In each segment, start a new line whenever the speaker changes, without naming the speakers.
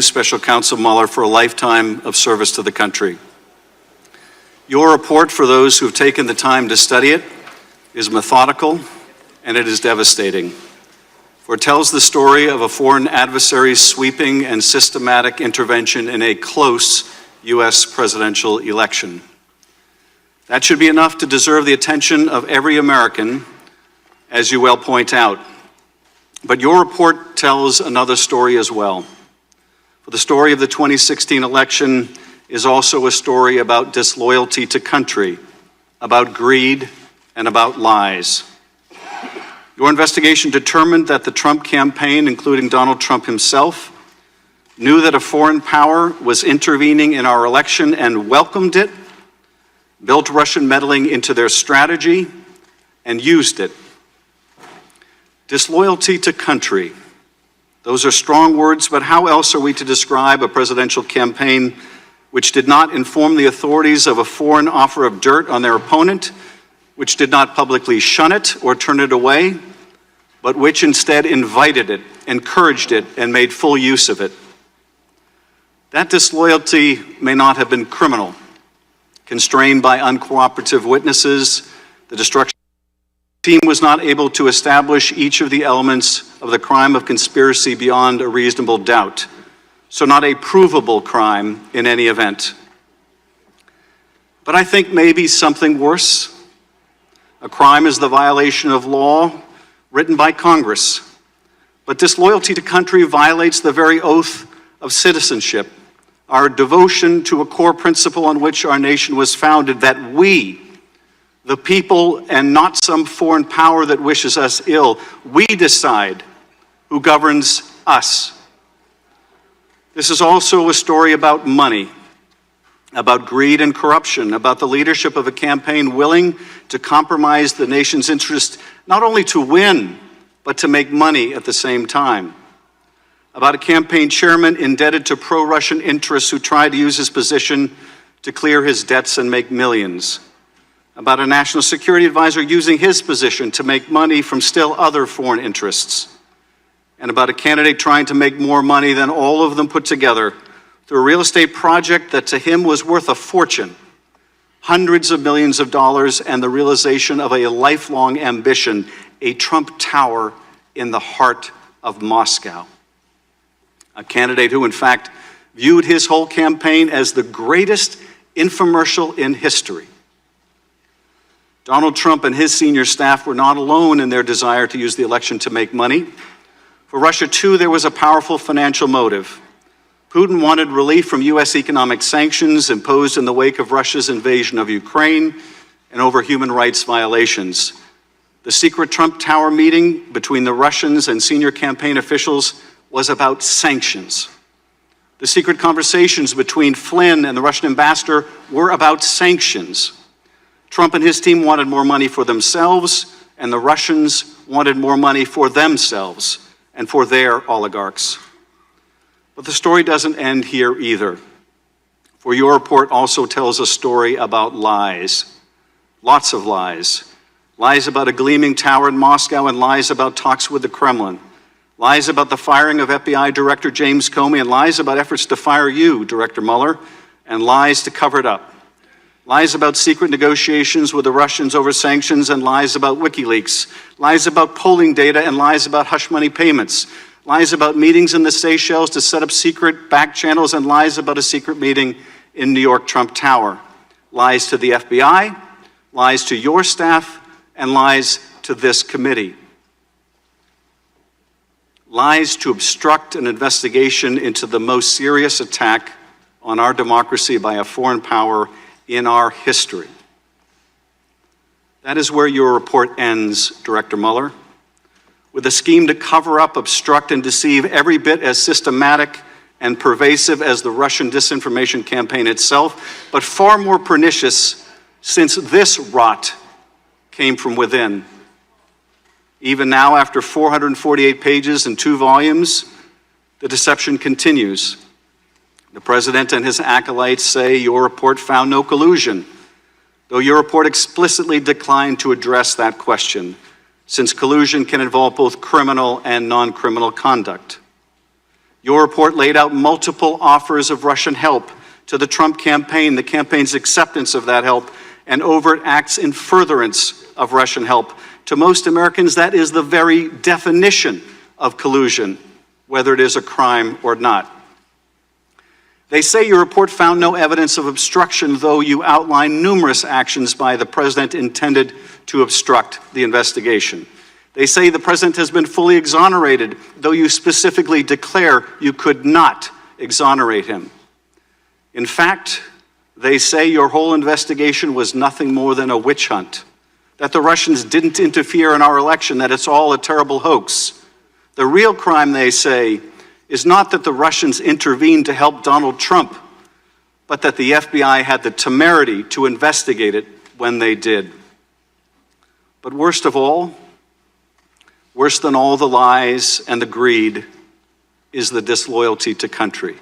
Special Counsel Mueller for a lifetime of service to the country. Your report, for those who have taken the time to study it, is methodical and it is devastating. For it tells the story of a foreign adversary's sweeping and systematic intervention in a close U.S. presidential election. That should be enough to deserve the attention of every American, as you well point out. But your report tells another story as well. For the story of the 2016 election is also a story about disloyalty to country, about greed, and about lies. Your investigation determined that the Trump campaign, including Donald Trump himself, knew that a foreign power was intervening in our election and welcomed it, built Russian meddling into their strategy, and used it. Disloyalty to country. Those are strong words, but how else are we to describe a presidential campaign which did not inform the authorities of a foreign offer of dirt on their opponent, which did not publicly shun it or turn it away, but which instead invited it, encouraged it, and made full use of it? That disloyalty may not have been criminal, constrained by uncooperative witnesses, the destruction. The team was not able to establish each of the elements of the crime of conspiracy beyond a reasonable doubt, so not a provable crime in any event. But I think maybe something worse. A crime is the violation of law written by Congress, but disloyalty to country violates the very oath of citizenship, our devotion to a core principle on which our nation was founded, that we, the people, and not some foreign power that wishes us ill, we decide who governs us. This is also a story about money, about greed and corruption, about the leadership of a campaign willing to compromise the nation's interest, not only to win, but to make money at the same time. About a campaign chairman indebted to pro-Russian interests who tried to use his position to clear his debts and make millions. About a national security advisor using his position to make money from still other foreign interests. And about a candidate trying to make more money than all of them put together through a real estate project that to him was worth a fortune, hundreds of millions of dollars, and the realization of a lifelong ambition, a Trump Tower in the heart of Moscow. A candidate who, in fact, viewed his whole campaign as the greatest infomercial in history. Donald Trump and his senior staff were not alone in their desire to use the election to make money. For Russia, too, there was a powerful financial motive. Putin wanted relief from U.S. economic sanctions imposed in the wake of Russia's invasion of Ukraine and over human rights violations. The secret Trump Tower meeting between the Russians and senior campaign officials was about sanctions. The secret conversations between Flynn and the Russian ambassador were about sanctions. Trump and his team wanted more money for themselves, and the Russians wanted more money for themselves and for their oligarchs. But the story doesn't end here either, for your report also tells a story about lies, lots of lies. Lies about a gleaming tower in Moscow and lies about talks with the Kremlin. Lies about the firing of FBI Director James Comey and lies about efforts to fire you, Director Mueller, and lies to cover it up. Lies about secret negotiations with the Russians over sanctions and lies about WikiLeaks. Lies about polling data and lies about hush money payments. Lies about meetings in the Seychelles to set up secret back channels and lies about a secret meeting in New York Trump Tower. Lies to the FBI, lies to your staff, and lies to this committee. Lies to obstruct an investigation into the most serious attack on our democracy by a foreign power in our history. That is where your report ends, Director Mueller, with a scheme to cover up, obstruct, and deceive every bit as systematic and pervasive as the Russian disinformation campaign itself, but far more pernicious since this rot came from within. Even now, after 448 pages and 2 volumes, the deception continues. The president and his acolytes say your report found no collusion, though your report explicitly declined to address that question, since collusion can involve both criminal and non-criminal conduct. Your report laid out multiple offers of Russian help to the Trump campaign, the campaign's acceptance of that help, and overt acts in furtherance of Russian help. To most Americans, that is the very definition of collusion, whether it is a crime or not. They say your report found no evidence of obstruction, though you outline numerous actions by the president intended to obstruct the investigation. They say the president has been fully exonerated, though you specifically declare you could not exonerate him. In fact, they say your whole investigation was nothing more than a witch hunt, that the Russians didn't interfere in our election, that it's all a terrible hoax. The real crime, they say, is not that the Russians intervened to help Donald Trump, but that the FBI had the temerity to investigate it when they did. But worst of all, worse than all the lies and the greed, is the disloyalty to country.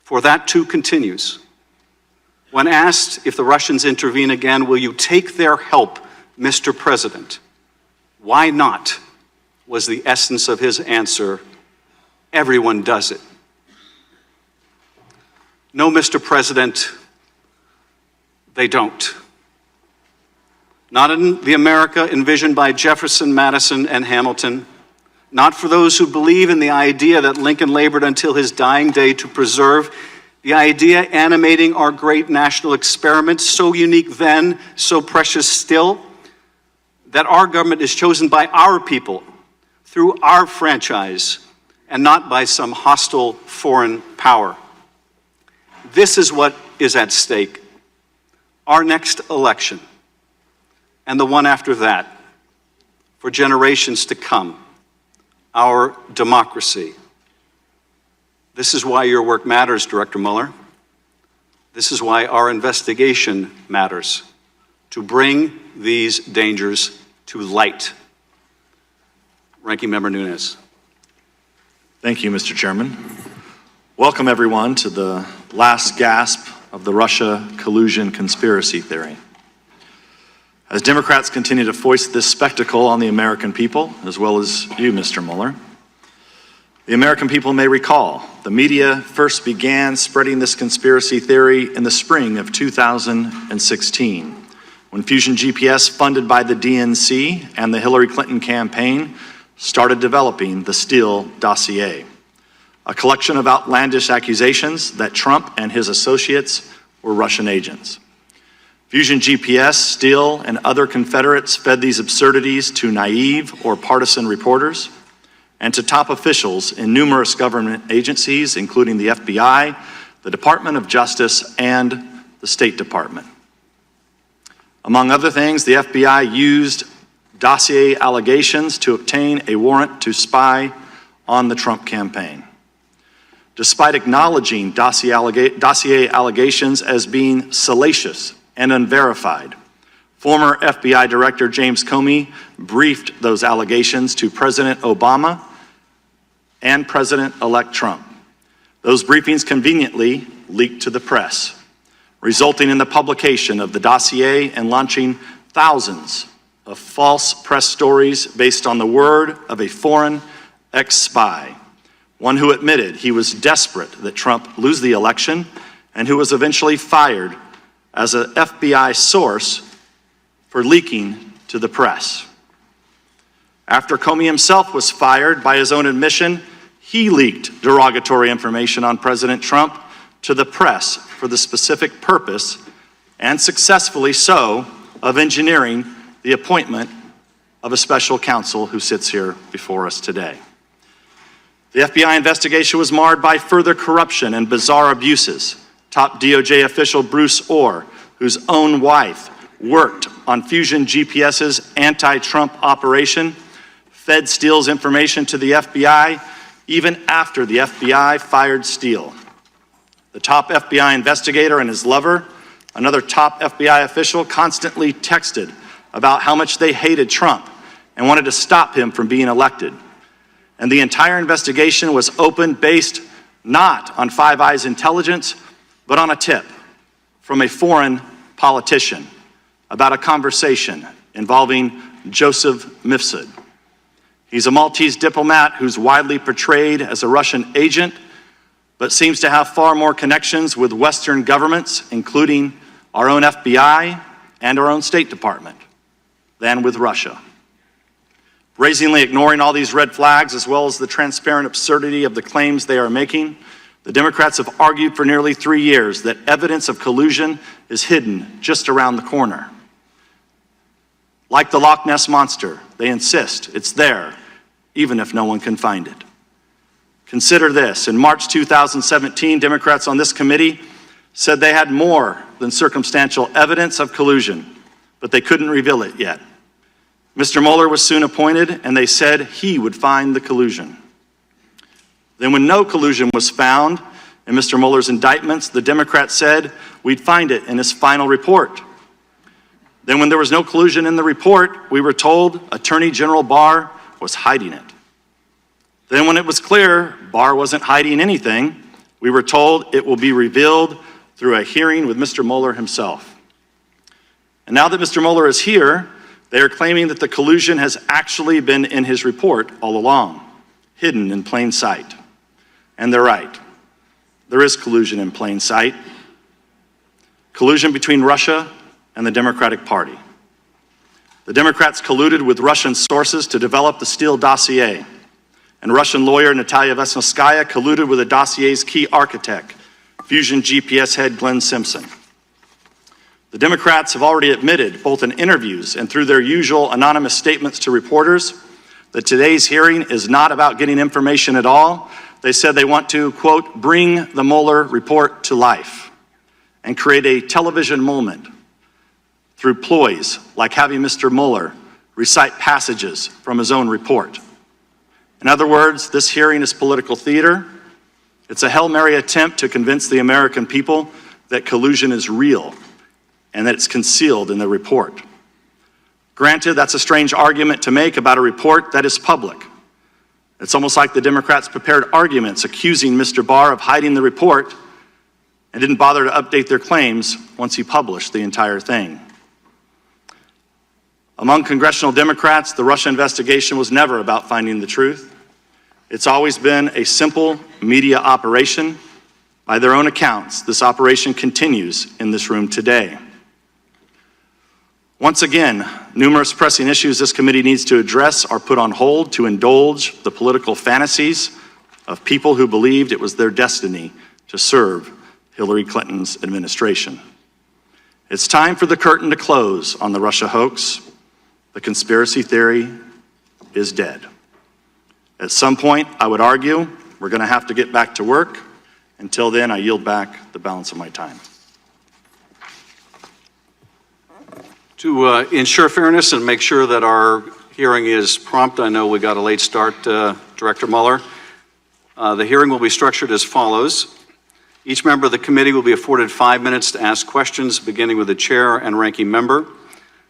For that too continues. When asked if the Russians intervene again, will you take their help, Mr. President? Why not? Was the essence of his answer. Everyone does it. No, Mr. President, they don't. Not in the America envisioned by Jefferson, Madison, and Hamilton. Not for those who believe in the idea that Lincoln labored until his dying day to preserve, the idea animating our great national experiment, so unique then, so precious still, that our government is chosen by our people through our franchise and not by some hostile foreign power. This is what is at stake. Our next election and the one after that, for generations to come, our democracy. This is why your work matters, Director Mueller. This is why our investigation matters, to bring these dangers to light. Ranking Member Nunes.
Thank you, Mr. Chairman. Welcome, everyone, to the last gasp of the Russia collusion conspiracy theory. As Democrats continue to foist this spectacle on the American people, as well as you, Mr. Mueller, the American people may recall the media first began spreading this conspiracy theory in the spring of 2016, when Fusion GPS, funded by the DNC and the Hillary Clinton campaign, started developing the Steele dossier, a collection of outlandish accusations that Trump and his associates were Russian agents. Fusion GPS, Steele, and other Confederates fed these absurdities to naive or partisan reporters and to top officials in numerous government agencies, including the FBI, the Department of Justice, and the State Department. Among other things, the FBI used dossier allegations to obtain a warrant to spy on the Trump campaign. Despite acknowledging dossier allegations as being salacious and unverified, former FBI Director James Comey briefed those allegations to President Obama and President-elect Trump. Those briefings conveniently leaked to the press, resulting in the publication of the dossier and launching thousands of false press stories based on the word of a foreign ex-spy, one who admitted he was desperate that Trump lose the election and who was eventually fired as an FBI source for leaking to the press. After Comey himself was fired, by his own admission, he leaked derogatory information on President Trump to the press for the specific purpose, and successfully so, of engineering the appointment of a special counsel who sits here before us today. The FBI investigation was marred by further corruption and bizarre abuses. Top DOJ official Bruce Orr, whose own wife worked on Fusion GPS's anti-Trump operation, fed Steele's information to the FBI even after the FBI fired Steele. The top FBI investigator and his lover, another top FBI official, constantly texted about how much they hated Trump and wanted to stop him from being elected. And the entire investigation was opened based not on Five Eyes intelligence, but on a tip from a foreign politician about a conversation involving Joseph Mifsud. He's a Maltese diplomat who's widely portrayed as a Russian agent, but seems to have far more connections with Western governments, including our own FBI and our own State Department, than with Russia. Brazenly ignoring all these red flags, as well as the transparent absurdity of the claims they are making, the Democrats have argued for nearly 3 years that evidence of collusion is hidden just around the corner. Like the Loch Ness Monster, they insist it's there, even if no one can find it. Consider this. In March 2017, Democrats on this committee said they had more than circumstantial evidence of collusion, but they couldn't reveal it yet. Mr. Mueller was soon appointed, and they said he would find the collusion. Then when no collusion was found in Mr. Mueller's indictments, the Democrats said we'd find it in his final report. Then when there was no collusion in the report, we were told Attorney General Barr was hiding it. Then when it was clear Barr wasn't hiding anything, we were told it will be revealed through a hearing with Mr. Mueller himself. And now that Mr. Mueller is here, they are claiming that the collusion has actually been in his report all along, hidden in plain sight. And they're right. There is collusion in plain sight. Collusion between Russia and the Democratic Party. The Democrats colluded with Russian sources to develop the Steele dossier, and Russian lawyer Natalia Vesnitskaya colluded with the dossier's key architect, Fusion GPS head Glenn Simpson. The Democrats have already admitted, both in interviews and through their usual anonymous statements to reporters, that today's hearing is not about getting information at all. They said they want to, quote, bring the Mueller report to life and create a television moment through ploys like having Mr. Mueller recite passages from his own report. In other words, this hearing is political theater. It's a Hail Mary attempt to convince the American people that collusion is real and that it's concealed in the report. Granted, that's a strange argument to make about a report that is public. It's almost like the Democrats prepared arguments accusing Mr. Barr of hiding the report and didn't bother to update their claims once he published the entire thing. Among congressional Democrats, the Russia investigation was never about finding the truth. It's always been a simple media operation. By their own accounts, this operation continues in this room today. Once again, numerous pressing issues this committee needs to address are put on hold to indulge the political fantasies of people who believed it was their destiny to serve Hillary Clinton's administration. It's time for the curtain to close on the Russia hoax. The conspiracy theory is dead. At some point, I would argue, we're going to have to get back to work. Until then, I yield back the balance of my time.
To ensure fairness and make sure that our hearing is prompt, I know we got a late start, Director Mueller. The hearing will be structured as follows. Each member of the committee will be afforded 5 minutes to ask questions, beginning with the chair and ranking member.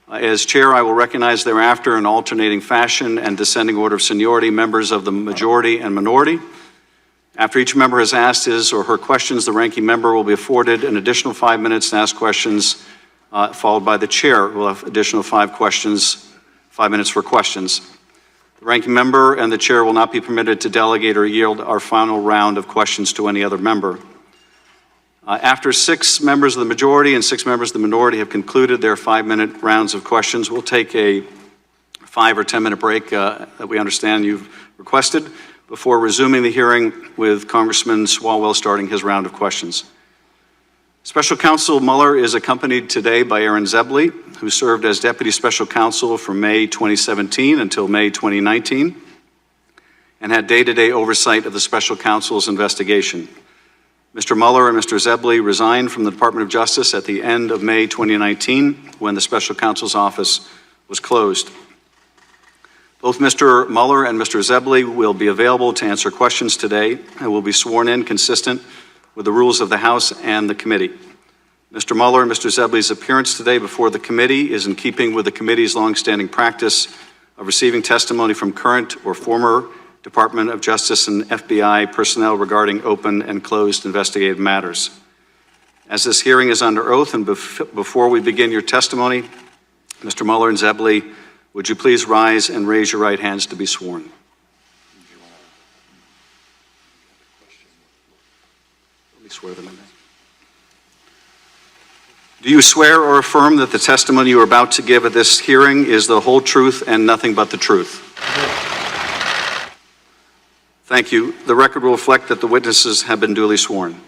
As chair, I will recognize thereafter in alternating fashion and descending order of seniority members of the majority and minority. After each member has asked his or her questions, the ranking member will be afforded an additional 5 minutes to ask questions, followed by the chair, who will have additional 5 minutes for questions. The ranking member and the chair will not be permitted to delegate or yield our final round of questions to any other member. After 6 members of the majority and 6 members of the minority have concluded their 5-minute rounds of questions, we'll take a 5 or 10-minute break that we understand you've requested before resuming the hearing with Congressman Swalwell starting his round of questions. Special Counsel Mueller is accompanied today by Aaron Zebley, who served as Deputy Special Counsel from May 2017 until May 2019 and had day-to-day oversight of the Special Counsel's investigation. Mr. Mueller and Mr. Zebley resigned from the Department of Justice at the end of May 2019 when the Special Counsel's office was closed. Both Mr. Mueller and Mr. Zebley will be available to answer questions today and will be sworn in consistent with the rules of the House and the committee. Mr. Mueller and Mr. Zebley's appearance today before the committee is in keeping with the committee's longstanding practice of receiving testimony from current or former Department of Justice and FBI personnel regarding open and closed investigative matters. As this hearing is under oath and before we begin your testimony, Mr. Mueller and Zebley Would you please rise and raise your right hands to be sworn? Let me swear them in. Do you swear or affirm that the testimony you are about to give at this hearing is the whole truth and nothing but the truth? Thank you. The record will reflect that the witnesses have been duly sworn.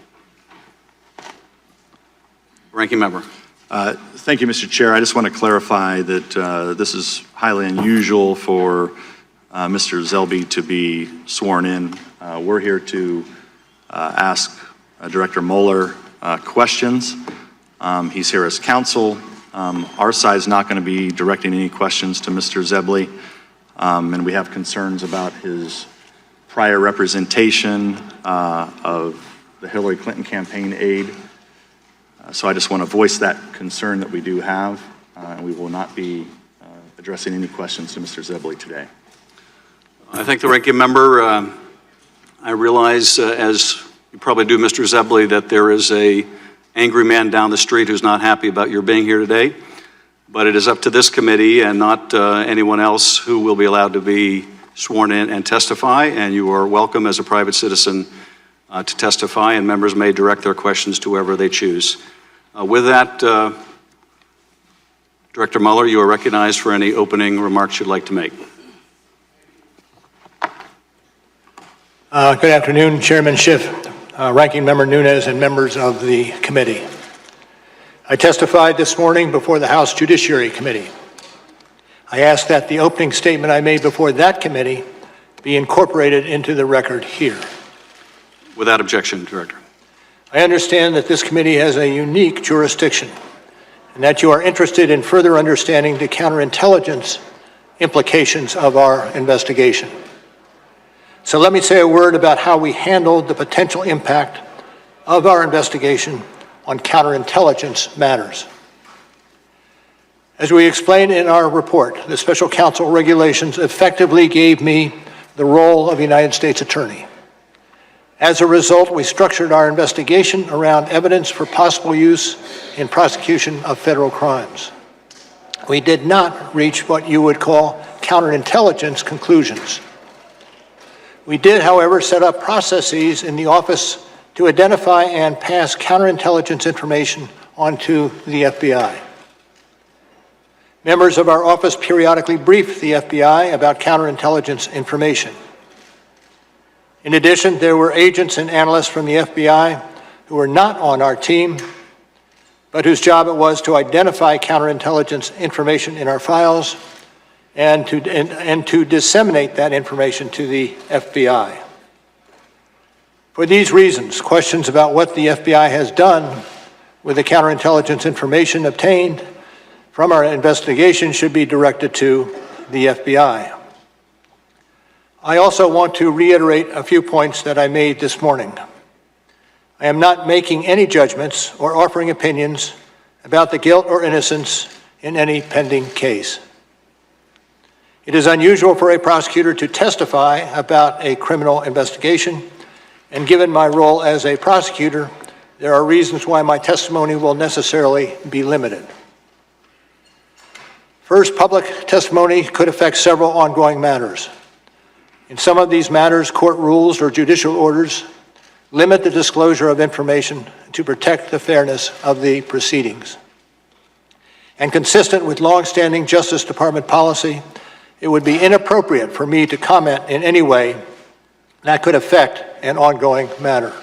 Ranking member.
Thank you, Mr. Chair. I just want to clarify that this is highly unusual for Mr. Zelby to be sworn in. We're here to ask Director Mueller questions. He's here as counsel. Our side is not going to be directing any questions to Mr. Zebley, and we have concerns about his prior representation of the Hillary Clinton campaign aide. So I just want to voice that concern that we do have, and we will not be addressing any questions to Mr. Zebley today.
I thank the ranking member. I realize, as you probably do, Mr. Zebley, that there is an angry man down the street who's not happy about your being here today, but it is up to this committee and not anyone else who will be allowed to be sworn in and testify, and you are welcome as a private citizen to testify, and members may direct their questions to whoever they choose. With that, Director Mueller, you are recognized for any opening remarks you'd like to make.
Good afternoon, Chairman Schiff, Ranking Member Nunes, and members of the committee. I testified this morning before the House Judiciary Committee. I ask that the opening statement I made before that committee be incorporated into the record here.
Without objection, Director.
I understand that this committee has a unique jurisdiction and that you are interested in further understanding the counterintelligence implications of our investigation. So let me say a word about how we handled the potential impact of our investigation on counterintelligence matters. As we explained in our report, the special counsel regulations effectively gave me the role of United States Attorney. As a result, we structured our investigation around evidence for possible use in prosecution of federal crimes. We did not reach what you would call counterintelligence conclusions. We did, however, set up processes in the office to identify and pass counterintelligence information onto the FBI. Members of our office periodically briefed the FBI about counterintelligence information. In addition, there were agents and analysts from the FBI who were not on our team, but whose job it was to identify counterintelligence information in our files and to disseminate that information to the FBI. For these reasons, questions about what the FBI has done with the counterintelligence information obtained from our investigation should be directed to the FBI. I also want to reiterate a few points that I made this morning. I am not making any judgments or offering opinions about the guilt or innocence in any pending case. It is unusual for a prosecutor to testify about a criminal investigation, and given my role as a prosecutor, there are reasons why my testimony will necessarily be limited. First, public testimony could affect several ongoing matters. In some of these matters, court rules or judicial orders limit the disclosure of information to protect the fairness of the proceedings. And consistent with longstanding Justice Department policy, it would be inappropriate for me to comment in any way that could affect an ongoing matter.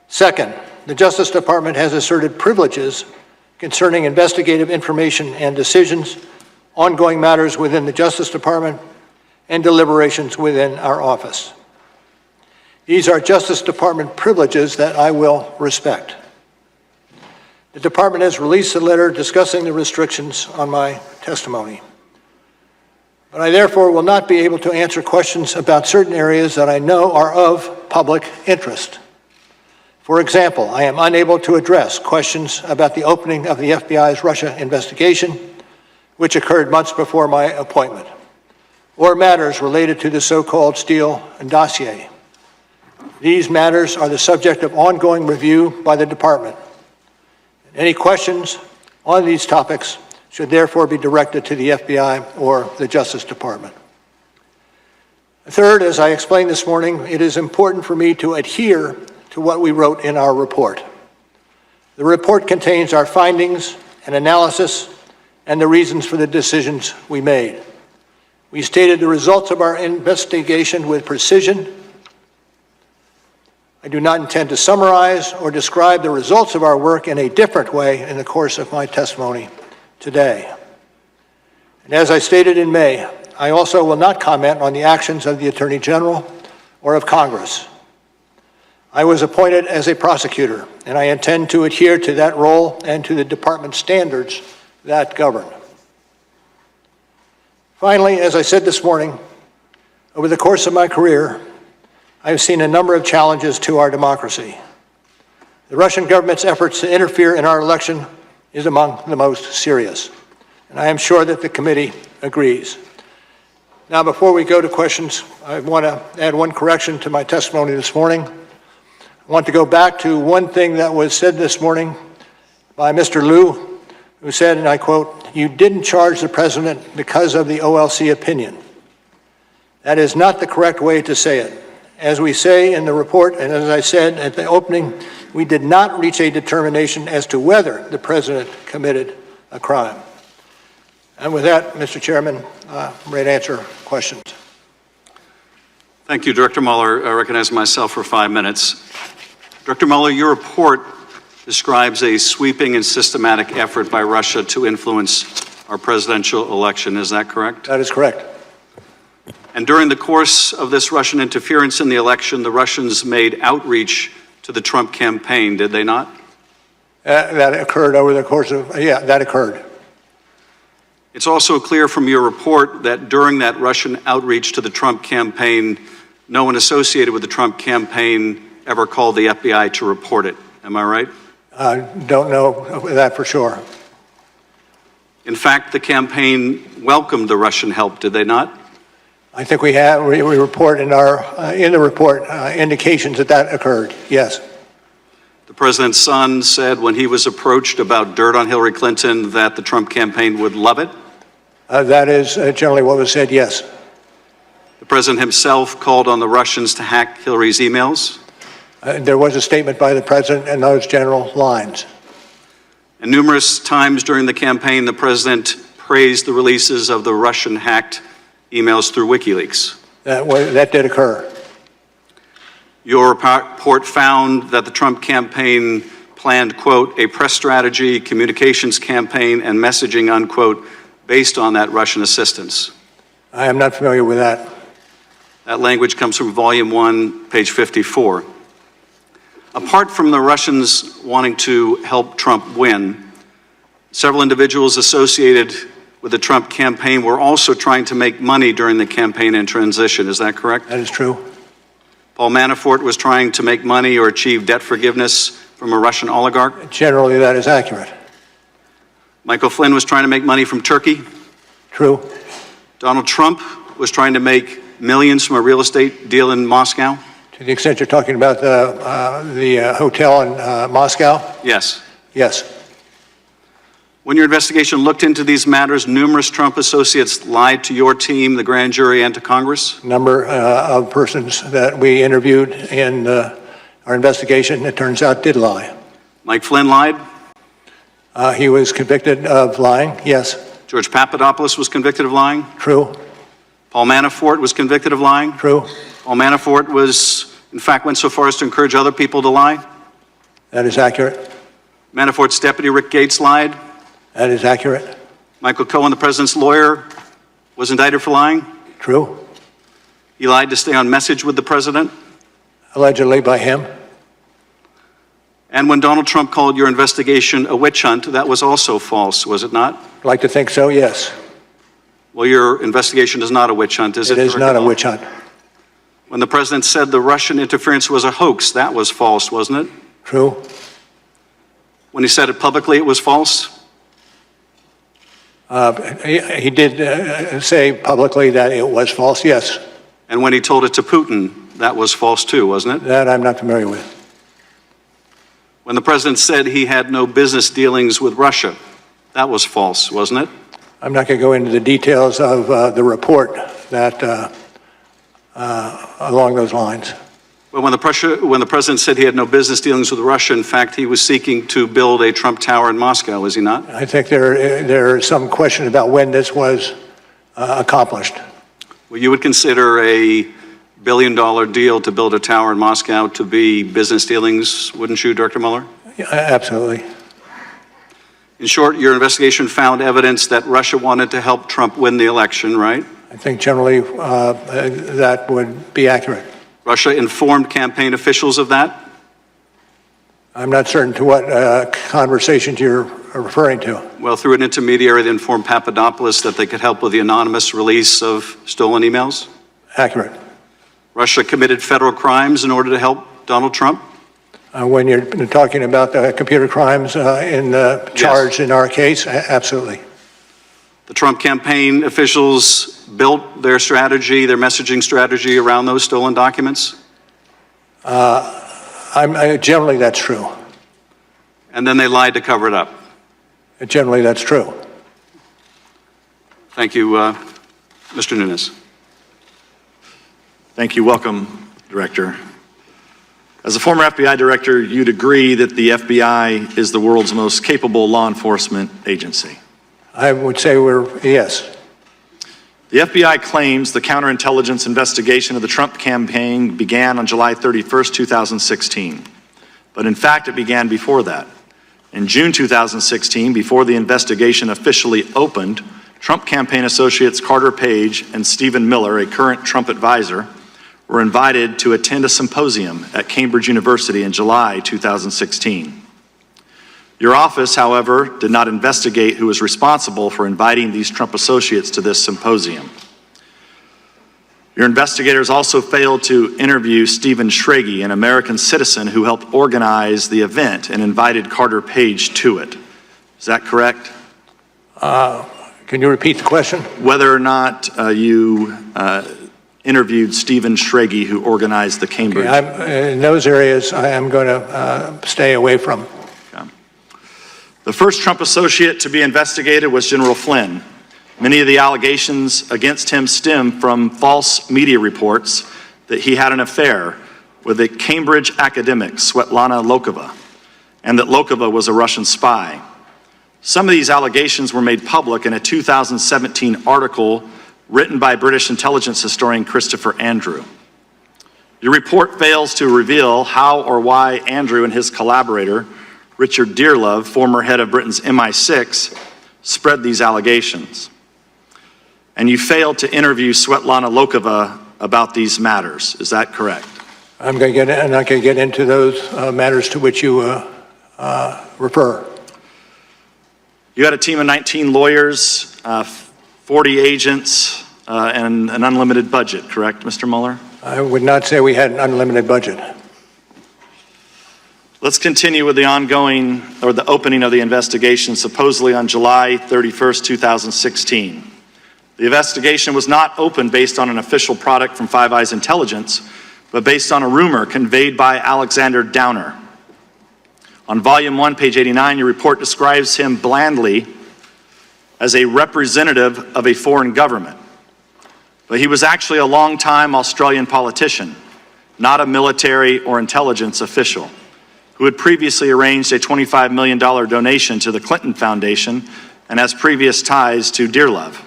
Second, the Justice Department has asserted privileges concerning investigative information and decisions, ongoing matters within the Justice Department, and deliberations within our office. These are Justice Department privileges that I will respect. The Department has released a letter discussing the restrictions on my testimony. But I therefore will not be able to answer questions about certain areas that I know are of public interest. For example, I am unable to address questions about the opening of the FBI's Russia investigation, which occurred months before my appointment, or matters related to the so-called Steele dossier. These matters are the subject of ongoing review by the Department. Any questions on these topics should therefore be directed to the FBI or the Justice Department. Third, as I explained this morning, it is important for me to adhere to what we wrote in our report. The report contains our findings and analysis and the reasons for the decisions we made. We stated the results of our investigation with precision. I do not intend to summarize or describe the results of our work in a different way in the course of my testimony today. And as I stated in May, I also will not comment on the actions of the Attorney General or of Congress. I was appointed as a prosecutor, and I intend to adhere to that role and to the department's standards that govern. Finally, as I said this morning, over the course of my career, I have seen a number of challenges to our democracy. The Russian government's efforts to interfere in our election is among the most serious, and I am sure that the committee agrees. Now, before we go to questions, I want to add one correction to my testimony this morning. I want to go back to one thing that was said this morning by Mr. Liu, who said, and I quote, "You didn't charge the president because of the OLC opinion." That is not the correct way to say it. As we say in the report, and as I said at the opening, we did not reach a determination as to whether the president committed a crime. And with that, Mr. Chairman, I'm ready to answer questions.
Thank you, Director Mueller. I recognize myself for 5 minutes. Director Mueller, your report describes a sweeping and systematic effort by Russia to influence our presidential election. Is that correct?
That is correct.
And during the course of this Russian interference in the election, the Russians made outreach to the Trump campaign, did they not?
That occurred over the course of, that occurred.
It's also clear from your report that during that Russian outreach to the Trump campaign, no one associated with the Trump campaign ever called the FBI to report it. Am I right?
Don't know that for sure.
In fact, the campaign welcomed the Russian help, did they not?
I think we report in the report indications that occurred, yes.
The president's son said when he was approached about dirt on Hillary Clinton that the Trump campaign would love it.
That is generally what was said, yes.
The president himself called on the Russians to hack Hillary's emails.
There was a statement by the president in those general lines.
And numerous times during the campaign, the president praised the releases of the Russian-hacked emails through WikiLeaks.
That did occur.
Your report found that the Trump campaign planned, quote, a press strategy, communications campaign, and messaging, unquote, based on that Russian assistance.
I am not familiar with that.
That language comes from Volume 1, page 54. Apart from the Russians wanting to help Trump win, several individuals associated with the Trump campaign were also trying to make money during the campaign and transition. Is that correct?
That is true.
Paul Manafort was trying to make money or achieve debt forgiveness from a Russian oligarch.
Generally, that is accurate.
Michael Flynn was trying to make money from Turkey.
True.
Donald Trump was trying to make millions from a real estate deal in Moscow.
To the extent you're talking about the hotel in Moscow?
Yes.
Yes.
When your investigation looked into these matters, numerous Trump associates lied to your team, the grand jury, and to Congress.
Number of persons that we interviewed in our investigation, it turns out, did lie.
Mike Flynn lied.
He was convicted of lying, yes.
George Papadopoulos was convicted of lying.
True.
Paul Manafort was convicted of lying.
True.
Paul Manafort in fact, went so far as to encourage other people to lie.
That is accurate.
Manafort's deputy, Rick Gates, lied.
That is accurate.
Michael Cohen, the president's lawyer, was indicted for lying.
True.
He lied to stay on message with the president.
Allegedly by him.
And when Donald Trump called your investigation a witch hunt, that was also false, was it not?
I'd like to think so, yes.
Well, your investigation is not a witch hunt, is it?
It is not a witch hunt.
When the president said the Russian interference was a hoax, that was false, wasn't it?
True.
When he said it publicly, it was false?
He did say publicly that it was false, yes.
And when he told it to Putin, that was false too, wasn't it?
That I'm not familiar with.
When the president said he had no business dealings with Russia, That was false, wasn't it?
I'm not going to go into the details of the report that along those lines.
Well, when the president said he had no business dealings with Russia, in fact, he was seeking to build a Trump Tower in Moscow, was he not?
I think there is some question about when this was accomplished.
Well, you would consider a billion-dollar deal to build a tower in Moscow to be business dealings, wouldn't you, Director Mueller?
Yeah, absolutely.
In short, your investigation found evidence that Russia wanted to help Trump win the election, right?
I think generally that would be accurate.
Russia informed campaign officials of that?
I'm not certain to what conversations you're referring to.
Well, through an intermediary, they informed Papadopoulos that they could help with the anonymous release of stolen emails?
Accurate.
Russia committed federal crimes in order to help Donald Trump?
When you're talking about the computer crimes charged in our case, absolutely.
The Trump campaign officials built their strategy, their messaging strategy around those stolen documents?
Generally, that's true.
And then they lied to cover it up?
Generally, that's true.
Thank you, Mr. Nunes.
Thank you. Welcome, Director. As a former FBI director, you'd agree that the FBI is the world's most capable law enforcement agency.
I would say yes.
The FBI claims the counterintelligence investigation of the Trump campaign began on July 31st, 2016. But in fact, it began before that. In June 2016, before the investigation officially opened, Trump campaign associates Carter Page and Stephen Mueller, a current Trump advisor, were invited to attend a symposium at Cambridge University in July 2016. Your office, however, did not investigate who was responsible for inviting these Trump associates to this symposium. Your investigators also failed to interview Stephen Schrage, an American citizen who helped organize the event and invited Carter Page to it. Is that correct?
Can you repeat the question?
Whether or not you interviewed Stephen Schrage, who organized the Cambridge.
In those areas, I am going to stay away from.
Okay. The first Trump associate to be investigated was General Flynn. Many of the allegations against him stem from false media reports that he had an affair with a Cambridge academic, Svetlana Lokova, and that Lokova was a Russian spy. Some of these allegations were made public in a 2017 article written by British intelligence historian Christopher Andrew. Your report fails to reveal how or why Andrew and his collaborator, Richard Dearlove, former head of Britain's MI6, spread these allegations. And you failed to interview Svetlana Lokova about these matters. Is that correct?
I'm not going to get into those matters to which you refer.
You had a team of 19 lawyers, 40 agents, and an unlimited budget, correct, Mr. Mueller?
I would not say we had an unlimited budget.
Let's continue with the the opening of the investigation, supposedly on July 31st, 2016. The investigation was not opened based on an official product from Five Eyes Intelligence, but based on a rumor conveyed by Alexander Downer. On volume 1, page 89, your report describes him blandly as a representative of a foreign government. But he was actually a long-time Australian politician, not a military or intelligence official, who had previously arranged a $25 million donation to the Clinton Foundation and has previous ties to Dearlove.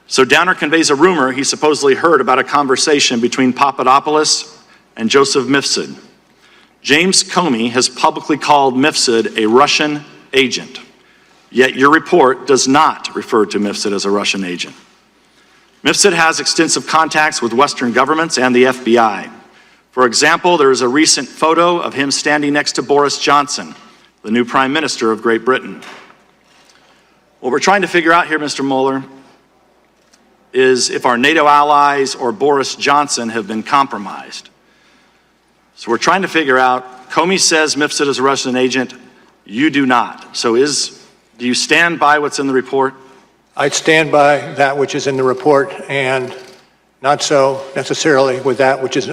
So Downer conveys a rumor he supposedly heard about a conversation between Papadopoulos and Joseph Mifsud. James Comey has publicly called Mifsud a Russian agent, yet your report does not refer to Mifsud as a Russian agent. Mifsud has extensive contacts with Western governments and the FBI. For example, there is a recent photo of him standing next to Boris Johnson, the new Prime Minister of Great Britain. What we're trying to figure out here, Mr. Mueller, is if our NATO allies or Boris Johnson have been compromised. So we're trying to figure out, Comey says Mifsud is a Russian agent, you do not. So do you stand by what's in the report?
I stand by that which is in the report and not so necessarily with that which is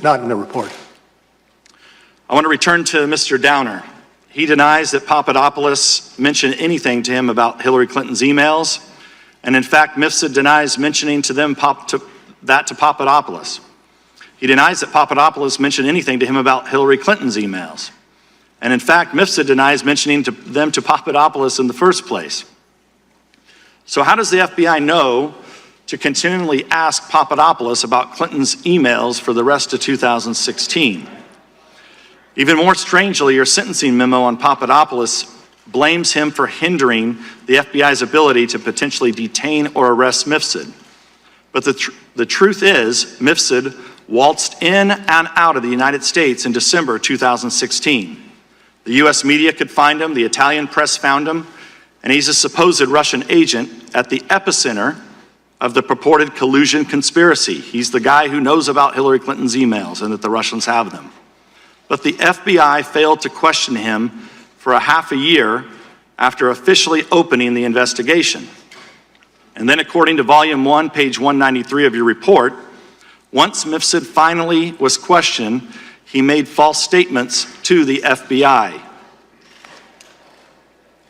not in the report.
I want to return to Mr. Downer. He denies that Papadopoulos mentioned anything to him about Hillary Clinton's emails, and in fact, Mifsud denies mentioning to Papadopoulos. He denies that Papadopoulos mentioned anything to him about Hillary Clinton's emails. And in fact, Mifsud denies mentioning them to Papadopoulos in the first place. So how does the FBI know to continually ask Papadopoulos about Clinton's emails for the rest of 2016? Even more strangely, your sentencing memo on Papadopoulos blames him for hindering the FBI's ability to potentially detain or arrest Mifsud. But the truth is, Mifsud waltzed in and out of the United States in December 2016. The US media could find him, the Italian press found him, and he's a supposed Russian agent at the epicenter of the purported collusion conspiracy. He's the guy who knows about Hillary Clinton's emails and that the Russians have them. But the FBI failed to question him for a half a year after officially opening the investigation. And then according to Volume 1, page 193 of your report, once Mifsud finally was questioned, he made false statements to the FBI.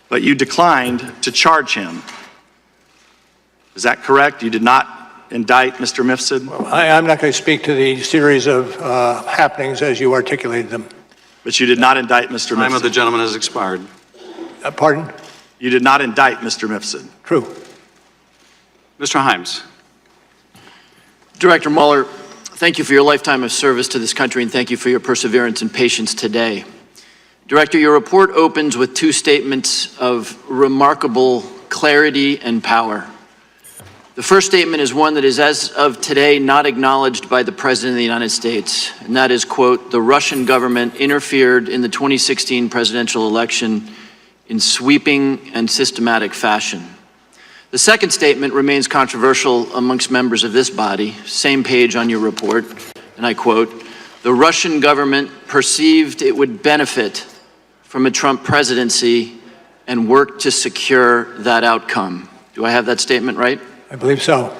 But you declined to charge him. Is that correct? You did not indict Mr. Mifsud?
I'm not going to speak to the series of happenings as you articulated them.
But you did not indict Mr. Mifsud?
Time of the gentleman has expired.
Pardon?
You did not indict Mr. Mifsud?
True.
Mr. Himes.
Director Mueller, thank you for your lifetime of service to this country, and thank you for your perseverance and patience today. Director, your report opens with two statements of remarkable clarity and power. The first statement is one that is, as of today, not acknowledged by the President of the United States, and that is, quote, the Russian government interfered in the 2016 presidential election in sweeping and systematic fashion. The second statement remains controversial amongst members of this body, same page on your report, and I quote, the Russian government perceived it would benefit from a Trump presidency and worked to secure that outcome. Do I have that statement right?
I believe so.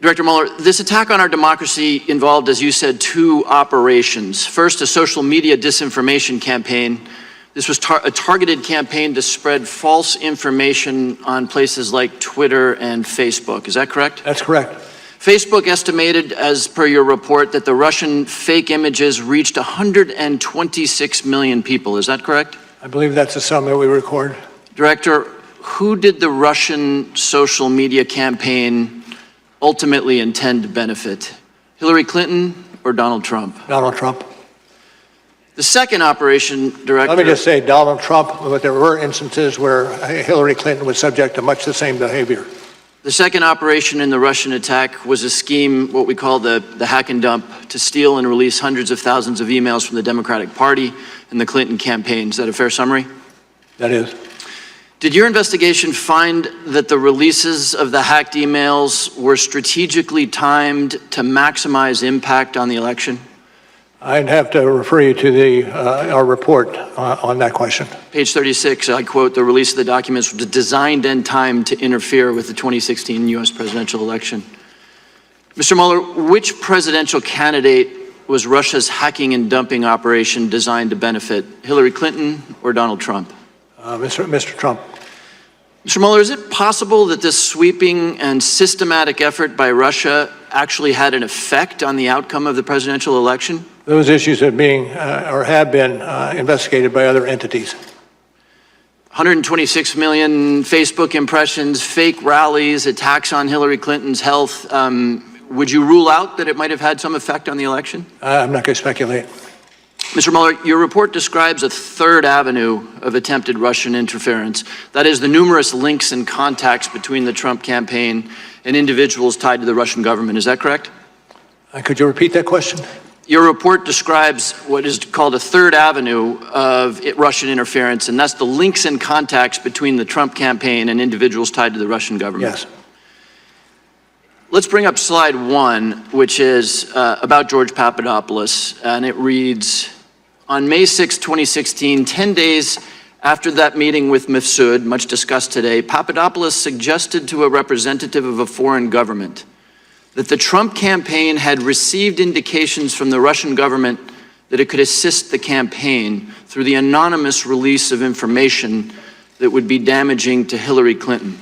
Director Mueller, this attack on our democracy involved, as you said, two operations. First, a social media disinformation campaign. This was a targeted campaign to spread false information on places like Twitter and Facebook. Is that correct?
That's correct.
Facebook estimated, as per your report, that the Russian fake images reached 126 million people. Is that correct?
I believe that's the sum that we record.
Director, who did the Russian social media campaign ultimately intend to benefit? Hillary Clinton or Donald Trump?
Donald Trump.
The second operation, Director...
Let me just say Donald Trump, but there were instances where Hillary Clinton was subject to much the same behavior.
The second operation in the Russian attack was a scheme, what we call the hack and dump, to steal and release hundreds of thousands of emails from the Democratic Party and the Clinton campaign. Is that a fair summary?
That is.
Did your investigation find that the releases of the hacked emails were strategically timed to maximize impact on the election?
I'd have to refer you to our report on that question.
Page 36, I quote, the release of the documents was designed and timed to interfere with the 2016 U.S. presidential election. Mr. Mueller, which presidential candidate was Russia's hacking and dumping operation designed to benefit, Hillary Clinton or Donald Trump?
Mr. Trump.
Mr. Mueller, is it possible that this sweeping and systematic effort by Russia actually had an effect on the outcome of the presidential election?
Those issues are being or have been investigated by other entities.
126 million Facebook impressions, fake rallies, attacks on Hillary Clinton's health. Would you rule out that it might have had some effect on the election?
I'm not going to speculate.
Mr. Mueller, your report describes a third avenue of attempted Russian interference. That is the numerous links and contacts between the Trump campaign and individuals tied to the Russian government. Is that correct?
Could you repeat that question?
Your report describes what is called a third avenue of Russian interference, and that's the links and contacts between the Trump campaign and individuals tied to the Russian government.
Yes.
Let's bring up slide 1, which is about George Papadopoulos, and it reads, on May 6, 2016, 10 days after that meeting with Mifsud, much discussed today, Papadopoulos suggested to a representative of a foreign government that the Trump campaign had received indications from the Russian government that it could assist the campaign through the anonymous release of information that would be damaging to Hillary Clinton.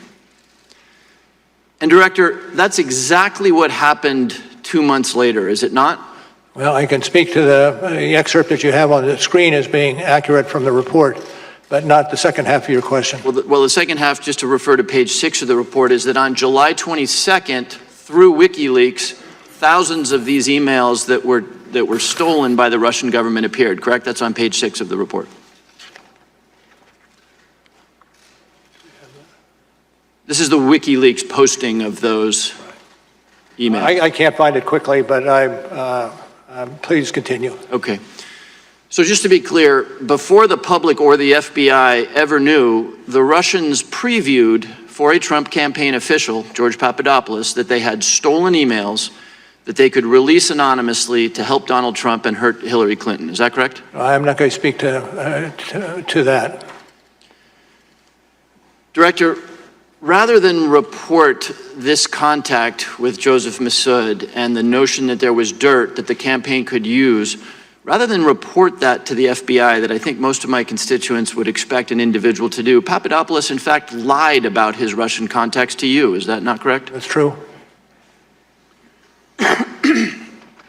And Director, that's exactly what happened 2 months later, is it not?
Well, I can speak to the excerpt that you have on the screen as being accurate from the report, but not the second half of your question.
Well, the second half, just to refer to page 6 of the report, is that on July 22nd, through WikiLeaks, thousands of these emails that were stolen by the Russian government appeared, correct? That's on page 6 of the report. This is the WikiLeaks posting of those emails.
I can't find it quickly, but please continue.
Okay. So just to be clear, before the public or the FBI ever knew, the Russians previewed for a Trump campaign official, George Papadopoulos, that they had stolen emails that they could release anonymously to help Donald Trump and hurt Hillary Clinton. Is that correct?
I'm not going to speak to that.
Director, rather than report this contact with Joseph Massoud and the notion that there was dirt that the campaign could use, rather than report that to the FBI that I think most of my constituents would expect an individual to do, Papadopoulos in fact lied about his Russian contacts to you. Is that not correct?
That's true.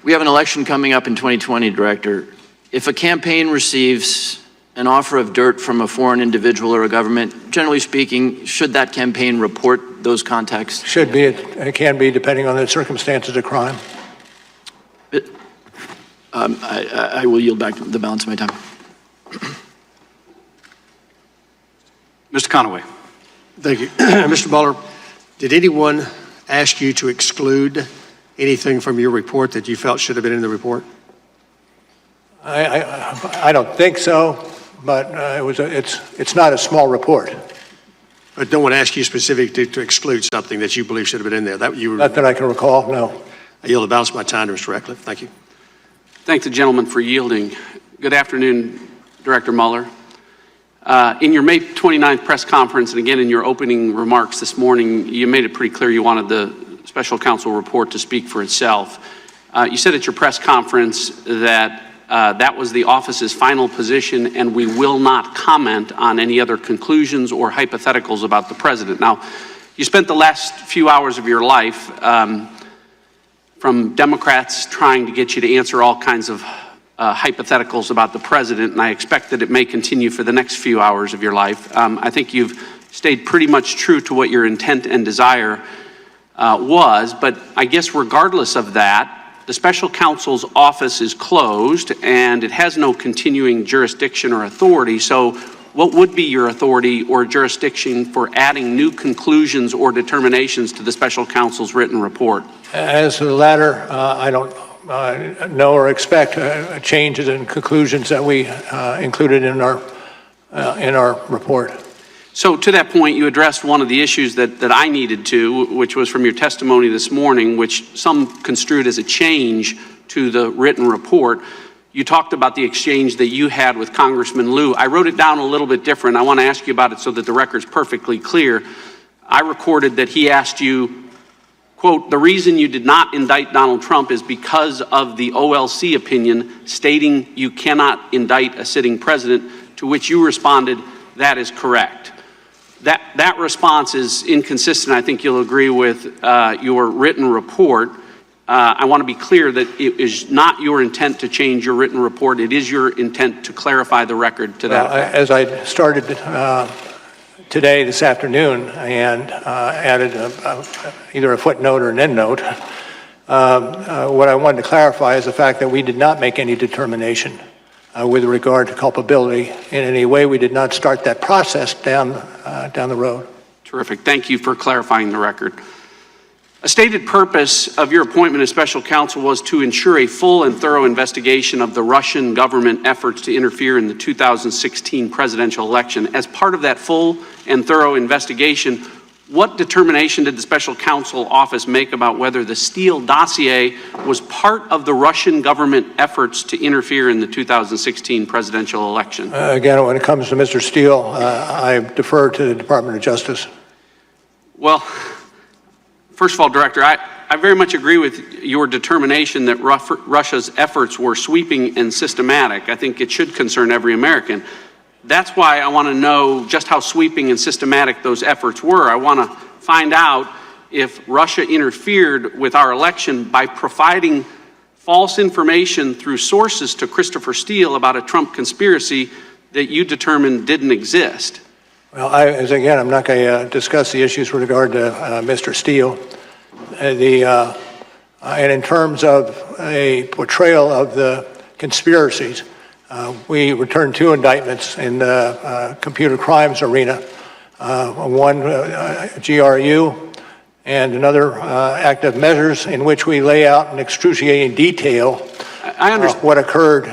We have an election coming up in 2020, Director. If a campaign receives an offer of dirt from a foreign individual or a government, generally speaking, should that campaign report those contacts?
Should be. It can be, depending on the circumstances of crime.
I will yield back the balance of my time.
Mr. Conaway.
Thank you. Mr. Mueller, did anyone ask you to exclude anything from your report that you felt should have been in the report?
I don't think so, but it's not a small report.
But no one asked you specifically to exclude something that you believe should have been in there?
Not that I can recall, no.
I yield the balance of my time to Mr. Ratcliffe. Thank you.
Thank the gentleman for yielding. Good afternoon, Director Mueller. In your May 29th press conference, and again in your opening remarks this morning, you made it pretty clear you wanted the special counsel report to speak for itself. You said at your press conference that that was the office's final position and we will not comment on any other conclusions or hypotheticals about the president. Now, you spent the last few hours of your life from Democrats trying to get you to answer all kinds of hypotheticals about the president, and I expect that it may continue for the next few hours of your life. I think you've stayed pretty much true to what your intent and desire was, but I guess regardless of that, the special counsel's office is closed and it has no continuing jurisdiction or authority. So what would be your authority or jurisdiction for adding new conclusions or determinations to the special counsel's written report?
As to the latter, I don't know or expect changes in conclusions that we included in our report.
So to that point, you addressed one of the issues that I needed to, which was from your testimony this morning, which some construed as a change to the written report. You talked about the exchange that you had with Congressman Lieu. I wrote it down a little bit different. I want to ask you about it so that the record's perfectly clear. I recorded that he asked you, quote, the reason you did not indict Donald Trump is because of the OLC opinion stating you cannot indict a sitting president, to which you responded, that is correct. That response is inconsistent. I think you'll agree with your written report. I want to be clear that it is not your intent to change your written report. It is your intent to clarify the record to that effect.
As I started today, this afternoon, and added either a footnote or an endnote, what I wanted to clarify is the fact that we did not make any determination with regard to culpability in any way. We did not start that process down the road.
Terrific. Thank you for clarifying the record. A stated purpose of your appointment as special counsel was to ensure a full and thorough investigation of the Russian government efforts to interfere in the 2016 presidential election. As part of that full and thorough investigation, what determination did the special counsel office make about whether the Steele dossier was part of the Russian government efforts to interfere in the 2016 presidential election?
Again, when it comes to Mr. Steele, I defer to the Department of Justice.
Well, first of all, Director, I very much agree with your determination that Russia's efforts were sweeping and systematic. I think it should concern every American. That's why I want to know just how sweeping and systematic those efforts were. I want to find out if Russia interfered with our election by providing false information through sources to Christopher Steele about a Trump conspiracy that you determined didn't exist.
Well, I'm not going to discuss the issues with regard to Mr. Steele. And in terms of a portrayal of the conspiracies, we returned 2 indictments in the computer crimes arena, one GRU and another active measures in which we lay out in excruciating detail what occurred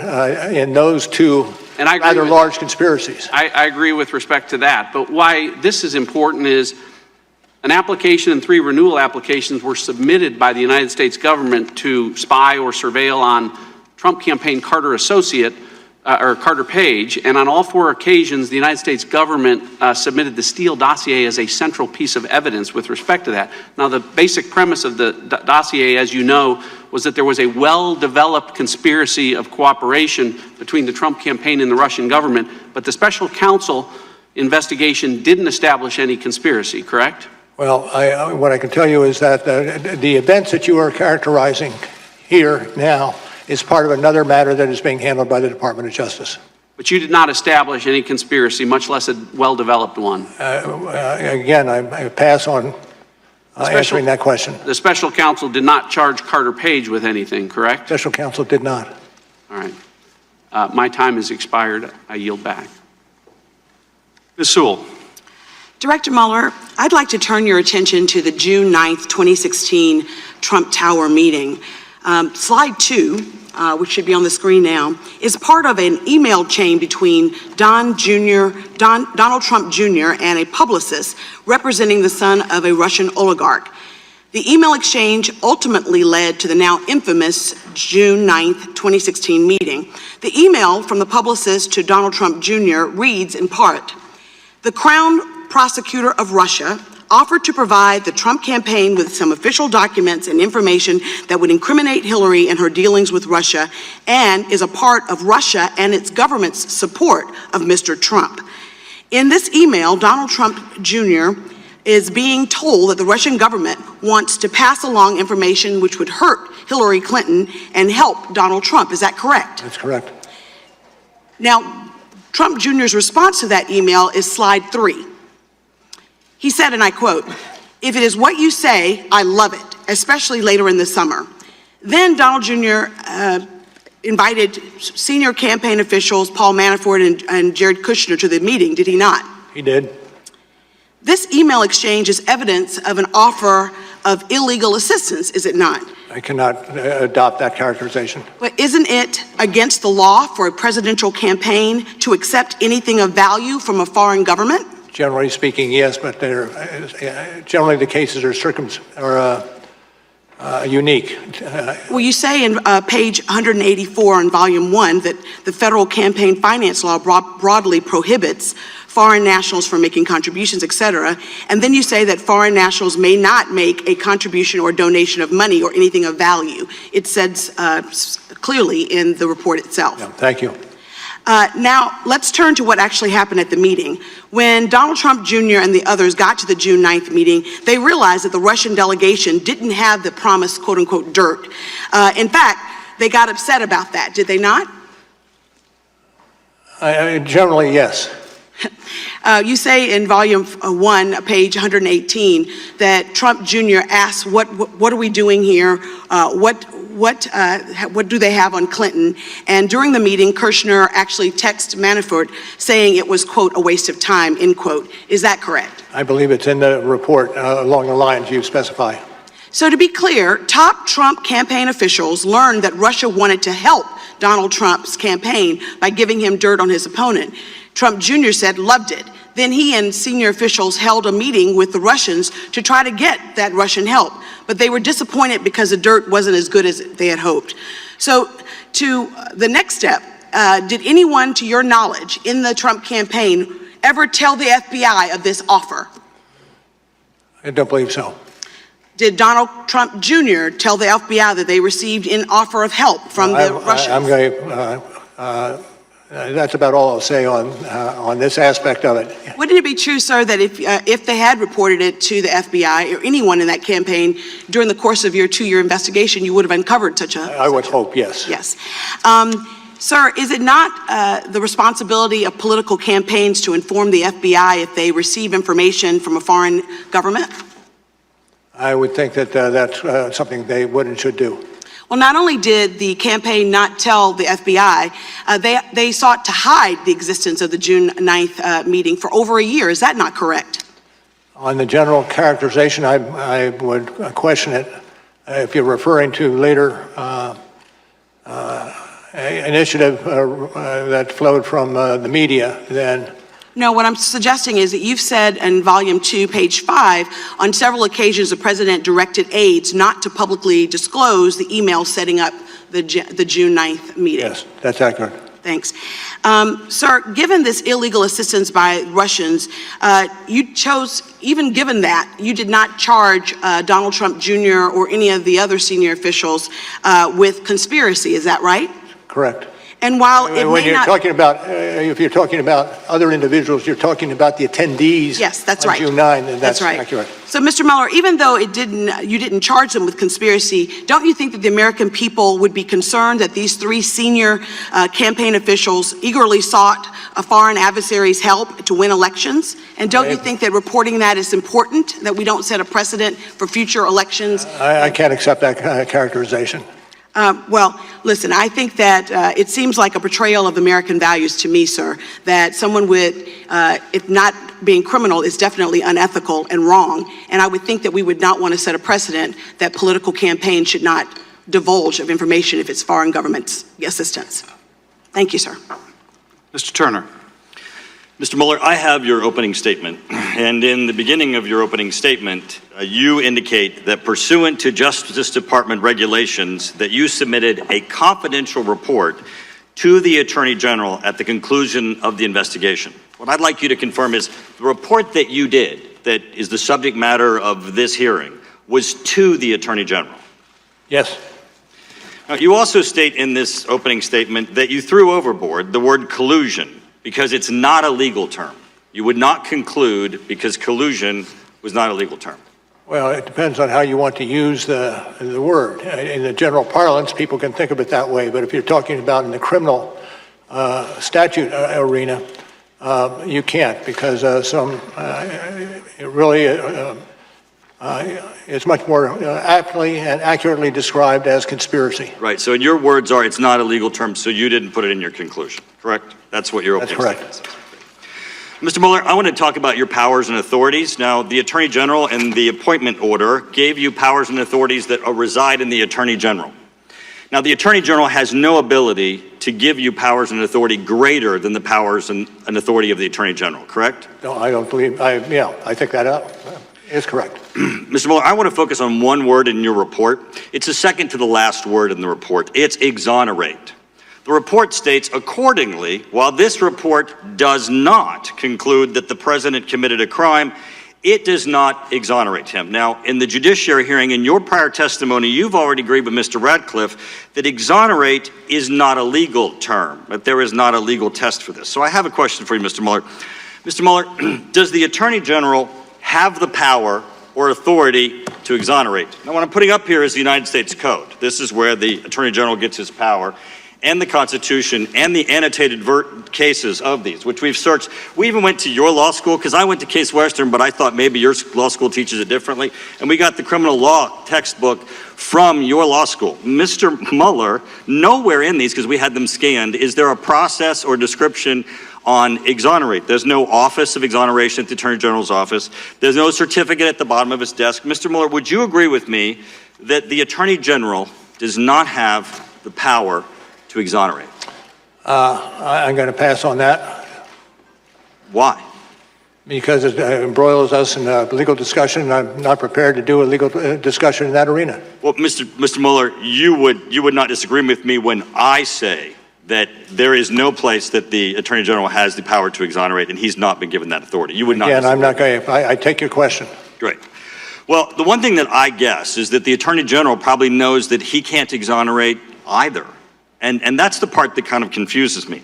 in those 2 rather large conspiracies.
I agree with respect to that, but why this is important is an application and 3 renewal applications were submitted by the United States government to spy or surveil on Trump campaign Carter associate, or Carter Page, and on all 4 occasions, the United States government submitted the Steele dossier as a central piece of evidence with respect to that. Now, the basic premise of the dossier, as you know, was that there was a well-developed conspiracy of cooperation between the Trump campaign and the Russian government, but the special counsel investigation didn't establish any conspiracy, correct?
Well, what I can tell you is that the events that you are characterizing here now is part of another matter that is being handled by the Department of Justice.
But you did not establish any conspiracy, much less a well-developed one.
Again, I pass on answering that question.
The special counsel did not charge Carter Page with anything, correct?
Special counsel did not.
All right. My time has expired. I yield back.
Ms. Sewell.
Director Mueller, I'd like to turn your attention to the June 9th, 2016 Trump Tower meeting. Slide 2, which should be on the screen now, is part of an email chain between Donald Trump Jr. and a publicist representing the son of a Russian oligarch. The email exchange ultimately led to the now infamous June 9th, 2016 meeting. The email from the publicist to Donald Trump Jr. reads in part, "The Crown Prosecutor of Russia offered to provide the Trump campaign with some official documents and information that would incriminate Hillary in her dealings with Russia and is a part of Russia and its government's support of Mr. Trump." In this email, Donald Trump Jr. is being told that the Russian government wants to pass along information which would hurt Hillary Clinton and help Donald Trump. Is that correct?
That's correct.
Now, Trump Jr.'s response to that email is slide 3. He said, and I quote, "If it is what you say, I love it, especially later in the summer." Then Donald Jr. Invited senior campaign officials, Paul Manafort and Jared Kushner, to the meeting, did he not?
He did.
This email exchange is evidence of an offer of illegal assistance, is it not?
I cannot adopt that characterization.
But isn't it against the law for a presidential campaign to accept anything of value from a foreign government?
Generally speaking, yes, but generally the cases are unique.
Well, you say in page 184 in volume 1 that the federal campaign finance law broadly prohibits foreign nationals from making contributions, et cetera. And then you say that foreign nationals may not make a contribution or donation of money or anything of value. It says clearly in the report itself.
Yeah, thank you.
Now, let's turn to what actually happened at the meeting. When Donald Trump Jr. and the others got to the June 9th meeting, they realized that the Russian delegation didn't have the promised quote-unquote dirt. In fact, they got upset about that, did they not?
Generally, yes.
You say in volume 1, page 118, that Trump Jr. asked, what are we doing here? What do they have on Clinton? And during the meeting, Kushner actually texted Manafort saying it was, quote, a waste of time, end quote. Is that correct?
I believe it's in the report along the lines you specify.
So to be clear, top Trump campaign officials learned that Russia wanted to help Donald Trump's campaign by giving him dirt on his opponent. Trump Jr. said, loved it. Then he and senior officials held a meeting with the Russians to try to get that Russian help. But they were disappointed because the dirt wasn't as good as they had hoped. So to the next step, did anyone, to your knowledge, in the Trump campaign ever tell the FBI of this offer?
I don't believe so.
Did Donald Trump Jr. tell the FBI that they received an offer of help from the Russians?
I'm going that's about all I'll say on this aspect of it.
Wouldn't it be true, sir, that if they had reported it to the FBI or anyone in that campaign during the course of your 2-year investigation, you would have uncovered such a...
I would hope, yes.
Yes. Sir, is it not the responsibility of political campaigns to inform the FBI if they receive information from a foreign government?
I would think that that's something they would and should do.
Well, not only did the campaign not tell the FBI, they sought to hide the existence of the June 9th meeting for over a year. Is that not correct?
On the general characterization, I would question it. If you're referring to later initiative that flowed from the media, then...
No, what I'm suggesting is that you've said in volume 2, page 5, on several occasions the president directed aides not to publicly disclose the email setting up the June 9th meeting.
Yes, that's accurate.
Thanks. Sir, given this illegal assistance by Russians, you chose, even given that, you did not charge Donald Trump Jr. or any of the other senior officials with conspiracy. Is that right?
Correct.
And while it
when
may
you're
not...
talking about, if you're talking about other individuals, you're talking about the attendees.
Yes, that's
on
right.
June 9, and that's
right.
accurate.
So, Mr. Mueller, even though you didn't charge them with conspiracy, don't you think that the American people would be concerned that these 3 senior campaign officials eagerly sought a foreign adversary's help to win elections? And don't you think that reporting that is important, that we don't set a precedent for future elections?
I can't accept that characterization.
Well, listen, I think that it seems like a betrayal of American values to me, sir, that someone with, if not being criminal, is definitely unethical and wrong. And I would think that we would not want to set a precedent that political campaigns should not divulge of information if it's foreign government assistance. Thank you, sir.
Mr. Turner.
Mr. Mueller, I have your opening statement, and in the beginning of your opening statement, you indicate that pursuant to Justice Department regulations, that you submitted a confidential report to the Attorney General at the conclusion of the investigation. What I'd like you to confirm is the report that you did, that is the subject matter of this hearing, was to the Attorney General.
Yes.
Now, you also state in this opening statement that you threw overboard the word collusion, because it's not a legal term. You would not conclude because collusion was not a legal term.
Well, it depends on how you want to use the word. In the general parlance, people can think of it that way, but if you're talking about in the criminal statute arena, you can't, because it really is much more aptly and accurately described as conspiracy.
Right, so in your words are, it's not a legal term, so you didn't put it in your conclusion, correct? That's what your opening statement is. Mr. Mueller, I want to talk about your powers and authorities. Now, the Attorney General and the appointment order gave you powers and authorities that reside in the Attorney General. Now, the Attorney General has no ability to give you powers and authority greater than the powers and authority of the Attorney General, correct?
No, I don't believe, I think that is correct.
Mr. Mueller, I want to focus on one word in your report. It's the second to the last word in the report. It's exonerate. The report states, accordingly, while this report does not conclude that the president committed a crime, it does not exonerate him. Now, in the judiciary hearing, in your prior testimony, you've already agreed with Mr. Radcliffe that exonerate is not a legal term, that there is not a legal test for this. So I have a question for you, Mr. Mueller. Mr. Mueller, does the Attorney General have the power or authority to exonerate? Now, what I'm putting up here is the United States Code. This is where the Attorney General gets his power, and the Constitution, and the annotated cases of these, which we've searched. We even went to your law school, because I went to Case Western, but I thought maybe your law school teaches it differently, and we got the criminal law textbook from your law school. Mr. Mueller, nowhere in these, because we had them scanned, is there a process or description on exonerate. There's no office of exoneration at the Attorney General's office. There's no certificate at the bottom of his desk. Mr. Mueller, would you agree with me that the Attorney General does not have the power to exonerate?
I'm going to pass on that.
Why?
Because it embroils us in a legal discussion, and I'm not prepared to do a legal discussion in that arena.
Well, Mr. Mueller, you would not disagree with me when I say that there is no place that the Attorney General has the power to exonerate, and he's not been given that authority. You would not.
Again, I'm not going to. I take your question.
Great.
Well, the one thing that I guess is that the Attorney General probably knows that he can't exonerate either. And that's the part that kind of confuses me.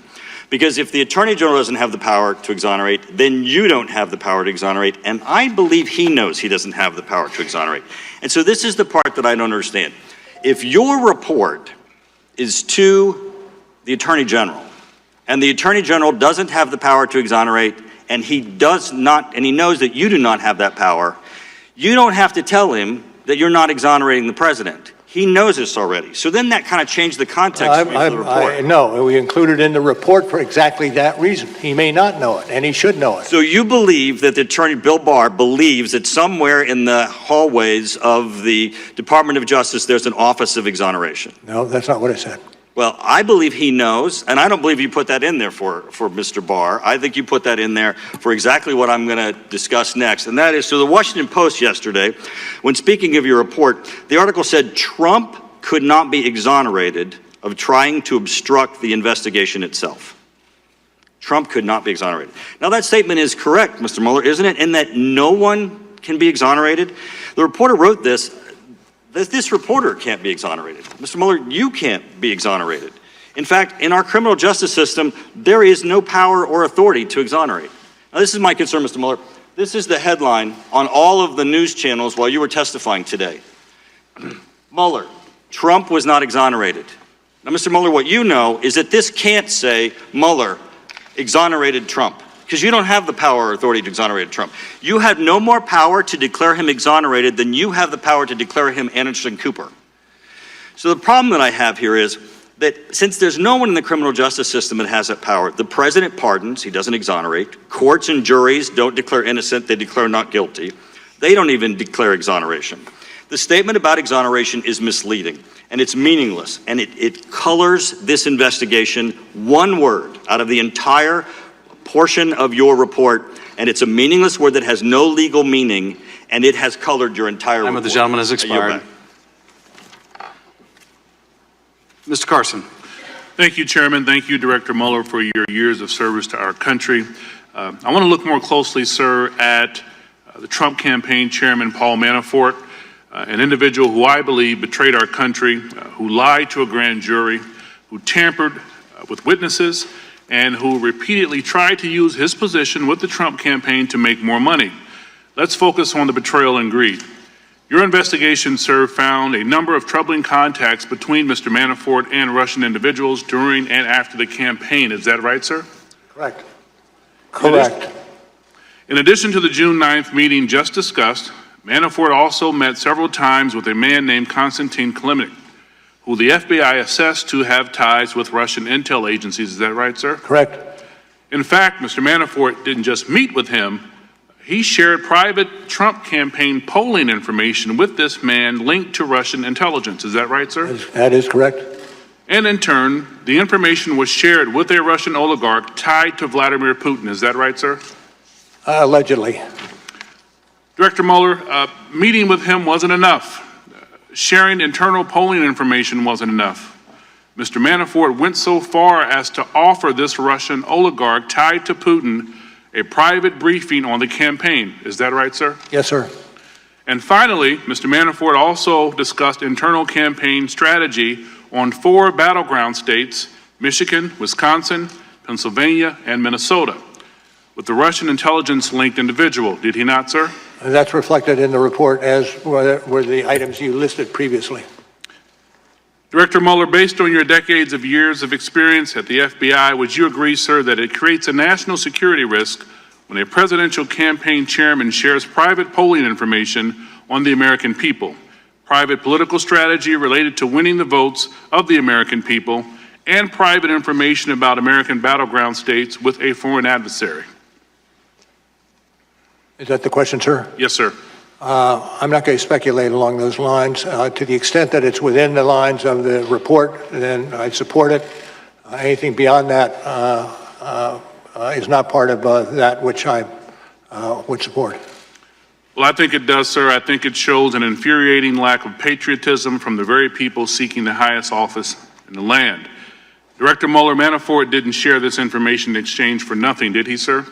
Because if the Attorney General doesn't have the power to exonerate, then you don't have the power to exonerate. And I believe he knows he doesn't have the power to exonerate. And so this is the part that I don't understand. If your report is to the Attorney General, and the Attorney General doesn't have the power to exonerate, and he knows that you do not have that power, you don't have to tell him that you're not exonerating the president. He knows this already. So then that kind of changed the context of the report.
No, we included in the report for exactly that reason. He may not know it, and he should know it.
So you believe that the attorney, Bill Barr, believes that somewhere in the hallways of the Department of Justice, there's an office of exoneration?
No, that's not what I said.
Well, I believe he knows, and I don't believe you put that in there for Mr. Barr. I think you put that in there for exactly what I'm going to discuss next, and that is, so the Washington Post yesterday, when speaking of your report, the article said Trump could not be exonerated of trying to obstruct the investigation itself. Trump could not be exonerated. Now, that statement is correct, Mr. Mueller, isn't it, in that no one can be exonerated? The reporter wrote this. This reporter can't be exonerated. Mr. Mueller, you can't be exonerated. In fact, in our criminal justice system, there is no power or authority to exonerate. Now, this is my concern, Mr. Mueller. This is the headline on all of the news channels while you were testifying today. Mueller, Trump was not exonerated. Now, Mr. Mueller, what you know is that this can't say Mueller exonerated Trump, because you don't have the power or authority to exonerate Trump. You have no more power to declare him exonerated than you have the power to declare him Anderson Cooper. So the problem that I have here is that since there's no one in the criminal justice system that has that power, the president pardons, he doesn't exonerate. Courts and juries don't declare innocent, they declare not guilty. They don't even declare exoneration. The statement about exoneration is misleading, and it's meaningless, and it colors this investigation one word out of the entire portion of your report, and it's a meaningless word that has no legal meaning, and it has colored your entire report.
Time of the gentleman has expired. Mr. Carson.
Thank you, Chairman. Thank you, Director Mueller, for your years of service to our country. I want to look more closely, sir, at the Trump campaign chairman, Paul Manafort, an individual who I believe betrayed our country, who lied to a grand jury, who tampered with witnesses, and who repeatedly tried to use his position with the Trump campaign to make more money. Let's focus on the betrayal and greed. Your investigation, sir, found a number of troubling contacts between Mr. Manafort and Russian individuals during and after the campaign. Is that right, sir?
Correct. Correct.
In addition to the June 9th meeting just discussed, Manafort also met several times with a man named Konstantin Kilimnik, who the FBI assessed to have ties with Russian intel agencies. Is that right, sir?
Correct.
In fact, Mr. Manafort didn't just meet with him, he shared private Trump campaign polling information with this man linked to Russian intelligence. Is that right, sir?
That is correct.
And in turn, the information was shared with a Russian oligarch tied to Vladimir Putin. Is that right, sir?
Allegedly.
Director Mueller, meeting with him wasn't enough. Sharing internal polling information wasn't enough. Mr. Manafort went so far as to offer this Russian oligarch tied to Putin a private briefing on the campaign. Is that right, sir?
Yes, sir.
And finally, Mr. Manafort also discussed internal campaign strategy on 4 battleground states, Michigan, Wisconsin, Pennsylvania, and Minnesota, with the Russian intelligence-linked individual. Did he not, sir?
That's reflected in the report, as were the items you listed previously.
Director Mueller, based on your decades of years of experience at the FBI, would you agree, sir, that it creates a national security risk when a presidential campaign chairman shares private polling information on the American people, private political strategy related to winning the votes of the American people, and private information about American battleground states with a foreign adversary?
Is that the question, sir?
Yes, sir.
I'm not going to speculate along those lines. To the extent that it's within the lines of the report, then I support it. Anything beyond that is not part of that which I would support.
Well, I think it does, sir. I think it shows an infuriating lack of patriotism from the very people seeking the highest office in the land. Director Mueller, Manafort didn't share this information in exchange for nothing, did he, sir?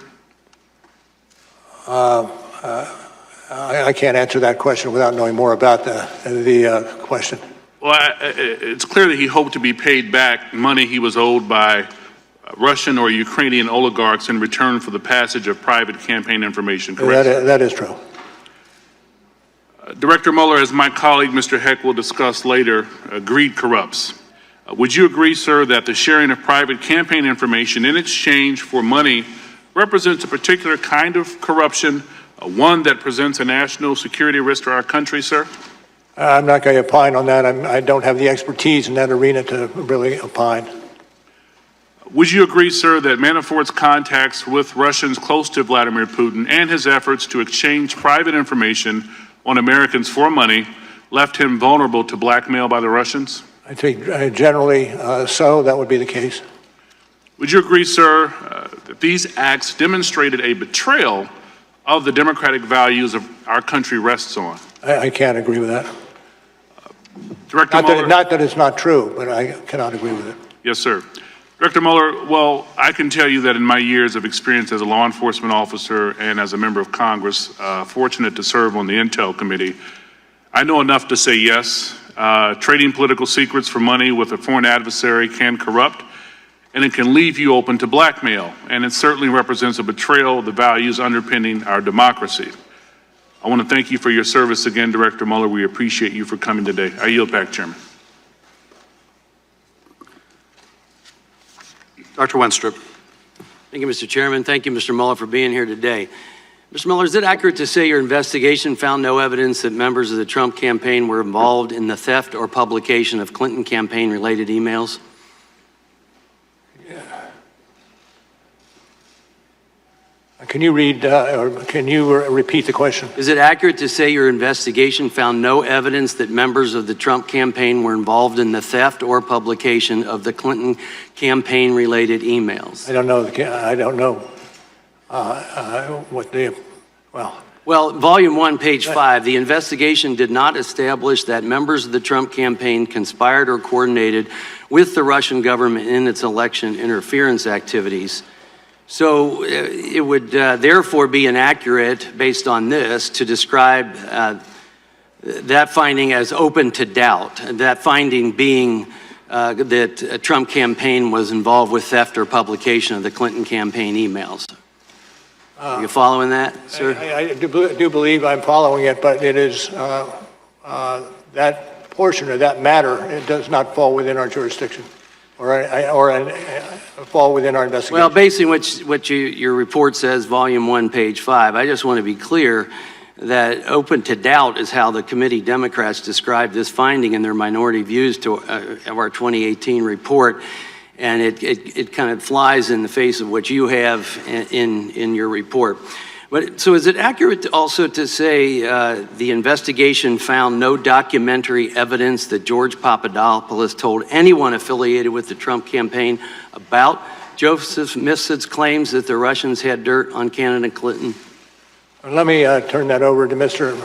I can't answer that question without knowing more about the question.
Well, it's clear that he hoped to be paid back money he was owed by Russian or Ukrainian oligarchs in return for the passage of private campaign information, correct?
That is true.
Director Mueller, as my colleague Mr. Heck will discuss later, greed corrupts. Would you agree, sir, that the sharing of private campaign information in exchange for money represents a particular kind of corruption, one that presents a national security risk to our country, sir?
I'm not going to opine on that. I don't have the expertise in that arena to really opine.
Would you agree, sir, that Manafort's contacts with Russians close to Vladimir Putin and his efforts to exchange private information on Americans for money left him vulnerable to blackmail by the Russians?
I think generally so, that would be the case.
Would you agree, sir, that these acts demonstrated a betrayal of the democratic values of our country rests on?
I can't agree with that.
Director Mueller.
Not that it's not true, but I cannot agree with it.
Yes, sir. Director Mueller, well, I can tell you that in my years of experience as a law enforcement officer and as a member of Congress, fortunate to serve on the Intel Committee, I know enough to say yes. Trading political secrets for money with a foreign adversary can corrupt, and it can leave you open to blackmail, and it certainly represents a betrayal of the values underpinning our democracy. I want to thank you for your service again, Director Mueller. We appreciate you for coming today. I yield back, Chairman.
Dr. Wenstrup.
Thank you, Mr. Chairman. Thank you, Mr. Mueller, for being here today. Mr. Mueller, is it accurate to say your investigation found no evidence that members of the Trump campaign were involved in the theft or publication of Clinton campaign-related emails?
Can you repeat the question?
Is it accurate to say your investigation found no evidence that members of the Trump campaign were involved in the theft or publication of the Clinton campaign-related emails?
I don't know what the,
Well, Volume 1, page 5, the investigation did not establish that members of the Trump campaign conspired or coordinated with the Russian government in its election interference activities. So it would therefore be inaccurate, based on this, to describe that finding as open to doubt, that finding being that a Trump campaign was involved with theft or publication of the Clinton campaign emails. Are you following that, sir?
I do believe I'm following it, but it is that portion of that matter, it does not fall within our jurisdiction or fall within our investigation.
Well, based on what your report says, Volume 1, page 5, I just want to be clear that open to doubt is how the committee Democrats described this finding in their minority views of our 2018 report. And it kind of flies in the face of what you have in your report. But so is it accurate also to say the investigation found no documentary evidence that George Papadopoulos told anyone affiliated with the Trump campaign about Joseph Mifsid's claims that the Russians had dirt on candidate Clinton?
Let me turn that over to Mr.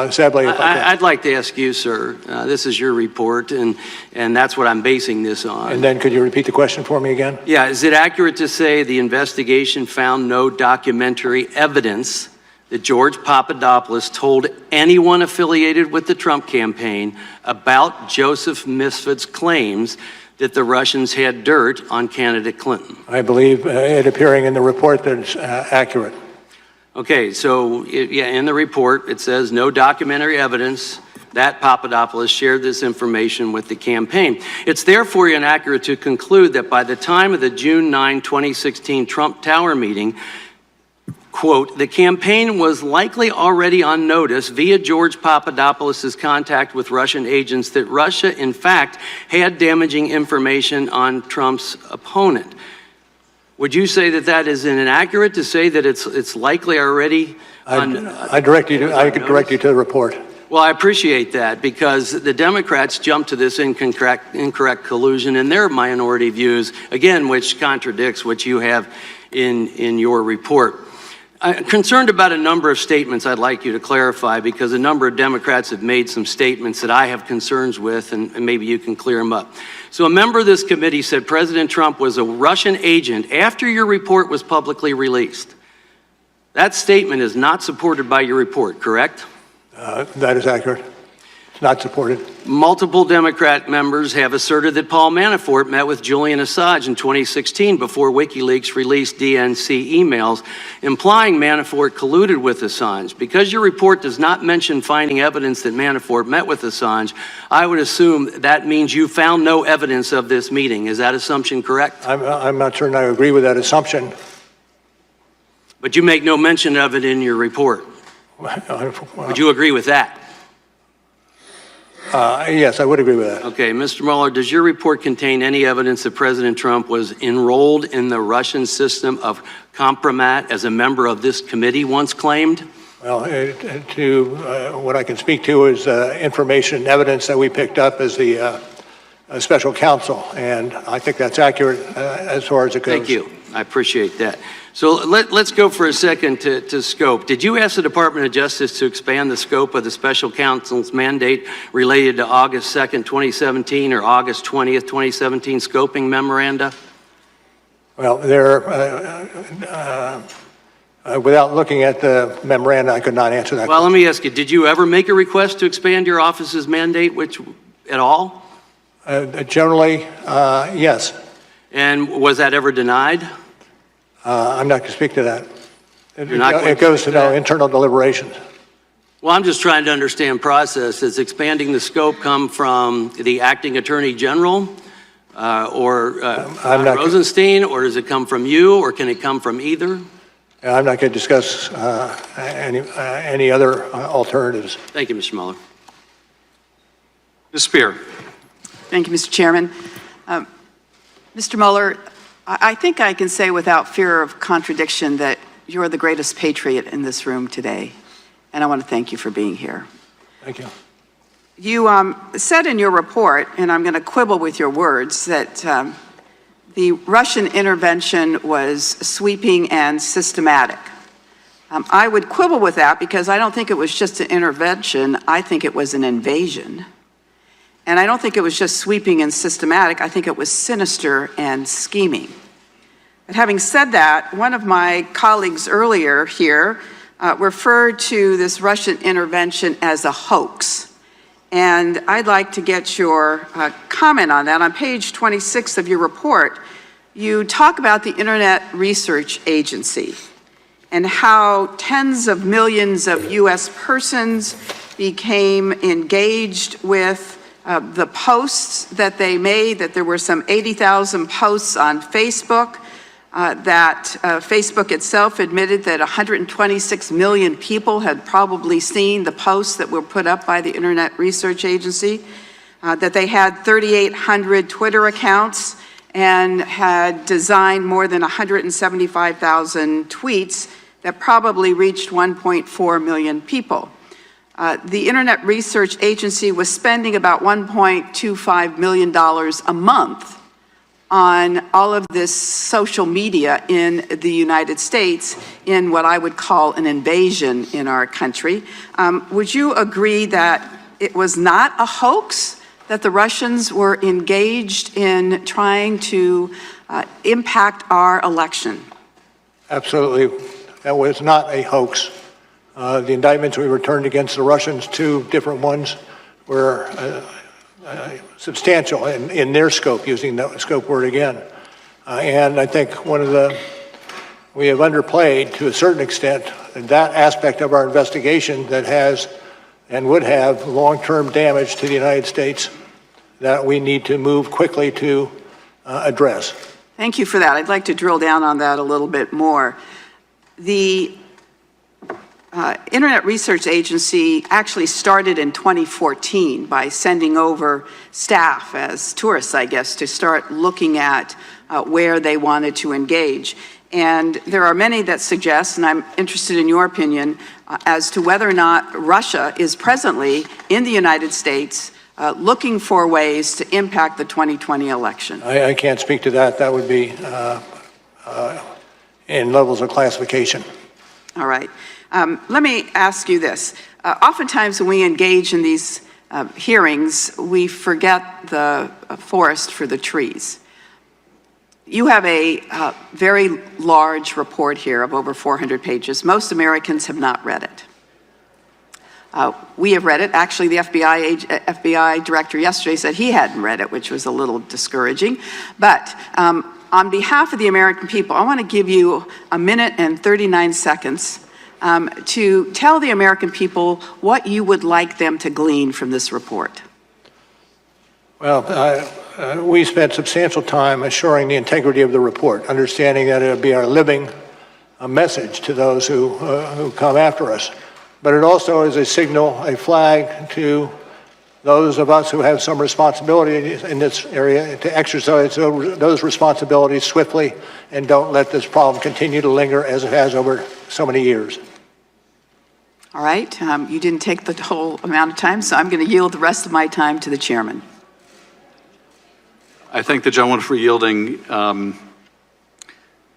Zebley.
I'd like to ask you, sir. This is your report, and that's what I'm basing this on.
And then could you repeat the question for me again?
Yeah, is it accurate to say the investigation found no documentary evidence that George Papadopoulos told anyone affiliated with the Trump campaign about Joseph Mifsid's claims that the Russians had dirt on candidate Clinton?
I believe it appearing in the report that it's accurate.
Okay, so in the report, it says no documentary evidence that Papadopoulos shared this information with the campaign. It's therefore inaccurate to conclude that by the time of the June 9, 2016 Trump Tower meeting, quote, the campaign was likely already on notice via George Papadopoulos' contact with Russian agents that Russia, in fact, had damaging information on Trump's opponent. Would you say that that is inaccurate to say that it's likely already on?
I could direct you to the report.
Well, I appreciate that because the Democrats jumped to this incorrect collusion in their minority views, again, which contradicts what you have in your report. I'm concerned about a number of statements I'd like you to clarify because a number of Democrats have made some statements that I have concerns with, and maybe you can clear them up. So a member of this committee said President Trump was a Russian agent after your report was publicly released. That statement is not supported by your report, correct?
That is accurate. It's not supported.
Multiple Democrat members have asserted that Paul Manafort met with Julian Assange in 2016 before WikiLeaks released DNC emails implying Manafort colluded with Assange. Because your report does not mention finding evidence that Manafort met with Assange, I would assume that means you found no evidence of this meeting. Is that assumption correct?
I'm not certain I agree with that assumption.
But you make no mention of it in your report. Would you agree with that?
Yes, I would agree with that.
Okay, Mr. Mueller, does your report contain any evidence that President Trump was enrolled in the Russian system of compromat as a member of this committee once claimed?
Well, what I can speak to is information and evidence that we picked up as the special counsel, and I think that's accurate as far as it goes.
Thank you. I appreciate that. So let's go for a second to scope. Did you ask the Department of Justice to expand the scope of the special counsel's mandate related to August 2nd, 2017 or August 20th, 2017 scoping memoranda?
Well, without looking at the memoranda, I could not answer that.
Well, let me ask you, did you ever make a request to expand your office's mandate at all?
Generally, yes.
And was that ever denied?
I'm not going to speak to that.
You're not going
It
to
goes
speak
to
to that?
internal deliberations.
Well, I'm just trying to understand process. Does expanding the scope come from the acting attorney general or Rosenstein, or does it come from you, or can it come from either?
I'm not going to discuss any other alternatives.
Thank you, Mr. Mueller.
Ms. Spear.
Thank you, Mr. Chairman. Mr. Mueller, I think I can say without fear of contradiction that you're the greatest patriot in this room today, and I want to thank you for being here.
Thank you.
You said in your report, and I'm going to quibble with your words, that the Russian intervention was sweeping and systematic. I would quibble with that because I don't think it was just an intervention. I think it was an invasion. And I don't think it was just sweeping and systematic. I think it was sinister and scheming. But having said that, one of my colleagues earlier here referred to this Russian intervention as a hoax. And I'd like to get your comment on that. On page 26 of your report, you talk about the Internet Research Agency and how tens of millions of U.S. persons became engaged with the posts that they made, that there were some 80,000 posts on Facebook, that Facebook itself admitted that 126 million people had probably seen the posts that were put up by the Internet Research Agency, that they had 3,800 Twitter accounts and had designed more than 175,000 tweets that probably reached 1.4 million people. The Internet Research Agency was spending about $1.25 million a month on all of this social media in the United States in what I would call an invasion in our country. Would you agree that it was not a hoax, that the Russians were engaged in trying to impact our election?
Absolutely. That was not a hoax. The indictments we returned against the Russians, 2 different ones, were substantial in their scope, using that scope word again. And I think we have underplayed to a certain extent that aspect of our investigation that has and would have long-term damage to the United States that we need to move quickly to address.
Thank you for that. I'd like to drill down on that a little bit more. The Internet Research Agency actually started in 2014 by sending over staff as tourists, I guess, to start looking at where they wanted to engage. And there are many that suggest, and I'm interested in your opinion, as to whether or not Russia is presently in the United States looking for ways to impact the 2020 election.
I can't speak to that. That would be in levels of classification.
All right. Let me ask you this. Oftentimes when we engage in these hearings, we forget the forest for the trees. You have a very large report here of over 400 pages. Most Americans have not read it. We have read it. Actually, the FBI director yesterday said he hadn't read it, which was a little discouraging. But on behalf of the American people, I want to give you a minute and 39 seconds to tell the American people what you would like them to glean from this report.
Well, we spent substantial time assuring the integrity of the report, understanding that it would be our living message to those who come after us. But it also is a signal, a flag to those of us who have some responsibility in this area to exercise those responsibilities swiftly and don't let this problem continue to linger as it has over so many years.
All right, you didn't take the whole amount of time, so I'm going to yield the rest of my time to the chairman.
I thank the gentleman for yielding.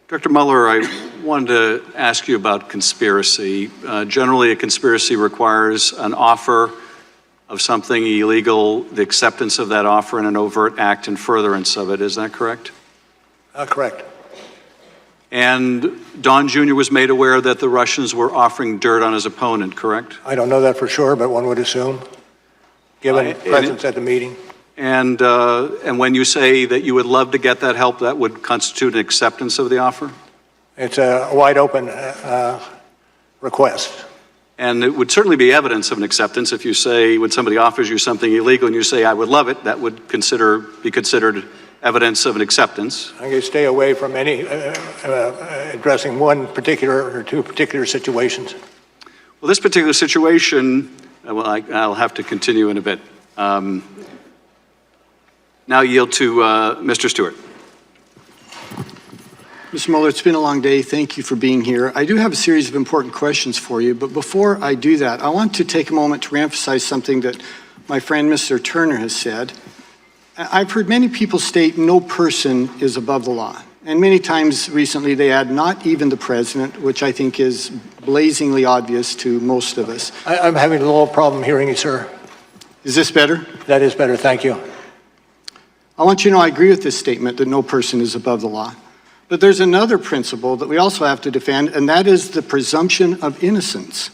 Dr. Mueller, I wanted to ask you about conspiracy. Generally, a conspiracy requires an offer of something illegal, the acceptance of that offer, and an overt act in furtherance of it. Is that correct?
Correct.
And Don Jr. was made aware that the Russians were offering dirt on his opponent, correct?
I don't know that for sure, but one would assume, given presence at the meeting.
And when you say that you would love to get that help, that would constitute an acceptance of the offer?
It's a wide open request.
And it would certainly be evidence of an acceptance if you say, when somebody offers you something illegal and you say, I would love it, that would be considered evidence of an acceptance.
I'm going to stay away from any addressing one particular or two particular situations.
Well, this particular situation, well, I'll have to continue in a bit. Now yield to Mr. Stewart.
Mr. Mueller, it's been a long day. Thank you for being here. I do have a series of important questions for you, but before I do that, I want to take a moment to reemphasize something that my friend Mr. Turner has said. I've heard many people state no person is above the law. And many times recently they add not even the president, which I think is blazingly obvious to most of us.
I'm having a little problem hearing you, sir.
Is this better?
That is better, thank you.
I want you to know I agree with this statement that no person is above the law. But there's another principle that we also have to defend, and that is the presumption of innocence.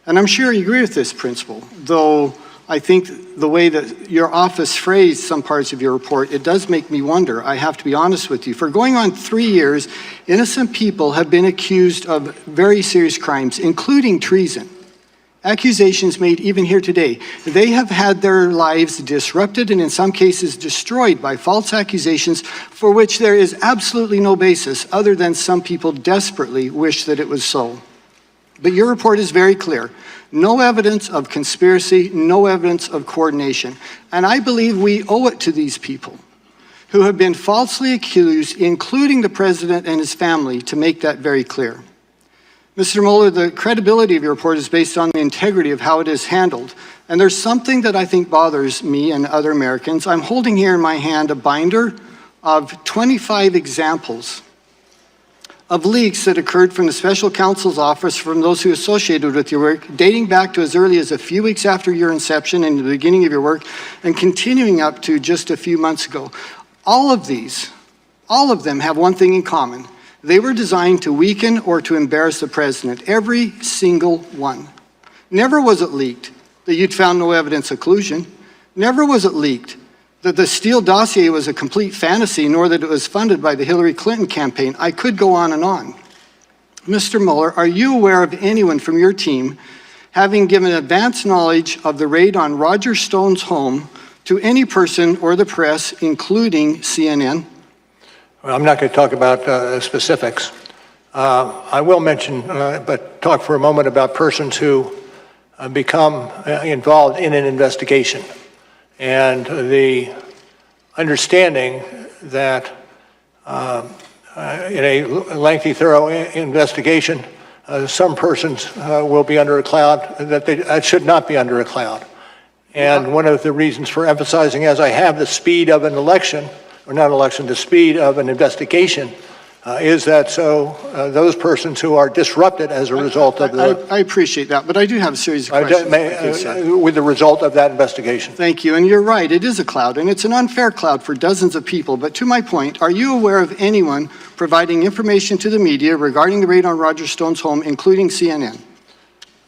And I'm sure you agree with this principle, though I think the way that your office phrased some parts of your report, it does make me wonder. I have to be honest with you. For going on 3 years, innocent people have been accused of very serious crimes, including treason. Accusations made even here today. They have had their lives disrupted and in some cases destroyed by false accusations for which there is absolutely no basis other than some people desperately wish that it was so. But your report is very clear. No evidence of conspiracy, no evidence of coordination. And I believe we owe it to these people who have been falsely accused, including the president and his family, to make that very clear. Mr. Mueller, the credibility of your report is based on the integrity of how it is handled. And there's something that I think bothers me and other Americans. I'm holding here in my hand a binder of 25 examples of leaks that occurred from the special counsel's office from those who associated with your work, dating back to as early as a few weeks after your inception and the beginning of your work, and continuing up to just a few months ago. All of them have one thing in common. They were designed to weaken or to embarrass the president, every single one. Never was it leaked that you'd found no evidence of collusion. Never was it leaked that the Steele dossier was a complete fantasy, nor that it was funded by the Hillary Clinton campaign. I could go on and on. Mr. Mueller, are you aware of anyone from your team having given advance knowledge of the raid on Roger Stone's home to any person or the press, including CNN?
Well, I'm not going to talk about specifics. I will mention, but talk for a moment about persons who become involved in an investigation. And the understanding that in a lengthy, thorough investigation, some persons will be under a cloud that should not be under a cloud. And one of the reasons for emphasizing, as I have, the speed of an election, or not election, the speed of an investigation Is that so? Those persons who are disrupted as a result of the...
I appreciate that, but I do have a series of questions.
with the result of that investigation.
Thank you, and you're right, it is a cloud, and it's an unfair cloud for dozens of people. But to my point, are you aware of anyone providing information to the media regarding the raid on Roger Stone's home, including CNN?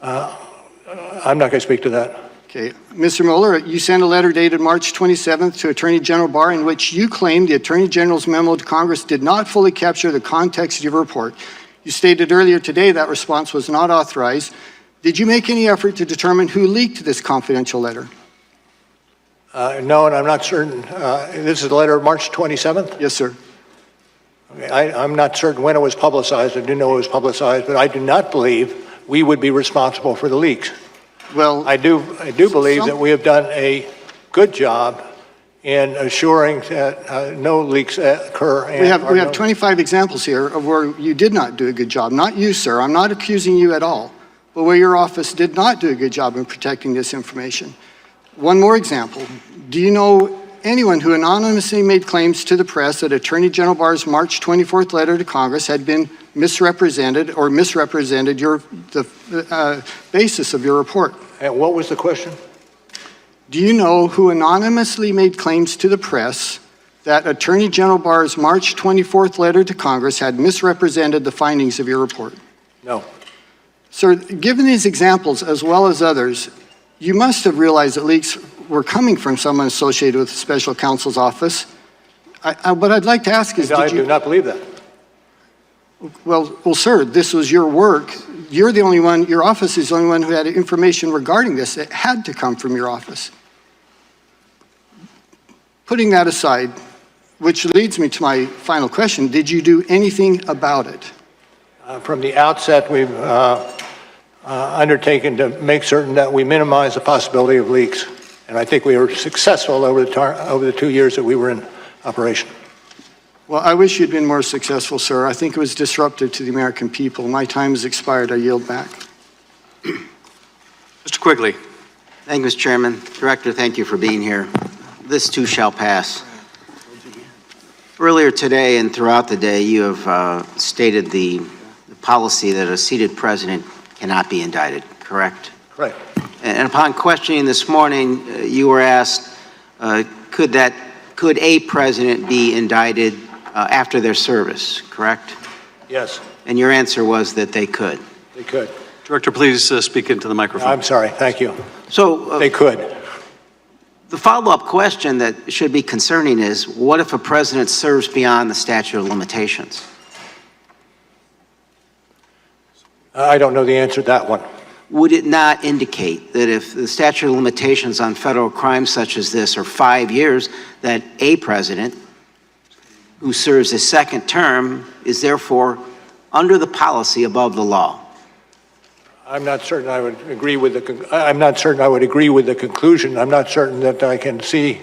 I'm not going to speak to that.
Okay. Mr. Mueller, you sent a letter dated March 27th to Attorney General Barr in which you claimed the Attorney General's memo to Congress did not fully capture the context of your report. You stated earlier today that response was not authorized. Did you make any effort to determine who leaked this confidential letter?
No, and I'm not certain. This is the letter of March 27th?
Yes, sir.
Okay, I'm not certain when it was publicized. I do know it was publicized, but I do not believe we would be responsible for the leaks.
Well,
I do believe that we have done a good job in assuring that no leaks occur.
We have 25 examples here of where you did not do a good job. Not you, sir. I'm not accusing you at all. But where your office did not do a good job in protecting this information. One more example. Do you know anyone who anonymously made claims to the press that Attorney General Barr's March 24th letter to Congress had been misrepresented or misrepresented the basis of your report?
And what was the question?
Do you know who anonymously made claims to the press that Attorney General Barr's March 24th letter to Congress had misrepresented the findings of your report?
No.
Sir, given these examples as well as others, you must have realized that leaks were coming from someone associated with the special counsel's office. What I'd like to ask is,
I do not believe that.
Well, sir, this was your work. You're the only one, your office is the only one who had information regarding this. It had to come from your office. Putting that aside, which leads me to my final question, did you do anything about it?
From the outset, we've undertaken to make certain that we minimize the possibility of leaks. And I think we were successful over the 2 years that we were in operation.
Well, I wish you'd been more successful, sir. I think it was disruptive to the American people. My time has expired. I yield back.
Mr. Quigley.
Thank you, Mr. Chairman. Director, thank you for being here. This too shall pass. Earlier today and throughout the day, you have stated the policy that a seated president cannot be indicted, correct?
Correct.
And upon questioning this morning, you were asked, could a president be indicted after their service, correct?
Yes.
And your answer was that they could.
They could.
Director, please speak into the microphone.
I'm sorry. Thank you.
So
they could.
The follow-up question that should be concerning is, what if a president serves beyond the statute of limitations?
I don't know the answer to that one.
Would it not indicate that if the statute of limitations on federal crimes such as this are 5 years, that a president who serves a second term is therefore under the policy above the law?
I'm not certain I would agree with the conclusion. I'm not certain that I can see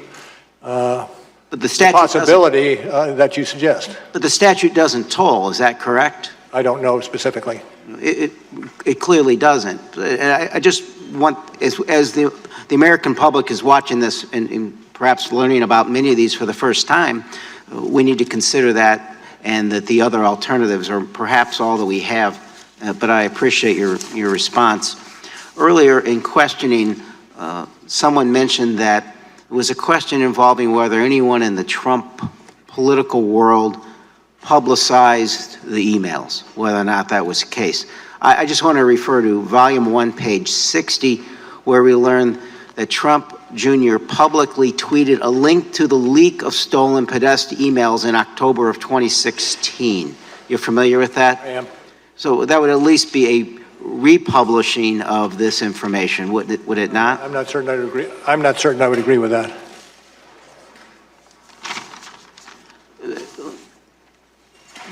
but the statute
possibility that you suggest.
But the statute doesn't toll, is that correct?
I don't know specifically.
It clearly doesn't. And I just want, as the American public is watching this and perhaps learning about many of these for the first time, we need to consider that, and that the other alternatives are perhaps all that we have. But I appreciate your response. Earlier in questioning, someone mentioned that it was a question involving whether anyone in the Trump political world publicized the emails, whether or not that was the case. I just want to refer to volume 1, page 60, where we learn that Trump Jr. publicly tweeted a link to the leak of stolen Podesta emails in October of 2016. You're familiar with that?
I am.
So that would at least be a republishing of this information, would it not?
I'm not certain I would agree. I'm not certain I would agree with that.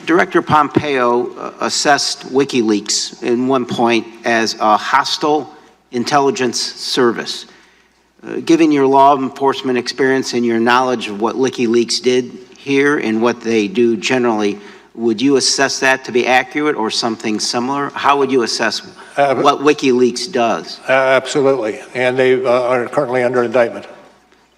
Director Pompeo assessed WikiLeaks in one point as a hostile intelligence service. Given your law enforcement experience and your knowledge of what WikiLeaks did here and what they do generally, would you assess that to be accurate or something similar? How would you assess what WikiLeaks does?
Absolutely. And they are currently under indictment.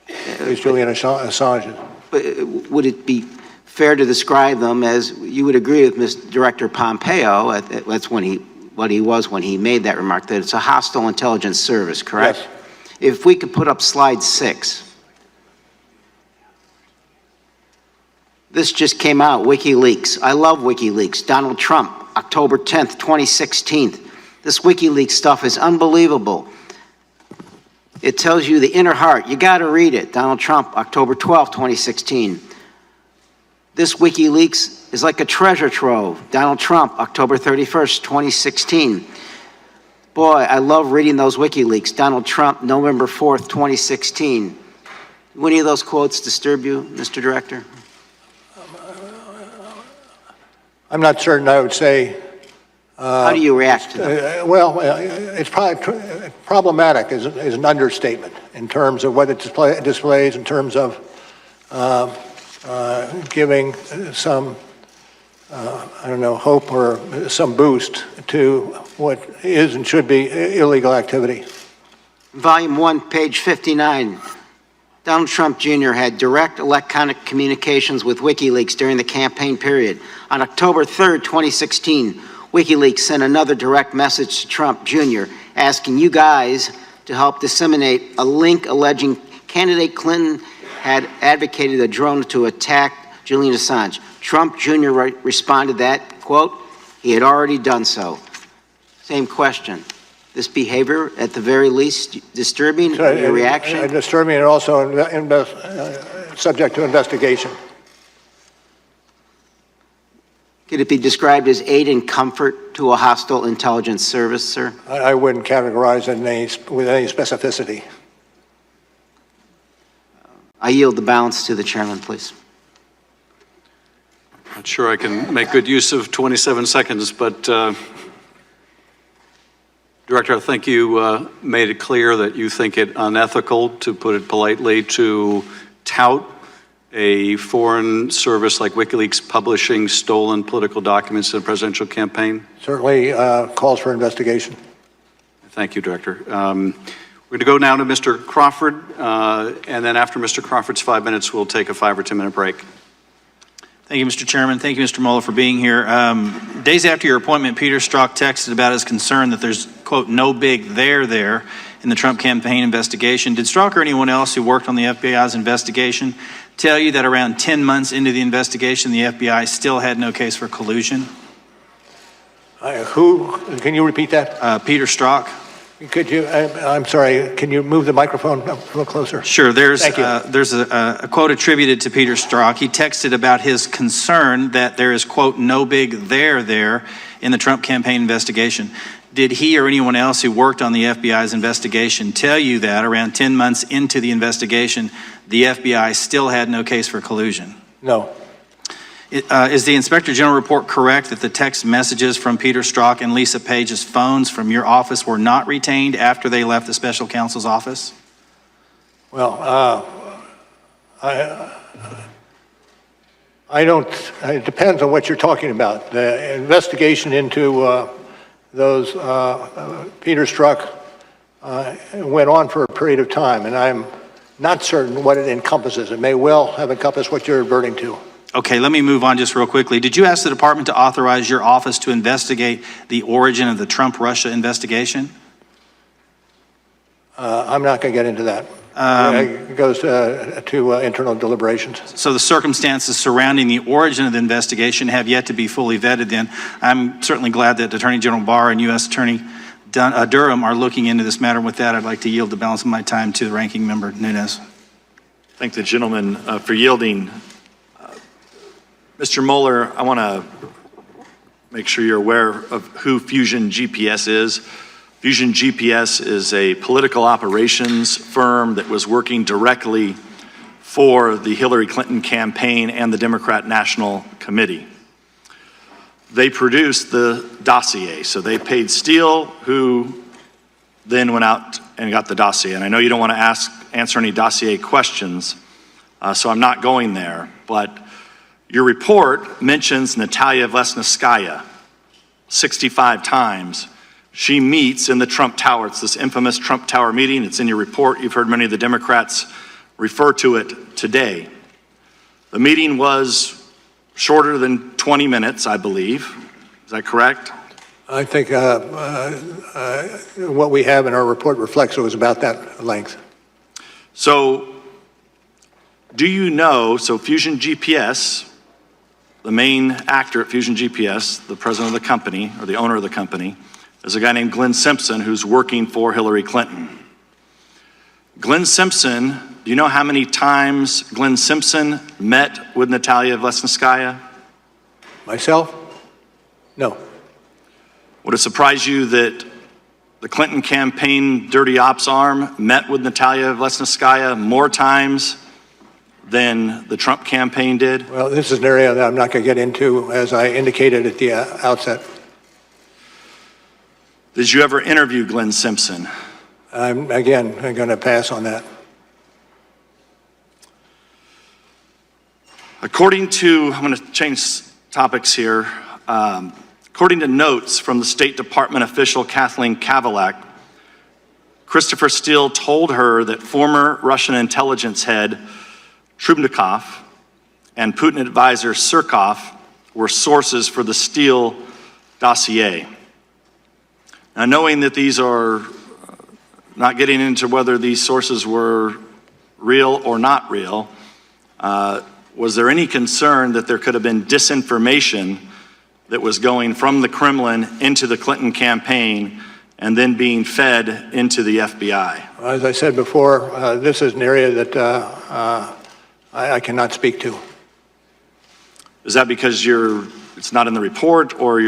It's Julian Assange.
But would it be fair to describe them as, you would agree with Mr. Director Pompeo, that's what he was when he made that remark, that it's a hostile intelligence service, correct?
Yes.
If we could put up slide 6. This just came out, WikiLeaks. I love WikiLeaks. Donald Trump, October 10th, 2016. This WikiLeaks stuff is unbelievable. It tells you the inner heart. You got to read it. Donald Trump, October 12th, 2016. This WikiLeaks is like a treasure trove. Donald Trump, October 31st, 2016. Boy, I love reading those WikiLeaks. Donald Trump, November 4th, 2016. Do any of those quotes disturb you, Mr. Director?
I'm not certain I would say.
How do you react to them?
It's probably problematic is an understatement in terms of what it displays in terms of giving some, hope or some boost to what is and should be illegal activity.
Volume 1, page 59. Donald Trump Jr. had direct electronic communications with WikiLeaks during the campaign period. On October 3rd, 2016, WikiLeaks sent another direct message to Trump Jr. asking you guys to help disseminate a link alleging candidate Clinton had advocated a drone to attack Julian Assange. Trump Jr. responded that, quote, he had already done so. Same question. This behavior, at the very least, disturbing, your reaction?
Disturbing and also subject to investigation.
Could it be described as aid and comfort to a hostile intelligence service, sir?
I wouldn't categorize it with any specificity.
I yield the balance to the chairman, please.
Not sure I can make good use of 27 seconds, but Director, I think you made it clear that you think it unethical, to put it politely, to tout a foreign service like WikiLeaks publishing stolen political documents in a presidential campaign?
Certainly calls for investigation.
Thank you, Director. We're going to go now to Mr. Crawford, and then after Mr. Crawford's 5 minutes, we'll take a 5 or 10 minute break.
Thank you, Mr. Chairman. Thank you, Mr. Mueller, for being here. Days after your appointment, Peter Strzok texted about his concern that there's, quote, no big there in the Trump campaign investigation. Did Strzok or anyone else who worked on the FBI's investigation tell you that around 10 months into the investigation, the FBI still had no case for collusion?
Who? Can you repeat that?
Peter Strzok.
Could you, I'm sorry, can you move the microphone up a little closer?
Sure. There's
Thank you.
There's a quote attributed to Peter Strzok. He texted about his concern that there is, quote, no big there in the Trump campaign investigation. Did he or anyone else who worked on the FBI's investigation tell you that around 10 months into the investigation, the FBI still had no case for collusion?
No.
Is the Inspector General report correct that the text messages from Peter Strzok and Lisa Page's phones from your office were not retained after they left the special counsel's office?
Well, I don't, it depends on what you're talking about. The investigation into those Peter Strzok went on for a period of time, and I'm not certain what it encompasses. It may well have encompassed what you're adverting to.
Okay, let me move on just real quickly. Did you ask the department to authorize your office to investigate the origin of the Trump-Russia investigation?
I'm not going to get into that. It goes to internal deliberations.
So the circumstances surrounding the origin of the investigation have yet to be fully vetted then. I'm certainly glad that Attorney General Barr and U.S. Attorney Durham are looking into this matter. With that, I'd like to yield the balance of my time to the ranking member, Nunes.
Thank the gentleman for yielding. Mr. Mueller, I want to make sure you're aware of who Fusion GPS is. Fusion GPS is a political operations firm that was working directly for the Hillary Clinton campaign and the Democrat National Committee. They produced the dossier, so they paid Steele, who then went out and got the dossier. And I know you don't want to answer any dossier questions, so I'm not going there, but your report mentions Natalia Vesnitskaya 65 times. She meets in the Trump Tower. It's this infamous Trump Tower meeting. It's in your report. You've heard many of the Democrats refer to it today. The meeting was shorter than 20 minutes, I believe. Is that correct?
I think what we have in our report reflects it was about that length.
So do you know, so Fusion GPS, the main actor at Fusion GPS, the president of the company, or the owner of the company, is a guy named Glenn Simpson who's working for Hillary Clinton. Glenn Simpson, do you know how many times Glenn Simpson met with Natalia Vlesnskaya?
Myself? No.
Would it surprise you that the Clinton campaign dirty ops arm met with Natalia Vlesnskaya more times than the Trump campaign did?
Well, this is an area that I'm not going to get into, as I indicated at the outset.
Did you ever interview Glenn Simpson?
I'm going to pass on that.
According to, I'm going to change topics here. According to notes from the State Department official Kathleen Kavalak, Christopher Steele told her that former Russian intelligence head Trubnikov and Putin advisor Surkov were sources for the Steele dossier. Now, knowing that these are, not getting into whether these sources were real or not real, was there any concern that there could have been disinformation that was going from the Kremlin into the Clinton campaign and then being fed into the FBI?
As I said before, this is an area that I cannot speak to.
Is that because it's not in the report, or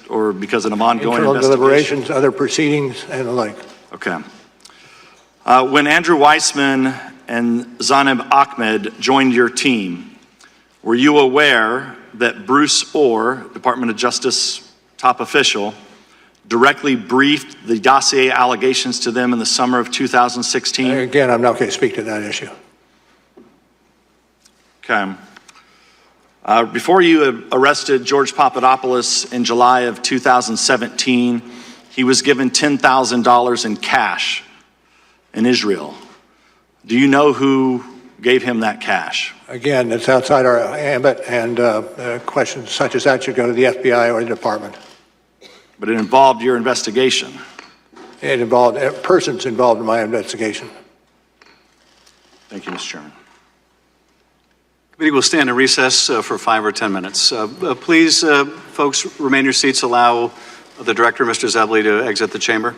or because of an ongoing
Internal
investigation?
deliberations, other proceedings, and the like.
Okay. When Andrew Weissman and Zaneb Ahmed joined your team, were you aware that Bruce Orr, Department of Justice top official, directly briefed the dossier allegations to them in the summer of 2016?
Again, I'm not going to speak to that issue.
Okay. Before you arrested George Papadopoulos in July of 2017, he was given $10,000 in cash in Israel. Do you know who gave him that cash?
Again, it's outside our ambit, and questions such as that should go to the FBI or the department.
But it involved your investigation.
It involved persons involved in my investigation.
Thank you, Mr. Chairman.
Committee will stand in recess for 5 or 10 minutes. Please, folks, remain in your seats. Allow the director, Mr. Zebley, to exit the chamber.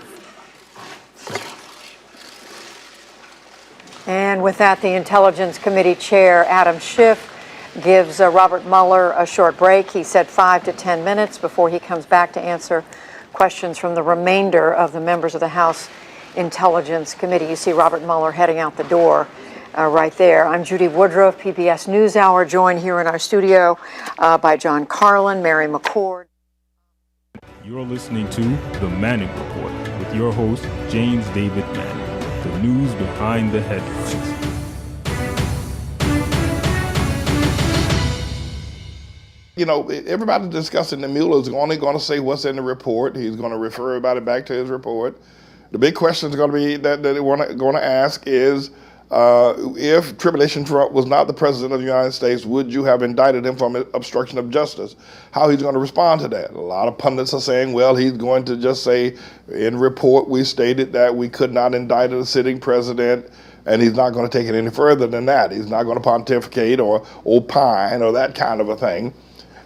And with that, the Intelligence Committee Chair, Adam Schiff, gives Robert Mueller a short break. He said 5 to 10 minutes before he comes back to answer questions from the remainder of the members of the House Intelligence Committee. You see Robert Mueller heading out the door right there. I'm Judy Woodruff, PBS NewsHour, joined here in our studio by John Carlin, Mary McCord.
You're listening to The Manning Report with your host, James David Manning. The news behind the headlines.
You know, everybody's discussing that Mueller is only going to say what's in the report. He's going to refer everybody back to his report. The big question is going to be that they're going to ask is, if Tribulation Trump was not the president of the United States, would you have indicted him for obstruction of justice? How he's going to respond to that. A lot of pundits are saying, well, he's going to just say, in report we stated that we could not indict a sitting president, and he's not going to take it any further than that. He's not going to pontificate or opine or that kind of a thing.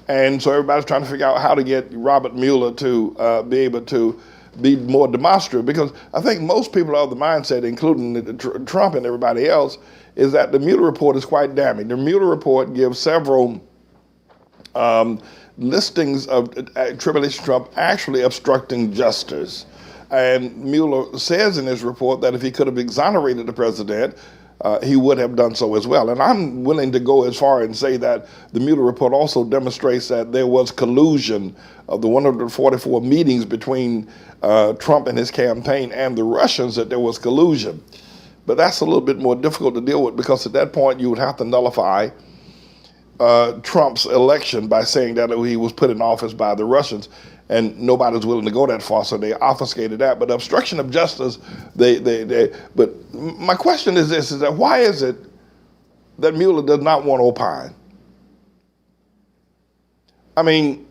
And so everybody's trying to figure out how to get Robert Mueller to be able to be more demonstrative, because I think most people are of the mindset, including Trump and everybody else, is that the Mueller report is quite damning. The Mueller report gives several listings of Tribulation Trump actually obstructing justice. And Mueller says in his report that if he could have exonerated the president, he would have done so as well. And I'm willing to go as far and say that the Mueller report also demonstrates that there was collusion of the 144 meetings between Trump and his campaign and the Russians, that there was collusion. But that's a little bit more difficult to deal with, because at that point you would have to nullify Trump's election by saying that he was put in office by the Russians. And nobody's willing to go that far, so they obfuscated that. But obstruction of justice, but my question is this, is that why is it that Mueller does not want to opine? I mean,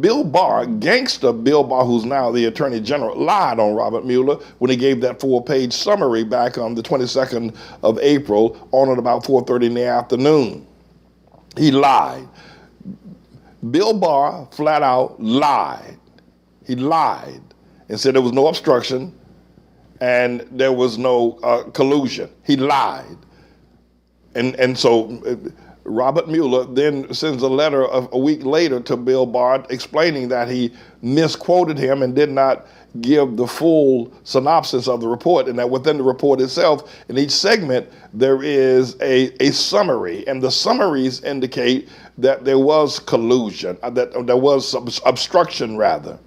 Bill Barr, gangster Bill Barr, who's now the Attorney General, lied on Robert Mueller when he gave that 4-page summary back on the 22nd of April on at about 4:30 in the afternoon. He lied. Bill Barr flat out lied. He lied and said there was no obstruction and there was no collusion. He lied. And so Robert Mueller then sends a letter a week later to Bill Barr explaining that he misquoted him and did not give the full synopsis of the report, and that within the report itself, in each segment, there is a summary, and the summaries indicate that there was collusion, that there was obstruction rather.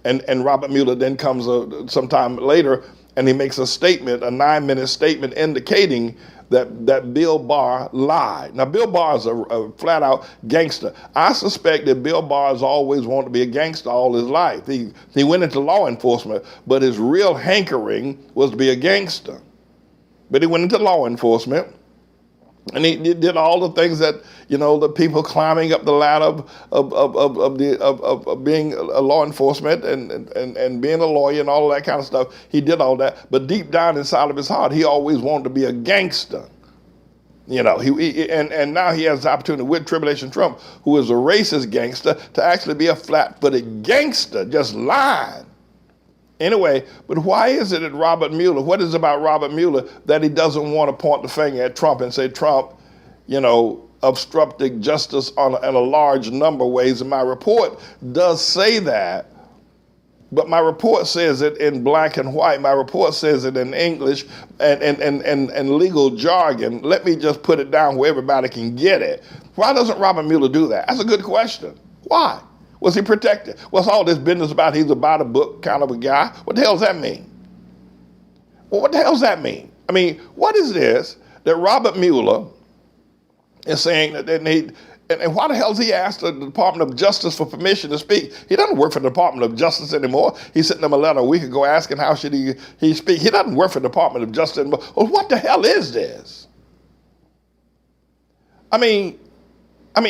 And Robert Mueller then comes sometime later and he makes a statement, a 9-minute statement indicating that Bill Barr lied. Now, Bill Barr is a flat-out gangster. I suspect that Bill Barr has always wanted to be a gangster all his life. He went into law enforcement, but his real hankering was to be a gangster. But he went into law enforcement, and he did all the things that, the people climbing up the ladder of being a law enforcement and being a lawyer and all of that kind of stuff. He did all that. But deep down inside of his heart, he always wanted to be a gangster. And now he has the opportunity with Tribulation Trump, who is a racist gangster, to actually be a flat-footed gangster, just lying. Anyway, but why is it that Robert Mueller, what is it about Robert Mueller that he doesn't want to point the finger at Trump and say, Trump, obstructed justice in a large number of ways? And my report does say that, but my report says it in black and white. My report says it in English and legal jargon. Let me just put it down where everybody can get it. Why doesn't Robert Mueller do that? That's a good question. Why? Was he protected? What's all this business about he's about a book kind of a guy? What the hell does that mean? Well, what the hell does that mean? I mean, what is this that Robert Mueller is saying that and why the hell has he asked the Department of Justice for permission to speak? He doesn't work for the Department of Justice anymore. He sent them a letter a week ago asking how should he speak. He doesn't work for the Department of Justice anymore. Well, what the hell is this? I mean,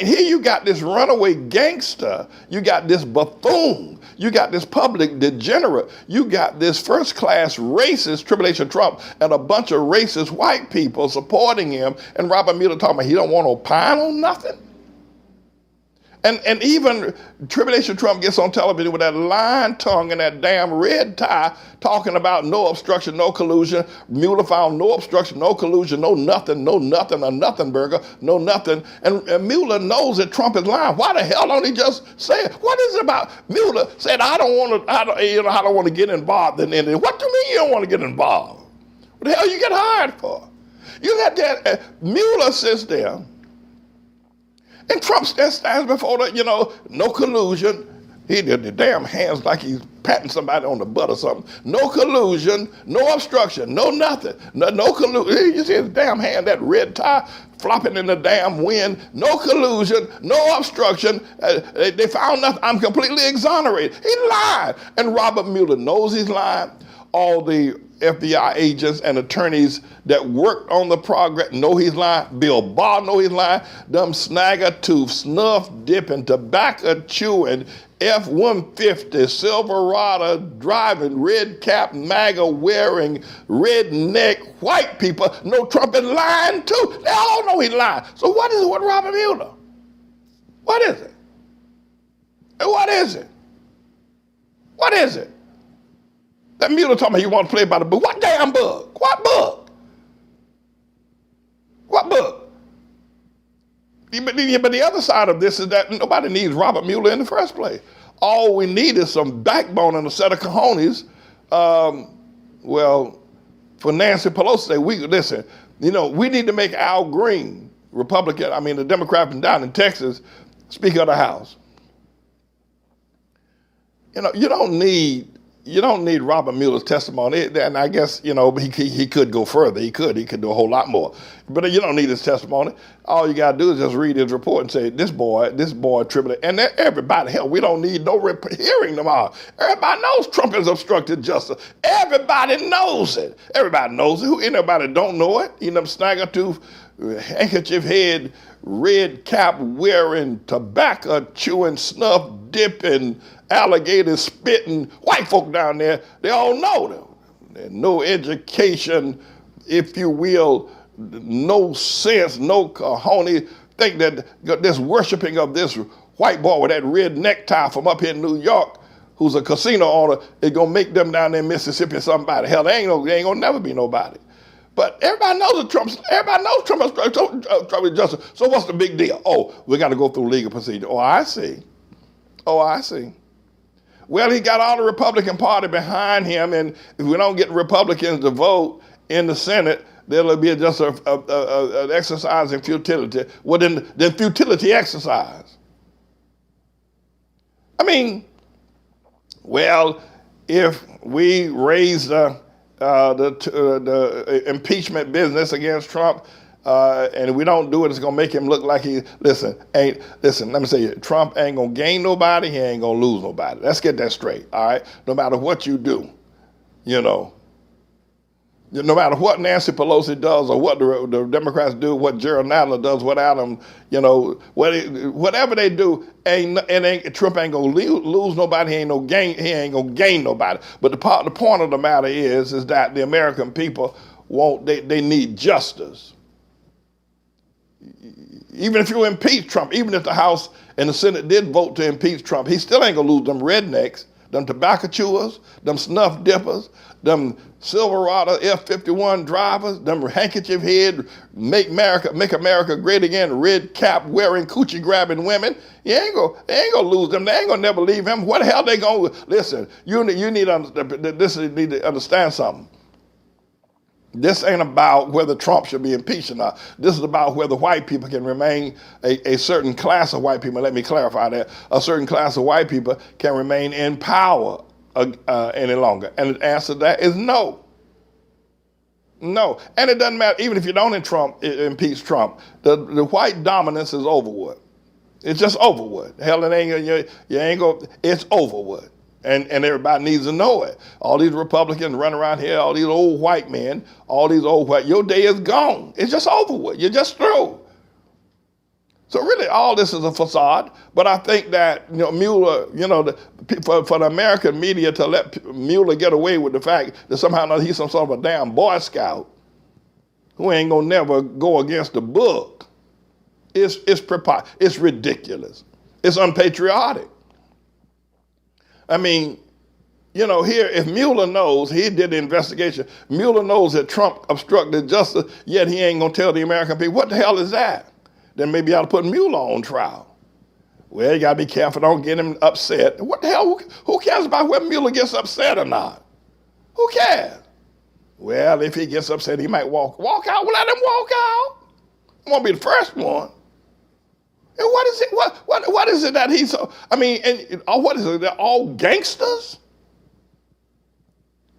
here you got this runaway gangster, you got this buffoon, you got this public degenerate, you got this first-class racist, Tribulation Trump, and a bunch of racist white people supporting him, and Robert Mueller talking about he don't want to opine on nothing. And even Tribulation Trump gets on television with that lying tongue and that damn red tie talking about no obstruction, no collusion. Mueller found no obstruction, no collusion, no nothing, a nothing burger, no nothing. And Mueller knows that Trump is lying. Why the hell don't he just say it? What is it about Mueller said, I don't want to get involved in anything. What do you mean you don't want to get involved? What the hell you get hired for? You got that, Mueller sits there, and Trump stands before the, no collusion. He did the damn hands like he's patting somebody on the butt or something. No collusion, no obstruction, no nothing. No collusion. You see his damn hand, that red tie flopping in the damn wind. No collusion, no obstruction. They found nothing. I'm completely exonerated. He lied. And Robert Mueller knows he's lying. All the FBI agents and attorneys that worked on the progress know he's lying. Bill Barr know he's lying. Them snagger-tooth, snuff-dipping, tobacco-chewing, F-150, Silverado driving, red cap, MAGA wearing, redneck white people know Trump is lying too. They all know he's lying. So what is it with Robert Mueller? What is it? What is it? What is it? That Mueller told me you want to play by the book. What damn book? What book? What book? But the other side of this is that nobody needs Robert Mueller in the first place. All we need is some backbone and a set of cojones. For Nancy Pelosi, we need to make Al Green, the Democrat from down in Texas, Speaker of the House. You don't need Robert Mueller's testimony, and I guess he could go further. He could do a whole lot more, but you don't need his testimony. All you gotta do is just read his report and say this boy tripled, and everybody. Hell, we don't need no hearing tomorrow. Everybody knows Trump has obstructed justice. Everybody knows it. Everybody knows it. Who anybody don't know it? Them snagger-tooth, handkerchief head, red cap wearing, tobacco chewing, snuff dipping, alligator spitting white folk down there. They all know them. No education, if you will, no sense, no cojones. Think that this worshiping of this white boy with that red necktie from up here in New York, who's a casino owner, is gonna make them down there in Mississippi somebody. Hell, they ain't gonna never be nobody. But everybody knows that Trump is justice. So what's the big deal? Oh, we got to go through legal procedure. Oh, I see. Well, he got all the Republican Party behind him, and if we don't get Republicans to vote in the Senate, there'll be just an exercise in futility. Well, then futility exercise. I mean, well, if we raise the impeachment business against Trump, and we don't do it, it's gonna make him look like listen, let me say it, Trump ain't gonna gain nobody, he ain't gonna lose nobody. Let's get that straight, all right? No matter what you do, no matter what Nancy Pelosi does or what the Democrats do, what Gerald Nadler does, what Adam, whatever they do, Trump ain't gonna lose nobody. He ain't gonna gain nobody. But the point of the matter is that the American people they need justice. Even if you impeach Trump, even if the House and the Senate did vote to impeach Trump, he still ain't gonna lose them rednecks, them tobacco chewers, them snuff dippers, them Silverado F-51 drivers, them handkerchief head, make America great again, red cap wearing, coochie grabbing women. They ain't gonna lose them. They ain't gonna never leave him. What the hell they gonna listen? You need to understand something. This ain't about whether Trump should be impeached or not. This is about whether white people can remain, a certain class of white people, let me clarify that, a certain class of white people can remain in power any longer. And the answer to that is no. No. And it doesn't matter, even if you don't impeach Trump, the white dominance is over with. It's just over with. Hell, it's over with. And everybody needs to know it. All these Republicans running around here, all these old white men, your day is gone. It's just over with. You're just through. So really, all this is a facade. But I think that Mueller, for the American media to let Mueller get away with the fact that somehow he's some sort of a damn Boy Scout who ain't gonna never go against the book, it's ridiculous. It's unpatriotic. I mean, here, if Mueller knows, he did the investigation, Mueller knows that Trump obstructed justice, yet he ain't gonna tell the American people, what the hell is that? Then maybe you ought to put Mueller on trial. Well, you gotta be careful, don't get him upset. What the hell, who cares about whether Mueller gets upset or not? Who cares? Well, if he gets upset, he might walk out, let him walk out. He won't be the first one. And what is it? What is it that he's so? I mean, what is it? They're all gangsters.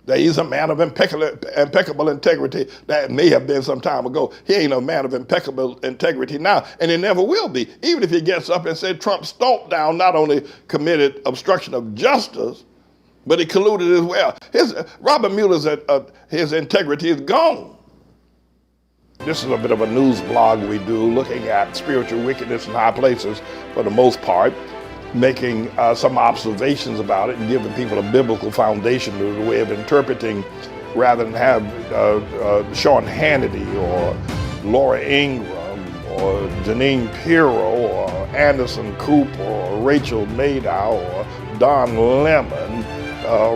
That he's a man of impeccable integrity. That may have been some time ago. He ain't a man of impeccable integrity now, and he never will be. Even if he gets up and said Trump stomped down, not only committed obstruction of justice, but he colluded as well. Robert Mueller's his integrity is gone. This is a bit of a news blog we do, looking at spiritual wickedness in high places for the most part, making some observations about it and giving people a biblical foundation to the way of interpreting, rather than have Sean Hannity or Laura Ingraham or Janine Pirro or Anderson Cooper or Rachel Maddow or Don Lemon,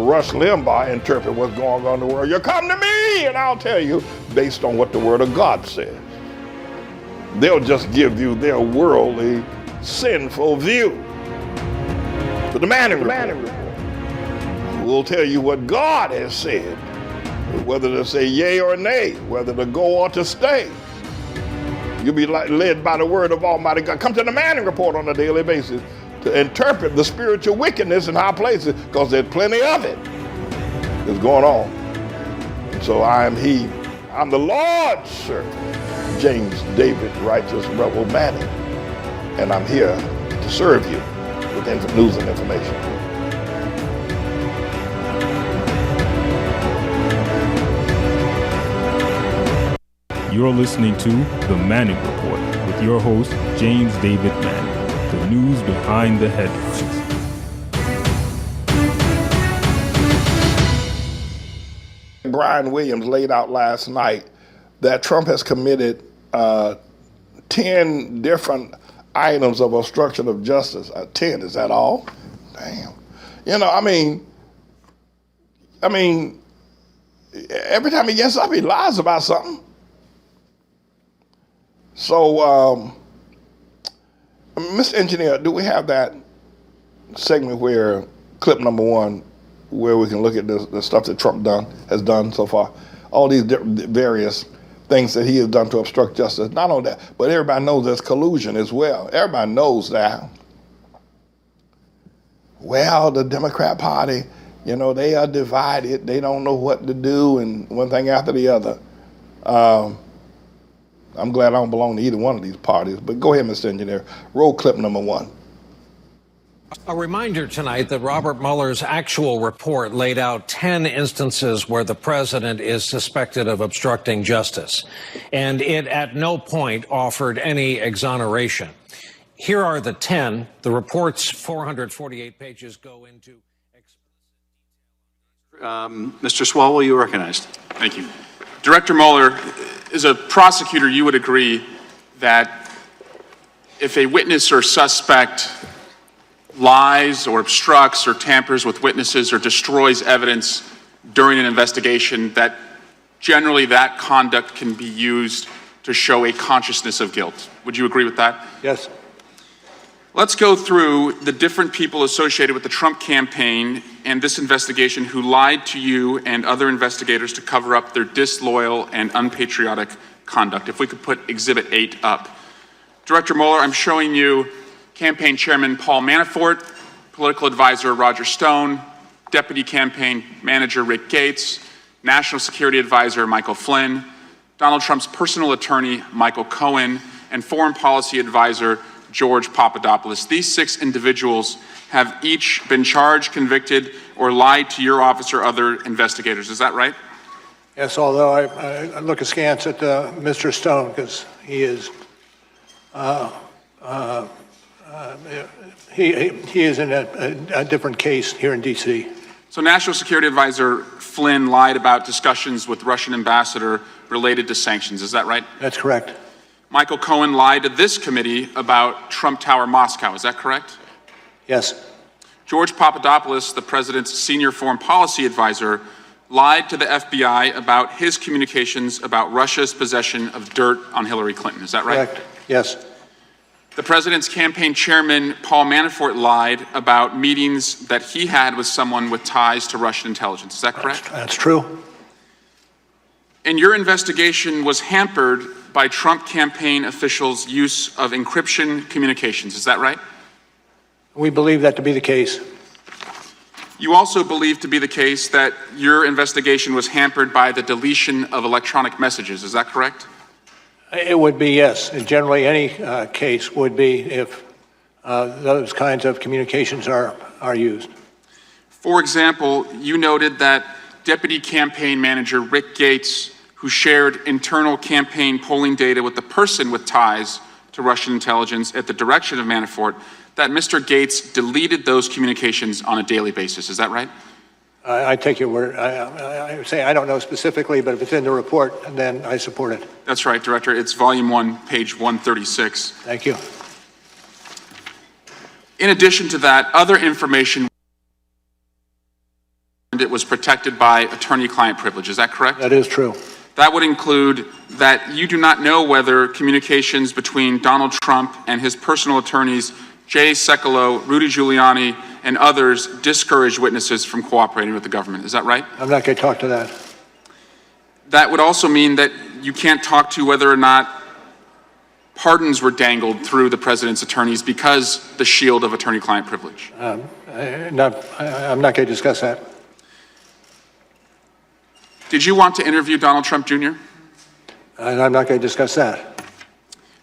Rush Limbaugh interpret what's going on in the world. You come to me and I'll tell you based on what the Word of God says. They'll just give you their worldly, sinful view. But the Manning Report will tell you what God has said, whether to say yea or nay, whether to go or to stay. You'll be led by the word of Almighty God. Come to the Manning Report on a daily basis to interpret the spiritual wickedness in high places, because there's plenty of it that's going on. And so I'm the Lord's servant, James David Righteous Rebel Manning, and I'm here to serve you with news and information.
You're listening to The Manning Report with your host, James David Manning. The news behind the headlines.
Brian Williams laid out last night that Trump has committed 10 different items of obstruction of justice. 10, is that all? Damn. You know, I mean, every time he gets up, he lies about something. So, Mr. Engineer, do we have that segment where clip number 1, where we can look at the stuff that Trump has done so far? All these various things that he has done to obstruct justice. Not only that, but everybody knows there's collusion as well. Everybody knows that. Well, the Democrat Party, you know, they are divided. They don't know what to do, and one thing after the other. I'm glad I don't belong to either one of these parties, but go ahead, Mr. Engineer. Roll clip number 1.
A reminder tonight that Robert Mueller's actual report laid out 10 instances where the president is suspected of obstructing justice, and it at no point offered any exoneration. Here are the 10. The report's 448 pages go into
Mr. Swalwell, you are recognized.
Thank you. Director Mueller, as a prosecutor, you would agree that if a witness or suspect lies or obstructs or tampers with witnesses or destroys evidence during an investigation, that generally that conduct can be used to show a consciousness of guilt. Would you agree with that?
Yes.
Let's go through the different people associated with the Trump campaign and this investigation who lied to you and other investigators to cover up their disloyal and unpatriotic conduct. If we could put Exhibit 8 up. Director Mueller, I'm showing you Campaign Chairman Paul Manafort, Political Advisor Roger Stone, Deputy Campaign Manager Rick Gates, National Security Advisor Michael Flynn, Donald Trump's personal attorney Michael Cohen, and Foreign Policy Advisor George Papadopoulos. These 6 individuals have each been charged, convicted, or lied to your office or other investigators. Is that right?
Yes, although I look askance at Mr. Stone because he is he is in a different case here in D.C.
So National Security Advisor Flynn lied about discussions with Russian ambassador related to sanctions. Is that right?
That's correct.
Michael Cohen lied to this committee about Trump Tower Moscow. Is that correct?
Yes.
George Papadopoulos, the president's senior foreign policy advisor, lied to the FBI about his communications about Russia's possession of dirt on Hillary Clinton. Is that right?
Correct. Yes.
The president's campaign chairman, Paul Manafort, lied about meetings that he had with someone with ties to Russian intelligence. Is that correct?
That's true.
And your investigation was hampered by Trump campaign officials' use of encryption communications. Is that right?
We believe that to be the case.
You also believe to be the case that your investigation was hampered by the deletion of electronic messages. Is that correct?
It would be, yes. And generally, any case would be if those kinds of communications are used.
For example, you noted that Deputy Campaign Manager Rick Gates, who shared internal campaign polling data with the person with ties to Russian intelligence at the direction of Manafort, that Mr. Gates deleted those communications on a daily basis. Is that right?
I take your word. I say I don't know specifically, but if it's in the report, then I support it.
That's right, Director. It's Volume 1, page 136.
Thank you.
In addition to that, other information it was protected by attorney-client privilege. Is that correct?
That is true.
That would include that you do not know whether communications between Donald Trump and his personal attorneys, Jay Sekulow, Rudy Giuliani, and others discouraged witnesses from cooperating with the government. Is that right?
I'm not going to talk to that.
That would also mean that you can't talk to whether or not pardons were dangled through the president's attorneys because the shield of attorney-client privilege.
I'm not going to discuss that.
Did you want to interview Donald Trump Jr.?
And I'm not going to discuss that.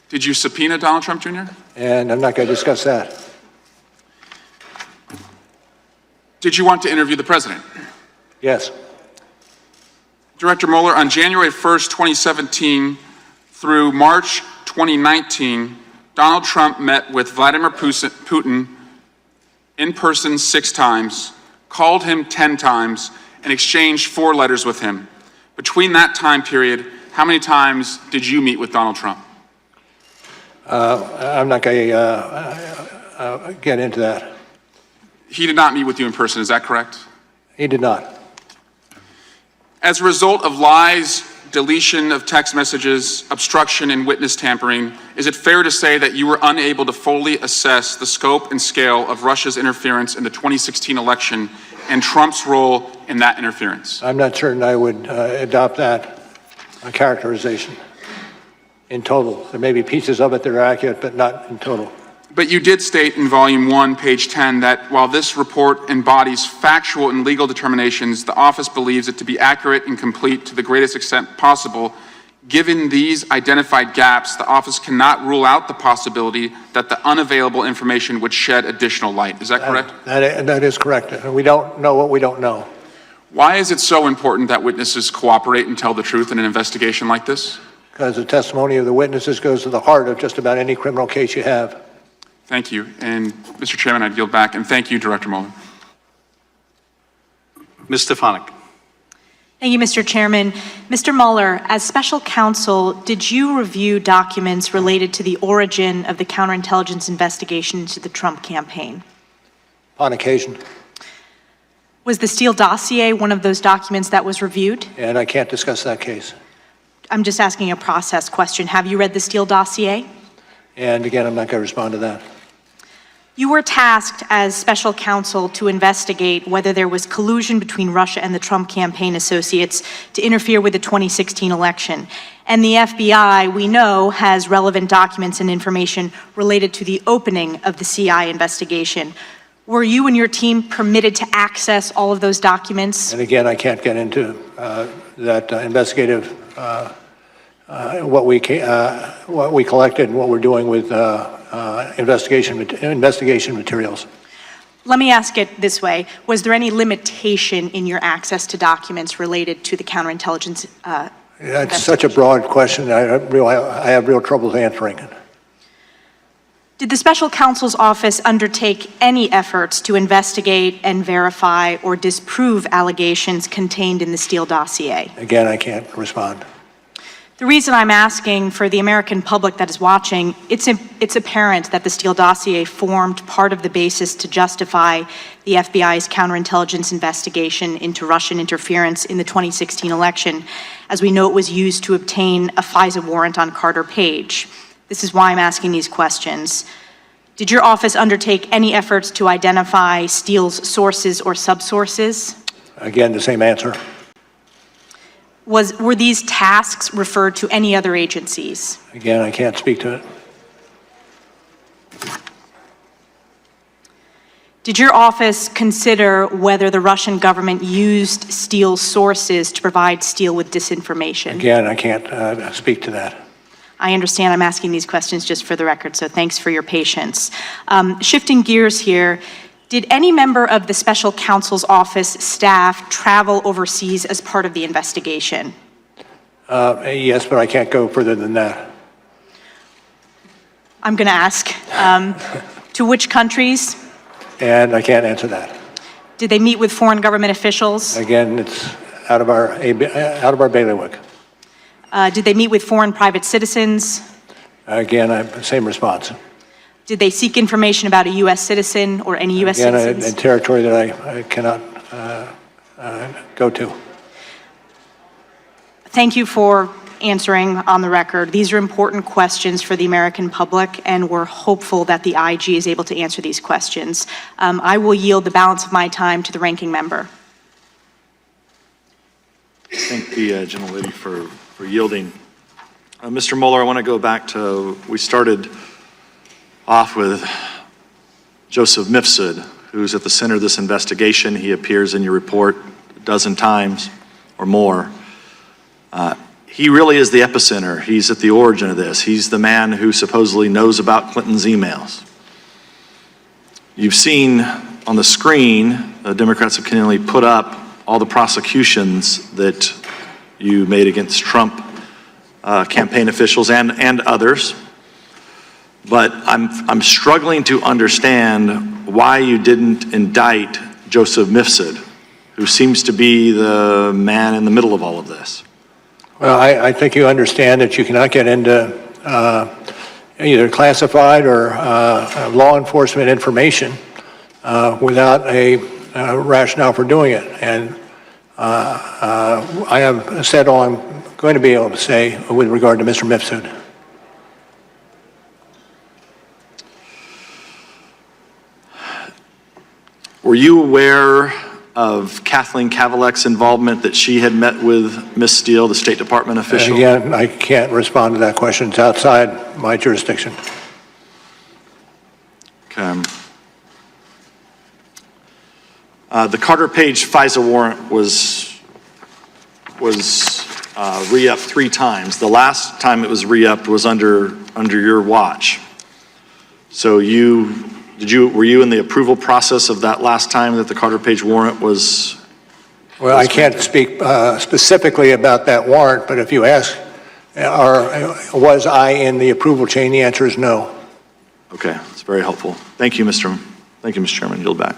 Did you subpoena Donald Trump Jr.?
And I'm not going to discuss that.
Did you want to interview the president?
Yes.
Director Mueller, on January 1st, 2017, Through March 2019, Donald Trump met with Vladimir Putin in person 6 times, called him 10 times, and exchanged 4 letters with him. Between that time period, how many times did you meet with Donald Trump?
I'm not going to get into that.
He did not meet with you in person, is that correct?
He did not.
As a result of lies, deletion of text messages, obstruction, and witness tampering, is it fair to say that you were unable to fully assess the scope and scale of Russia's interference in the 2016 election and Trump's role in that interference?
I'm not certain I would adopt that characterization in total. There may be pieces of it that are accurate, but not in total.
But you did state in Volume 1, page 10, that while this report embodies factual and legal determinations, the office believes it to be accurate and complete to the greatest extent possible. Given these identified gaps, the office cannot rule out the possibility that the unavailable information would shed additional light. Is that correct?
That is correct. We don't know what we don't know.
Why is it so important that witnesses cooperate and tell the truth in an investigation like this?
Because the testimony of the witnesses goes to the heart of just about any criminal case you have.
Thank you. And Mr. Chairman, I'd yield back. And thank you, Director Mueller.
Ms. Stefanik.
Thank you, Mr. Chairman. Mr. Mueller, as special counsel, did you review documents related to the origin of the counterintelligence investigation into the Trump campaign?
On occasion.
Was the Steele dossier one of those documents that was reviewed?
And I can't discuss that case.
I'm just asking a process question. Have you read the Steele dossier?
And again, I'm not going to respond to that.
You were tasked as special counsel to investigate whether there was collusion between Russia and the Trump campaign associates to interfere with the 2016 election. And the FBI, we know, has relevant documents and information related to the opening of the CI investigation. Were you and your team permitted to access all of those documents?
And again, I can't get into that investigative, what we collected and what we're doing with investigation materials.
Let me ask it this way. Was there any limitation in your access to documents related to the counterintelligence
That's such a broad question. I have real trouble answering it.
Did the special counsel's office undertake any efforts to investigate and verify or disprove allegations contained in the Steele dossier?
Again, I can't respond.
The reason I'm asking for the American public that is watching, it's apparent that the Steele dossier formed part of the basis to justify the FBI's counterintelligence investigation into Russian interference in the 2016 election. As we know, it was used to obtain a FISA warrant on Carter Page. This is why I'm asking these questions. Did your office undertake any efforts to identify Steele's sources or subsources?
Again, the same answer.
Were these tasks referred to any other agencies?
Again, I can't speak to it.
Did your office consider whether the Russian government used Steele's sources to provide Steele with disinformation?
Again, I can't speak to that.
I understand I'm asking these questions just for the record, so thanks for your patience. Shifting gears here, did any member of the special counsel's office staff travel overseas as part of the investigation?
Yes, but I can't go further than that.
I'm going to ask, to which countries?
And I can't answer that.
Did they meet with foreign government officials?
Again, it's out of our bailiwick.
Did they meet with foreign private citizens?
Again, same response.
Did they seek information about a U.S. citizen or any U.S. citizens?
Again, a territory that I cannot go to.
Thank you for answering on the record. These are important questions for the American public, and we're hopeful that the IG is able to answer these questions. I will yield the balance of my time to the ranking member.
Thank the gentlelady for yielding. Mr. Mueller, I want to go back to, we started off with Joseph Mifsud, who's at the center of this investigation. He appears in your report a dozen times or more. He really is the epicenter. He's at the origin of this. He's the man who supposedly knows about Clinton's emails. You've seen on the screen, the Democrats have continually put up all the prosecutions that you made against Trump campaign officials and others. But I'm struggling to understand why you didn't indict Joseph Mifsud, who seems to be the man in the middle of all of this.
Well, I think you understand that you cannot get into either classified or law enforcement information without a rationale for doing it. And I have said all I'm going to be able to say with regard to Mr. Mifsud.
Were you aware of Kathleen Kavalek's involvement, that she had met with Ms. Steele, the State Department official?
Again, I can't respond to that question. It's outside my jurisdiction.
Okay. The Carter Page FISA warrant was re-upped 3 times. The last time it was re-upped was under your watch. So were you in the approval process of that last time that the Carter Page warrant was?
Well, I can't speak specifically about that warrant, but if you ask, was I in the approval chain, the answer is no.
Okay, that's very helpful. Thank you, Mr. Chairman. Yield back.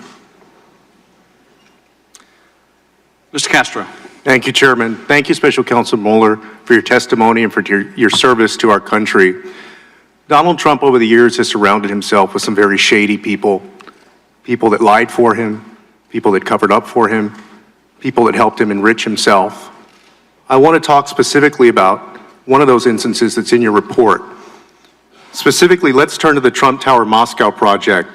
Mr. Castro.
Thank you, Chairman. Thank you, Special Counsel Mueller, for your testimony and for your service to our country. Donald Trump over the years has surrounded himself with some very shady people, people that lied for him, people that covered up for him, people that helped him enrich himself. I want to talk specifically about one of those instances that's in your report. Specifically, let's turn to the Trump Tower Moscow project,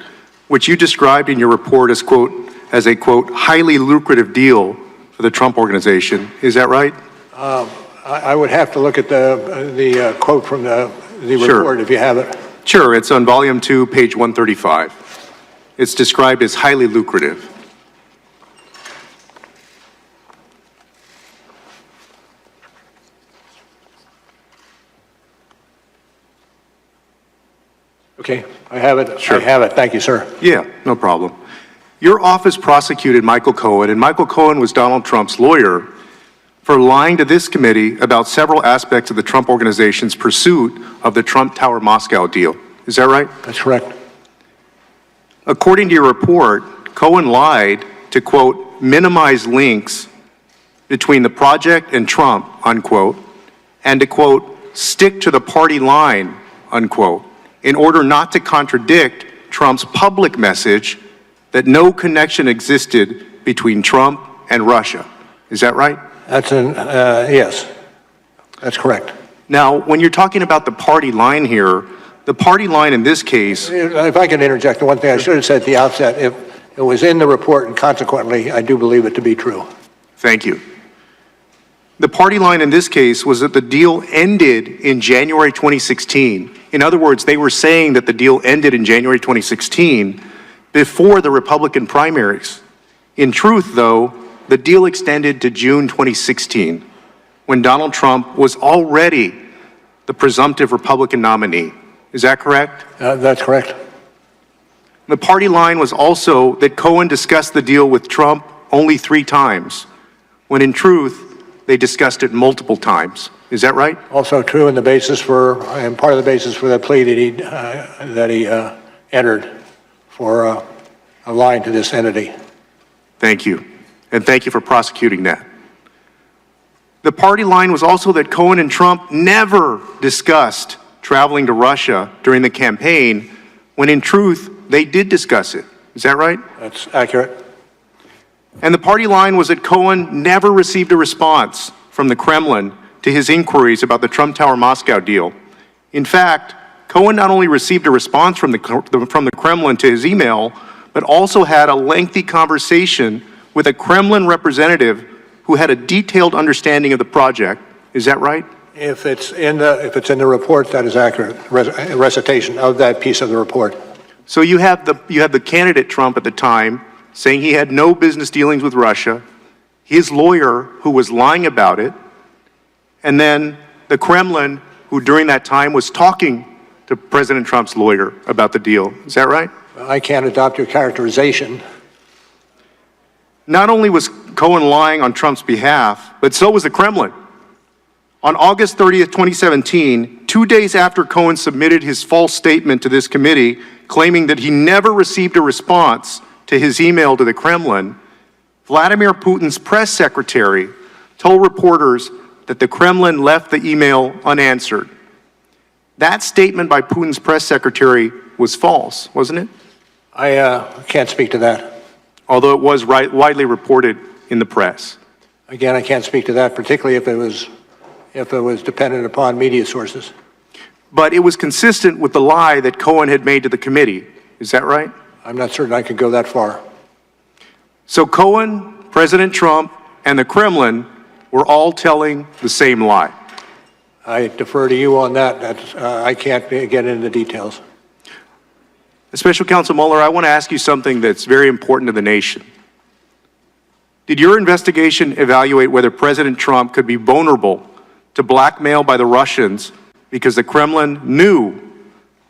which you described in your report as, quote, as a, quote, highly lucrative deal for the Trump organization. Is that right?
I would have to look at the quote from the report if you have it.
Sure, it's on volume 2, page 135. It's described as highly lucrative.
Okay, I have it.
Sure.
I have it. Thank you, sir.
Yeah, no problem. Your office prosecuted Michael Cohen, and Michael Cohen was Donald Trump's lawyer, for lying to this committee about several aspects of the Trump organization's pursuit of the Trump Tower Moscow deal. Is that right?
That's correct.
According to your report, Cohen lied to, quote, minimize links between the project and Trump, unquote, and to, quote, stick to the party line, unquote, in order not to contradict Trump's public message that no connection existed between Trump and Russia. Is that right?
Yes, that's correct.
Now, when you're talking about the party line here, the party line in this case...
If I could interject, the one thing I should have said at the outset, if it was in the report, and consequently, I do believe it to be true.
Thank you. The party line in this case was that the deal ended in January 2016. In other words, they were saying that the deal ended in January 2016 before the Republican primaries. In truth, though, the deal extended to June 2016, when Donald Trump was already the presumptive Republican nominee. Is that correct?
That's correct.
The party line was also that Cohen discussed the deal with Trump only 3 times, when in truth, they discussed it multiple times. Is that right?
Also true, and part of the basis for the plea that he entered for lying to this entity.
Thank you. And thank you for prosecuting that. The party line was also that Cohen and Trump never discussed traveling to Russia during the campaign, when in truth, they did discuss it. Is that right?
That's accurate.
And the party line was that Cohen never received a response from the Kremlin to his inquiries about the Trump Tower Moscow deal. In fact, Cohen not only received a response from the Kremlin to his email, but also had a lengthy conversation with a Kremlin representative who had a detailed understanding of the project. Is that right?
If it's in the report, that is accurate. Recitation of that piece of the report.
So you have the candidate Trump at the time saying he had no business dealings with Russia, his lawyer who was lying about it, and then the Kremlin who during that time was talking to President Trump's lawyer about the deal. Is that right?
I can't adopt your characterization.
Not only was Cohen lying on Trump's behalf, but so was the Kremlin. On August 30th, 2017, 2 days after Cohen submitted his false statement to this committee, claiming that he never received a response to his email to the Kremlin, Vladimir Putin's press secretary told reporters that the Kremlin left the email unanswered. That statement by Putin's press secretary was false, wasn't it?
I can't speak to that.
Although it was widely reported in the press.
Again, I can't speak to that, particularly if it was dependent upon media sources.
But it was consistent with the lie that Cohen had made to the committee. Is that right?
I'm not certain I could go that far.
So Cohen, President Trump, and the Kremlin were all telling the same lie.
I defer to you on that. I can't get into the details.
Special Counsel Mueller, I want to ask you something that's very important to the nation. Did your investigation evaluate whether President Trump could be vulnerable to blackmail by the Russians because the Kremlin knew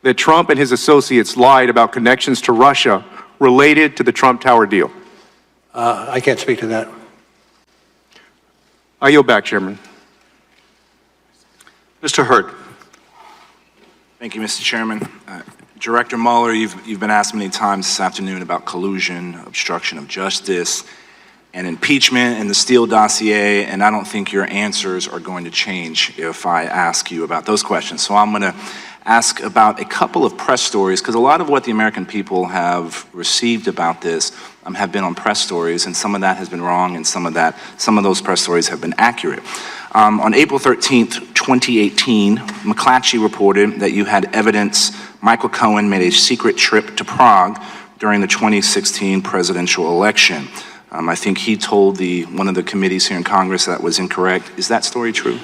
that Trump and his associates lied about connections to Russia related to the Trump Tower deal?
I can't speak to that.
I yield back, Chairman.
Mr. Hurt.
Thank you, Mr. Chairman. Director Mueller, you've been asked many times this afternoon about collusion, obstruction of justice, and impeachment and the Steele dossier, and I don't think your answers are going to change if I ask you about those questions. So I'm going to ask about a couple of press stories, because a lot of what the American people have received about this have been on press stories, and some of that has been wrong, and some of those press stories have been accurate. On April 13th, 2018, McClatchy reported that you had evidence Michael Cohen made a secret trip to Prague during the 2016 presidential election. I think he told one of the committees here in Congress that was incorrect. Is that story true?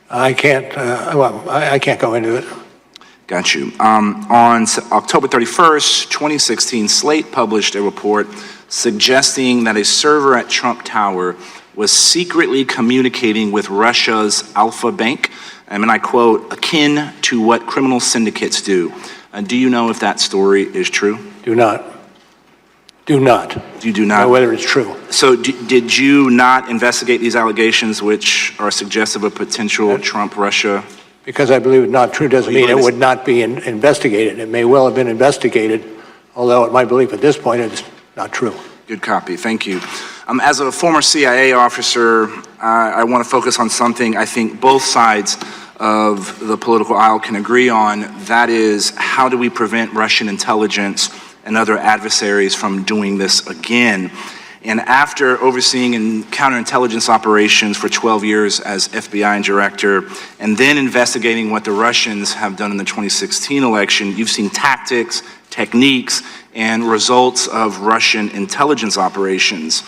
I can't go into it.
Got you. On October 31st, 2016, Slate published a report suggesting that a server at Trump Tower was secretly communicating with Russia's Alpha Bank, and I quote, akin to what criminal syndicates do. Do you know if that story is true?
Do not. Do not.
You do not?
Know whether it's true.
So did you not investigate these allegations which are suggestive of potential Trump-Russia?
Because I believe it's not true doesn't mean it would not be investigated. It may well have been investigated, although at my belief at this point it's not true.
Good copy. Thank you. As a former CIA officer, I want to focus on something I think both sides of the political aisle can agree on. That is, how do we prevent Russian intelligence and other adversaries from doing this again? And after overseeing counterintelligence operations for 12 years as FBI director, and then investigating what the Russians have done in the 2016 election, you've seen tactics, techniques, and results of Russian intelligence operations.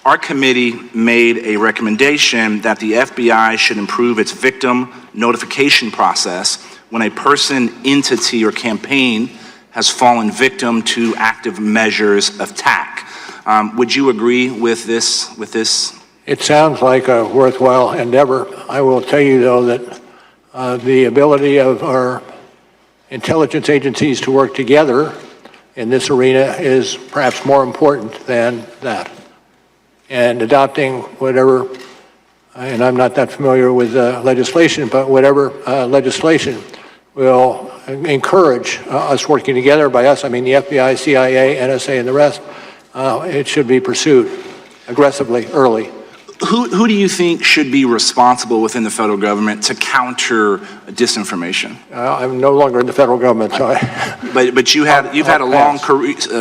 Our committee made a recommendation that the FBI should improve its victim notification process when a person, entity, or campaign has fallen victim to active measures of attack. Would you agree with this?
It sounds like a worthwhile endeavor. I will tell you, though, that the ability of our intelligence agencies to work together in this arena is perhaps more important than that. And adopting whatever, and I'm not that familiar with legislation, but whatever legislation will encourage us working together. By us, I mean the FBI, CIA, NSA, and the rest. It should be pursued aggressively, early.
Who do you think should be responsible within the federal government to counter disinformation?
I'm no longer in the federal government, so
But you've had a long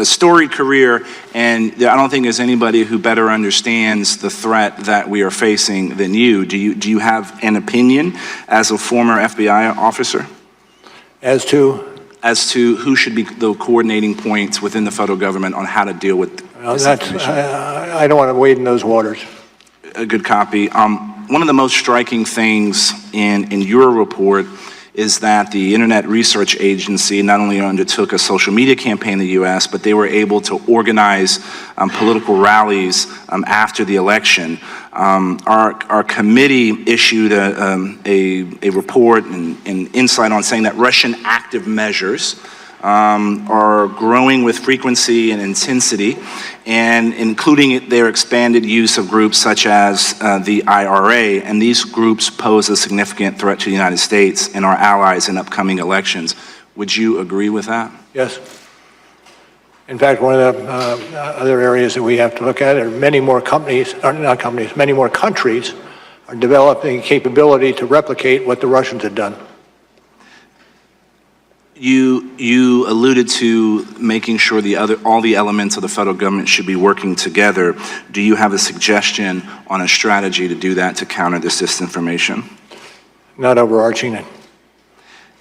storied career, and I don't think there's anybody who better understands the threat that we are facing than you. Do you have an opinion as a former FBI officer?
As to
who should be the coordinating points within the federal government on how to deal with disinformation?
I don't want to wade in those waters.
A good copy. One of the most striking things in your report is that the Internet Research Agency not only undertook a social media campaign in the U.S., but they were able to organize political rallies after the election. Our committee issued a report and insight on saying that Russian active measures are growing with frequency and intensity, and including their expanded use of groups such as the IRA, and these groups pose a significant threat to the United States and our allies in upcoming elections. Would you agree with that?
Yes. In fact, one of the other areas that we have to look at are many more companies, or not companies, many more countries are developing capability to replicate what the Russians had done.
You alluded to making sure all the elements of the federal government should be working together. Do you have a suggestion on a strategy to do that to counter this disinformation?
Not overarching.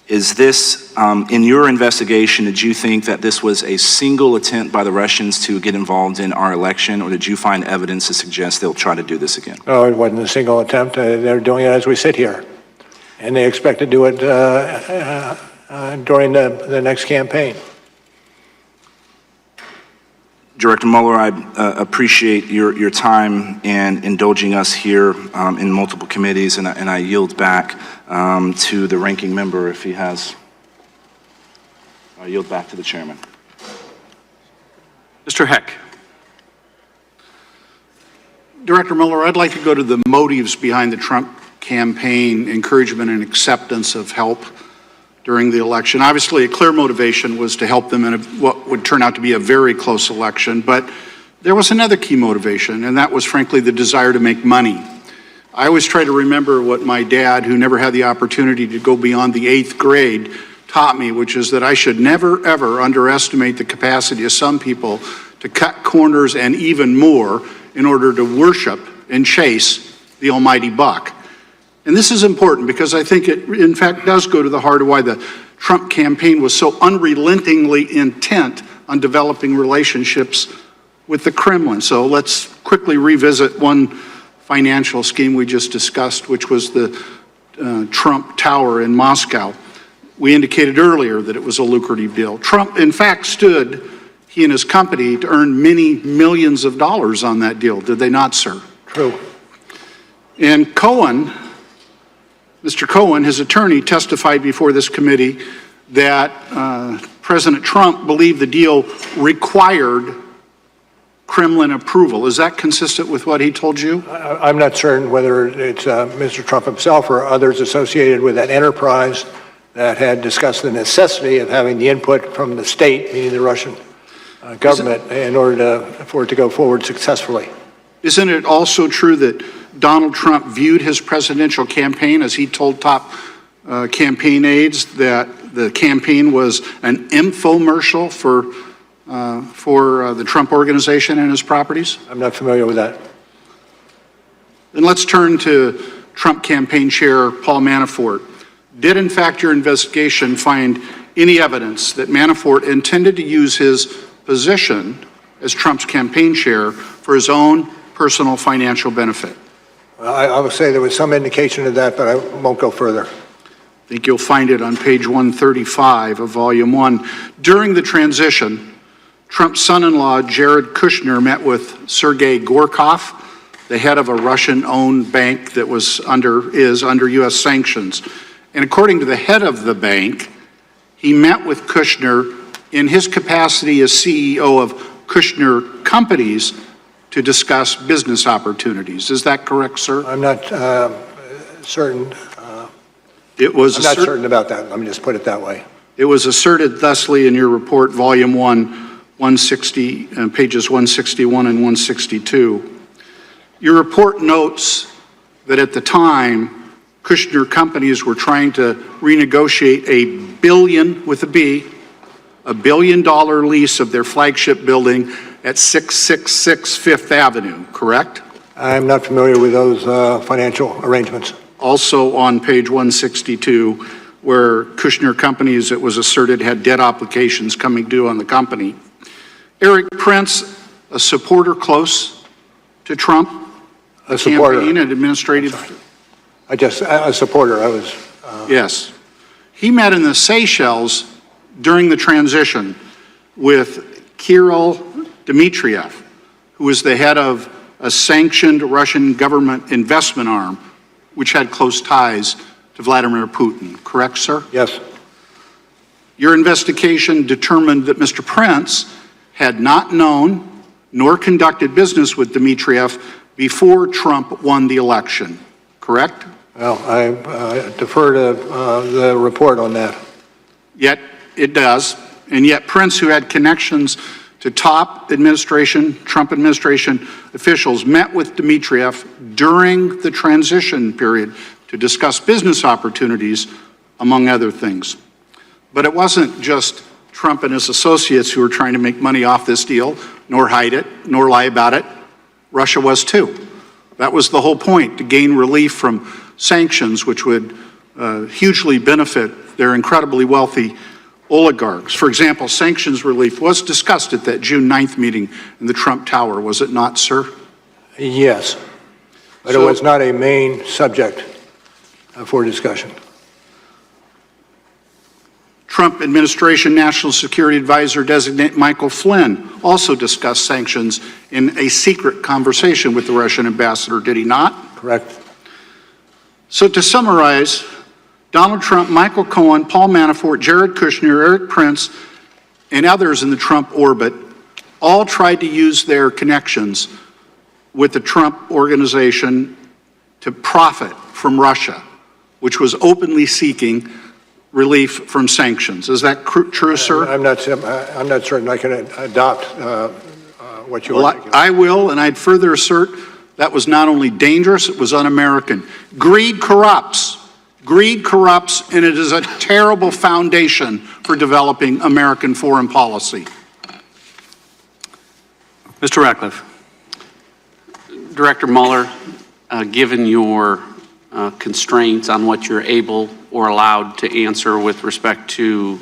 Is this, in your investigation, did you think that this was a single attempt by the Russians to get involved in our election, or did you find evidence to suggest they'll try to do this again?
No, it wasn't a single attempt. They're doing it as we sit here. And they expect to do it during the next campaign.
Director Mueller, I appreciate your time and indulging us here in multiple committees, and I yield back to the ranking member if he has. I yield back to the chairman.
Mr. Heck.
Director Mueller, I'd like to go to the motives behind the Trump campaign, encouragement and acceptance of help during the election. Obviously, a clear motivation was to help them in what would turn out to be a very close election, but there was another key motivation, and that was, frankly, the desire to make money. I always try to remember what my dad, who never had the opportunity to go beyond the 8th grade, taught me, which is that I should never, ever underestimate the capacity of some people to cut corners and even more in order to worship and chase the almighty buck. And this is important because I think it, in fact, does go to the heart of why the Trump campaign was so unrelentingly intent on developing relationships with the Kremlin. So let's quickly revisit one financial scheme we just discussed, which was the Trump Tower in Moscow. We indicated earlier that it was a lucrative deal. Trump, in fact, stood, he and his company, to earn many millions of dollars on that deal. Did they not, sir?
True.
And Cohen, Mr. Cohen, his attorney, testified before this committee that President Trump believed the deal required Kremlin approval. Is that consistent with what he told you?
I'm not certain whether it's Mr. Trump himself or others associated with that enterprise that had discussed the necessity of having the input from the state, meaning the Russian government, in order for it to go forward successfully.
Isn't it also true that Donald Trump viewed his presidential campaign, as he told top campaign aides, that the campaign was an infomercial for the Trump organization and his properties?
I'm not familiar with that.
Then let's turn to Trump campaign chair Paul Manafort. Did, in fact, your investigation find any evidence that Manafort intended to use his position as Trump's campaign chair for his own personal financial benefit?
I would say there was some indication of that, but I won't go further.
I think you'll find it on page 135 of Volume 1. During the transition, Trump's son-in-law, Jared Kushner, met with Sergei Gorkov, the head of a Russian-owned bank that is under U.S. sanctions. And according to the head of the bank, he met with Kushner in his capacity as CEO of Kushner Companies to discuss business opportunities. Is that correct, sir?
I'm not certain. I'm not certain about that. Let me just put it that way.
It was asserted thusly in your report, Volume 1, 160, pages 161 and 162. Your report notes that at the time, Kushner Companies were trying to renegotiate a billion, with a B, $1 billion lease of their flagship building at 666 Fifth Avenue, correct?
I'm not familiar with those financial arrangements.
Also on page 162, where Kushner Companies, it was asserted, had debt obligations coming due on the company. Eric Prince, a supporter close to Trump,
a supporter,
campaign and administrative.
A supporter. I was.
Yes, he met in the Seychelles during the transition with Kirill Dmitriev, who was the head of a sanctioned Russian government investment arm, which had close ties to Vladimir Putin. Correct, sir?
Yes.
Your investigation determined that Mr. Prince had not known nor conducted business with Dmitriev before Trump won the election, correct?
Well, I defer to the report on that.
Yet it does, and yet Prince, who had connections to top administration, Trump administration officials, met with Dmitriev during the transition period to discuss business opportunities, among other things. But it wasn't just Trump and his associates who were trying to make money off this deal, nor hide it, nor lie about it. Russia was too. That was the whole point, to gain relief from sanctions, which would hugely benefit their incredibly wealthy oligarchs. For example, sanctions relief was discussed at that June 9th meeting in the Trump Tower, was it not, sir?
Yes, but it was not a main subject for discussion.
Trump administration National Security Advisor designate Michael Flynn also discussed sanctions in a secret conversation with the Russian ambassador, did he not?
Correct.
So to summarize, Donald Trump, Michael Cohen, Paul Manafort, Jared Kushner, Eric Prince, and others in the Trump orbit all tried to use their connections with the Trump organization to profit from Russia, which was openly seeking relief from sanctions. Is that true, sir?
I'm not certain I can adopt what you articulate.
I will, and I'd further assert that was not only dangerous, it was un-American. Greed corrupts. Greed corrupts, and it is a terrible foundation for developing American foreign policy.
Mr. Ratcliffe. Director Mueller, given your constraints on what you're able or allowed to answer with respect to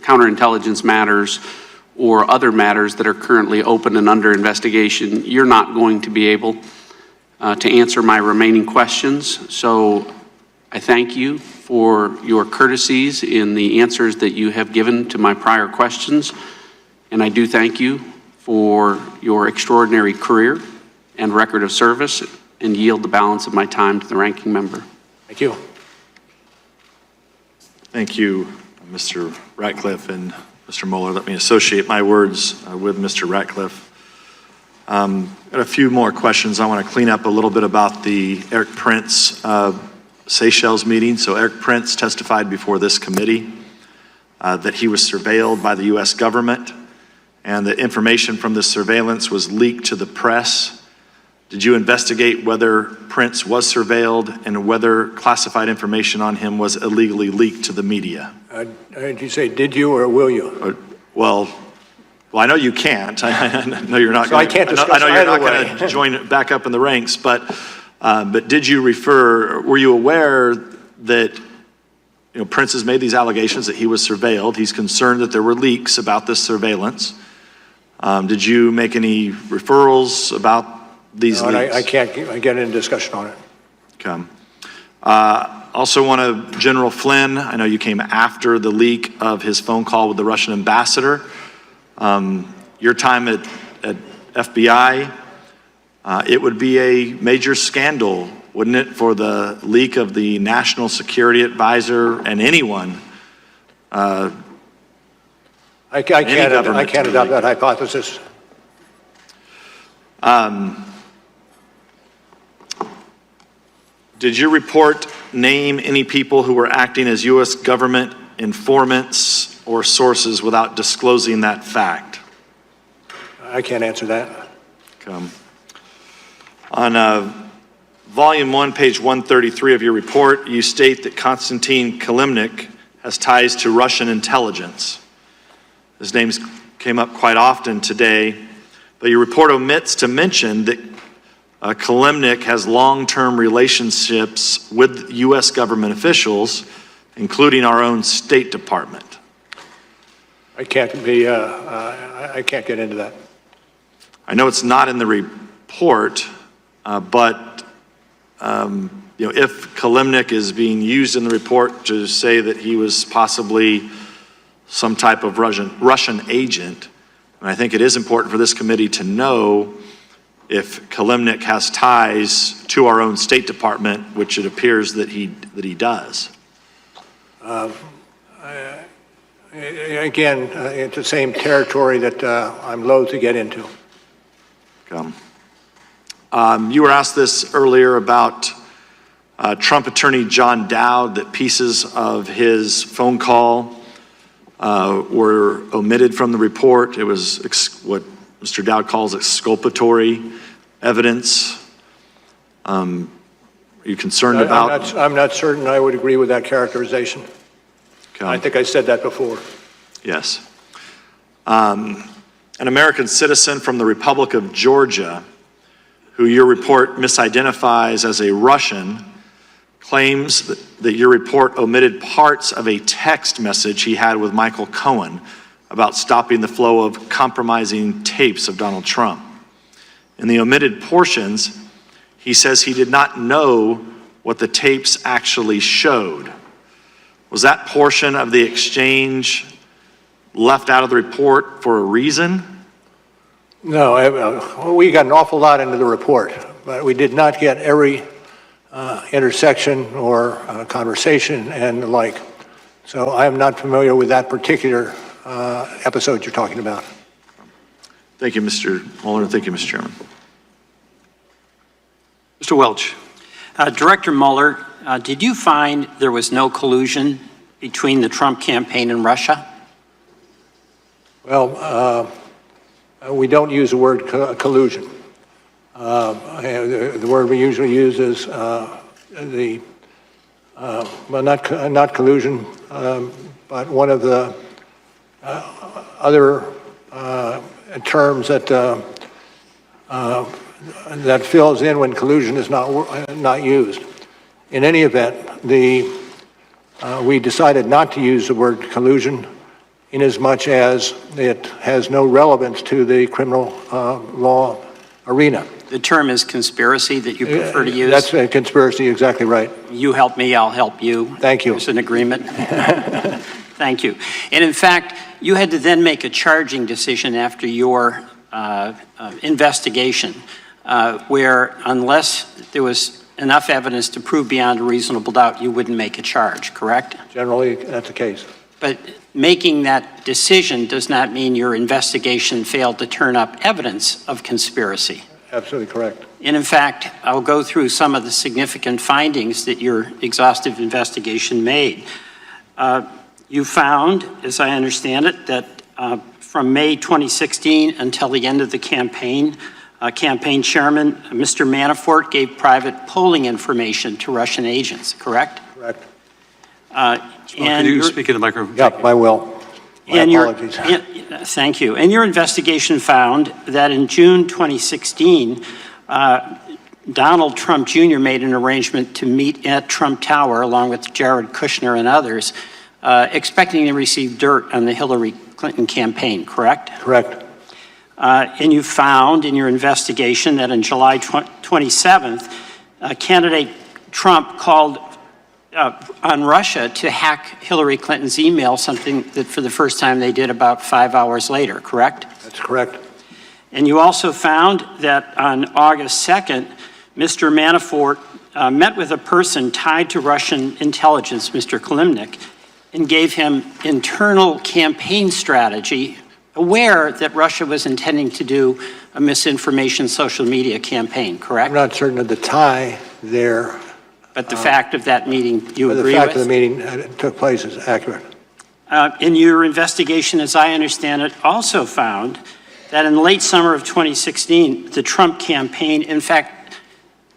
counterintelligence matters or other matters that are currently open and under investigation, you're not going to be able to answer my remaining questions. So I thank you for your courtesies in the answers that you have given to my prior questions. And I do thank you for your extraordinary career and record of service, and yield the balance of my time to the ranking member.
Thank you.
Thank you, Mr. Ratcliffe and Mr. Mueller. Let me associate my words with Mr. Ratcliffe. Got a few more questions. I want to clean up a little bit about the Eric Prince Seychelles meeting. So Eric Prince testified before this committee that he was surveilled by the U.S. government and that information from this surveillance was leaked to the press. Did you investigate whether Prince was surveilled and whether classified information on him was illegally leaked to the media?
Did you say did you or will you?
Well, I know you can't. I know you're not.
So I can't discuss
I know you're not
either
going to join back up in the ranks. But did you refer? Were you aware that Prince has made these allegations that he was surveilled? He's concerned that there were leaks about this surveillance. Did you make any referrals about these leaks?
I can't get into discussion on it.
Okay. Also want to, General Flynn, I know you came after the leak of his phone call with the Russian ambassador. Your time at FBI, it would be a major scandal, wouldn't it, for the leak of the National Security Advisor and anyone?
I can't adopt that hypothesis.
Did your report name any people who were acting as U.S. government informants or sources without disclosing that fact?
I can't answer that.
Okay. On volume 1, page 133 of your report, you state that Konstantin Kilimnik has ties to Russian intelligence. His name came up quite often today, but your report omits to mention that Kilimnik has long-term relationships with U.S. government officials, including our own State Department.
I can't get into that.
I know it's not in the report, but if Kilimnik is being used in the report to say that he was possibly some type of Russian agent, and I think it is important for this committee to know if Kilimnik has ties to our own State Department, which it appears that he does.
Again, it's the same territory that I'm loath to get into.
You were asked this earlier about Trump attorney John Dowd, that pieces of his phone call were omitted from the report. It was what Mr. Dowd calls exculpatory evidence. Are you concerned about?
I'm not certain I would agree with that characterization.
Okay.
I think I said that before.
Yes. An American citizen from the Republic of Georgia, who your report misidentifies as a Russian, claims that your report omitted parts of a text message he had with Michael Cohen about stopping the flow of compromising tapes of Donald Trump. In the omitted portions, he says he did not know what the tapes actually showed. Was that portion of the exchange left out of the report for a reason?
No, we got an awful lot into the report, but we did not get every intersection or conversation and the like. So I am not familiar with that particular episode you're talking about.
Thank you, Mr. Mueller. Thank you, Mr. Chairman.
Mr. Welch.
Director Mueller, did you find there was no collusion between the Trump campaign and Russia?
Well, we don't use the word collusion. The word we usually use is well, not collusion, but one of the other terms that that fills in when collusion is not used. In any event, we decided not to use the word collusion inasmuch as it has no relevance to the criminal law arena.
The term is conspiracy that you prefer to use?
That's a conspiracy, exactly right.
You help me, I'll help you.
Thank you.
There's an agreement. Thank you. And in fact, you had to then make a charging decision after your investigation, where unless there was enough evidence to prove beyond a reasonable doubt, you wouldn't make a charge, correct?
Generally, that's the case.
But making that decision does not mean your investigation failed to turn up evidence of conspiracy.
Absolutely correct.
And in fact, I'll go through some of the significant findings that your exhaustive investigation made. You found, as I understand it, that from May 2016 until the end of the campaign, campaign chairman, Mr. Manafort, gave private polling information to Russian agents, correct?
Correct.
Can you speak in the microphone?
Yep, I will. My apologies.
Thank you. And your investigation found that in June 2016, Donald Trump Jr. made an arrangement to meet at Trump Tower along with Jared Kushner and others, expecting to receive dirt on the Hillary Clinton campaign, correct?
Correct.
And you found in your investigation that on July 27th, candidate Trump called on Russia to hack Hillary Clinton's email, something that for the first time they did about 5 hours later, correct?
That's correct.
And you also found that on August 2nd, Mr. Manafort met with a person tied to Russian intelligence, Mr. Kalimnik, and gave him internal campaign strategy, aware that Russia was intending to do a misinformation social media campaign, correct?
I'm not certain of the tie there.
But the fact of that meeting, you agree with?
The fact of the meeting took place is accurate.
In your investigation, as I understand it, also found that in late summer of 2016, the Trump campaign, in fact,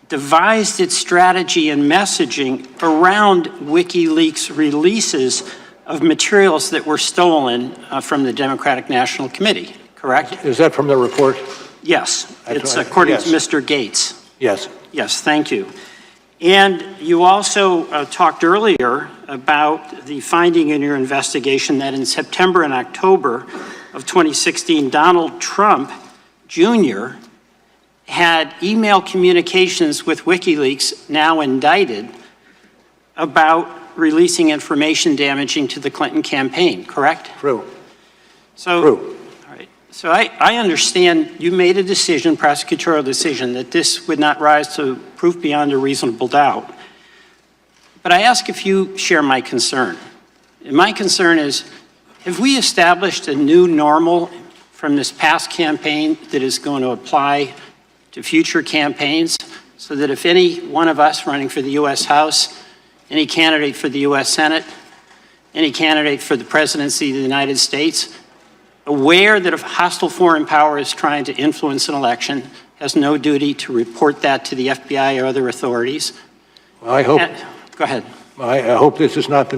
devised its strategy and messaging around WikiLeaks releases of materials that were stolen from the Democratic National Committee, correct?
Is that from the report?
Yes. It's according to Mr. Gates.
Yes.
Yes, thank you. And you also talked earlier about the finding in your investigation that in September and October of 2016, Donald Trump Jr. had email communications with WikiLeaks, now indicted, about releasing information damaging to the Clinton campaign, correct?
True.
So,
True.
All right. So I understand you made a decision, prosecutorial decision, that this would not rise to proof beyond a reasonable doubt. But I ask if you share my concern. And my concern is Have we established a new normal from this past campaign that is going to apply to future campaigns so that if any one of us running for the U.S. House, any candidate for the U.S. Senate, any candidate for the presidency of the United States, aware that if a hostile foreign power is trying to influence an election, has no duty to report that to the FBI or other authorities?
Well, I hope.
Go ahead.
I hope this is not the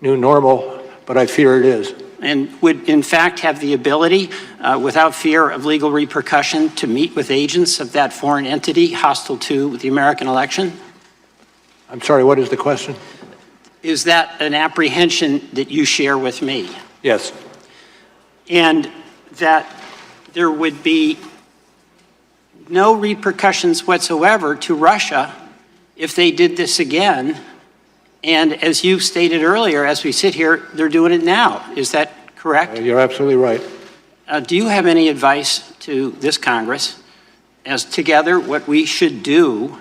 new normal, but I fear it is.
And would in fact have the ability, without fear of legal repercussion, to meet with agents of that foreign entity hostile to the American election?
I'm sorry, what is the question?
Is that an apprehension that you share with me?
Yes.
And that there would be no repercussions whatsoever to Russia if they did this again. And as you stated earlier, as we sit here, they're doing it now. Is that correct?
You're absolutely right.
Do you have any advice to this Congress as together what we should do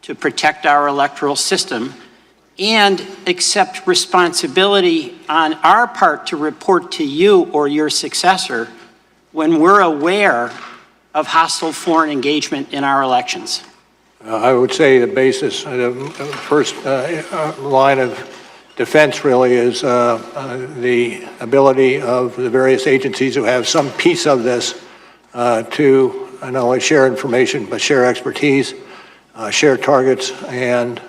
to protect our electoral system and accept responsibility on our part to report to you or your successor when we're aware of hostile foreign engagement in our elections?
I would say the basis, the first line of defense really is the ability of the various agencies who have some piece of this to not only share information, but share expertise, share targets, and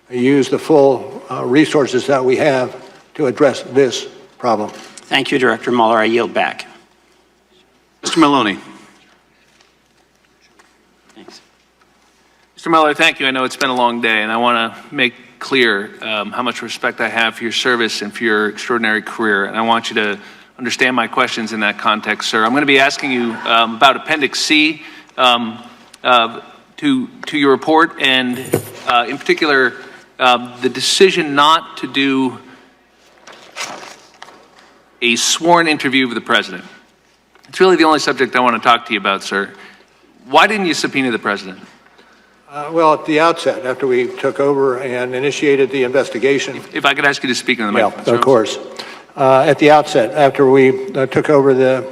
use the full resources that we have to address this problem.
Thank you, Director Mueller. I yield back.
Mr. Maloney.
Mr. Mueller, thank you. I know it's been a long day, and I want to make clear how much respect I have for your service and for your extraordinary career, and I want you to understand my questions in that context, sir. I'm going to be asking you about Appendix C to your report, and in particular, the decision not to do a sworn interview with the president. It's really the only subject I want to talk to you about, sir. Why didn't you subpoena the president?
Well, at the outset, after we took over and initiated the investigation.
If I could ask you to speak on the microphone.
Yeah, of course. At the outset, after we took over the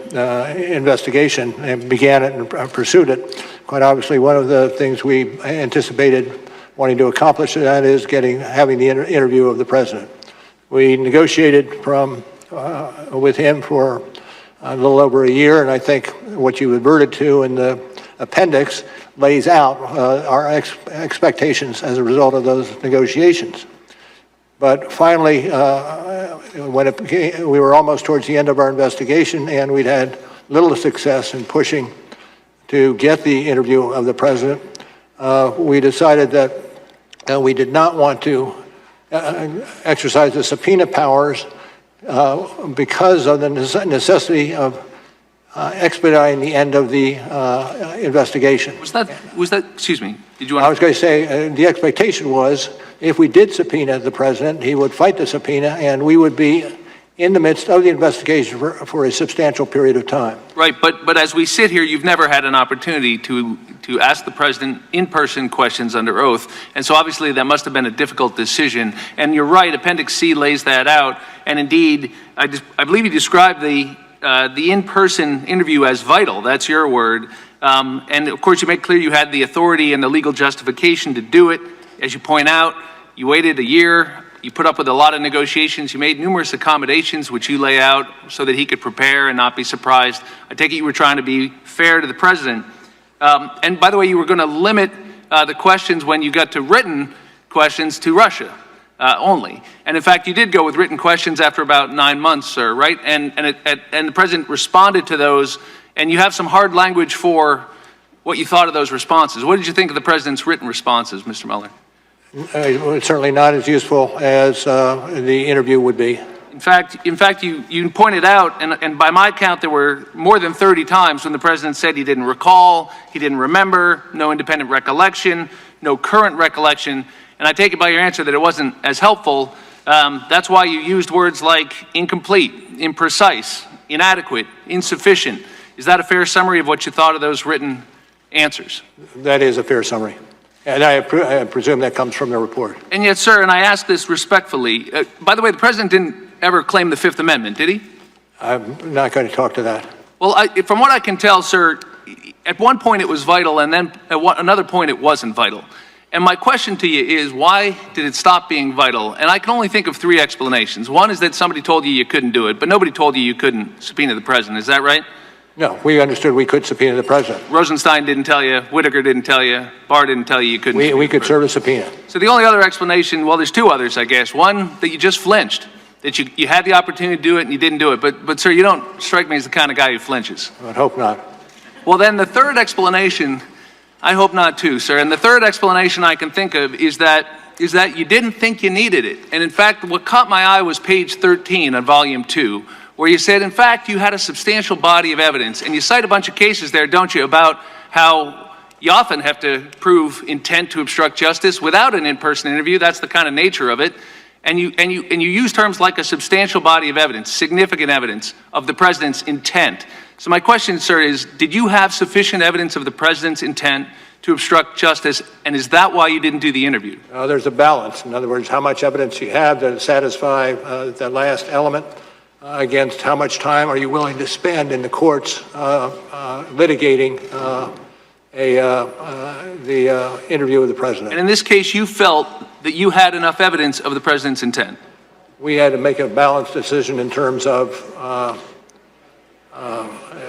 investigation and began it and pursued it, quite obviously one of the things we anticipated wanting to accomplish that is having the interview of the president. We negotiated with him for a little over a year, and I think what you adverted to in the appendix lays out our expectations as a result of those negotiations. But finally, we were almost towards the end of our investigation, and we'd had little success in pushing to get the interview of the president. We decided that we did not want to exercise the subpoena powers because of the necessity of expediting the end of the investigation.
Was that, excuse me, did you want
I was going to say, the expectation was if we did subpoena the president, he would fight the subpoena and we would be in the midst of the investigation for a substantial period of time.
Right, but as we sit here, you've never had an opportunity to ask the president in-person questions under oath, and so obviously that must have been a difficult decision. And you're right, Appendix C lays that out, and indeed, I believe you described the in-person interview as vital. That's your word. And of course, you make clear you had the authority and the legal justification to do it. As you point out, you waited a year. You put up with a lot of negotiations. You made numerous accommodations, which you lay out so that he could prepare and not be surprised. I take it you were trying to be fair to the president. And by the way, you were going to limit the questions when you got to written questions to Russia only. And in fact, you did go with written questions after about 9 months, sir, right? And the president responded to those, and you have some hard language for what you thought of those responses. What did you think of the president's written responses, Mr. Mueller?
It's certainly not as useful as the interview would be.
In fact, you pointed out, and by my count, there were more than 30 times when the president said he didn't recall, he didn't remember, no independent recollection, no current recollection. And I take it by your answer that it wasn't as helpful. That's why you used words like incomplete, imprecise, inadequate, insufficient. Is that a fair summary of what you thought of those written answers?
That is a fair summary. And I presume that comes from the report.
And yet, sir, and I ask this respectfully, by the way, the president didn't ever claim the Fifth Amendment, did he?
I'm not going to talk to that.
Well, from what I can tell, sir, at one point it was vital, and then at another point it wasn't vital. And my question to you is, why did it stop being vital? And I can only think of three explanations. One is that somebody told you you couldn't do it, but nobody told you you couldn't subpoena the president. Is that right?
No, we understood we could subpoena the president.
Rosenstein didn't tell you, Whitaker didn't tell you, Barr didn't tell you you couldn't.
We could serve a subpoena.
So the only other explanation, well, there's two others, I guess. One, that you just flinched, that you had the opportunity to do it and you didn't do it. But sir, you don't strike me as the kind of guy who flinches.
I would hope not.
Well, then the third explanation, I hope not too, sir. And the third explanation I can think of is that you didn't think you needed it. And in fact, what caught my eye was page 13 on volume 2, where you said, in fact, you had a substantial body of evidence. And you cite a bunch of cases there, don't you, about how you often have to prove intent to obstruct justice without an in-person interview. That's the kind of nature of it. And you use terms like a substantial body of evidence, significant evidence of the president's intent. So my question, sir, is, did you have sufficient evidence of the president's intent to obstruct justice, and is that why you didn't do the interview?
There's a balance. In other words, how much evidence you have to satisfy the last element against how much time are you willing to spend in the courts litigating the interview with the president.
And in this case, you felt that you had enough evidence of the president's intent.
We had to make a balanced decision in terms of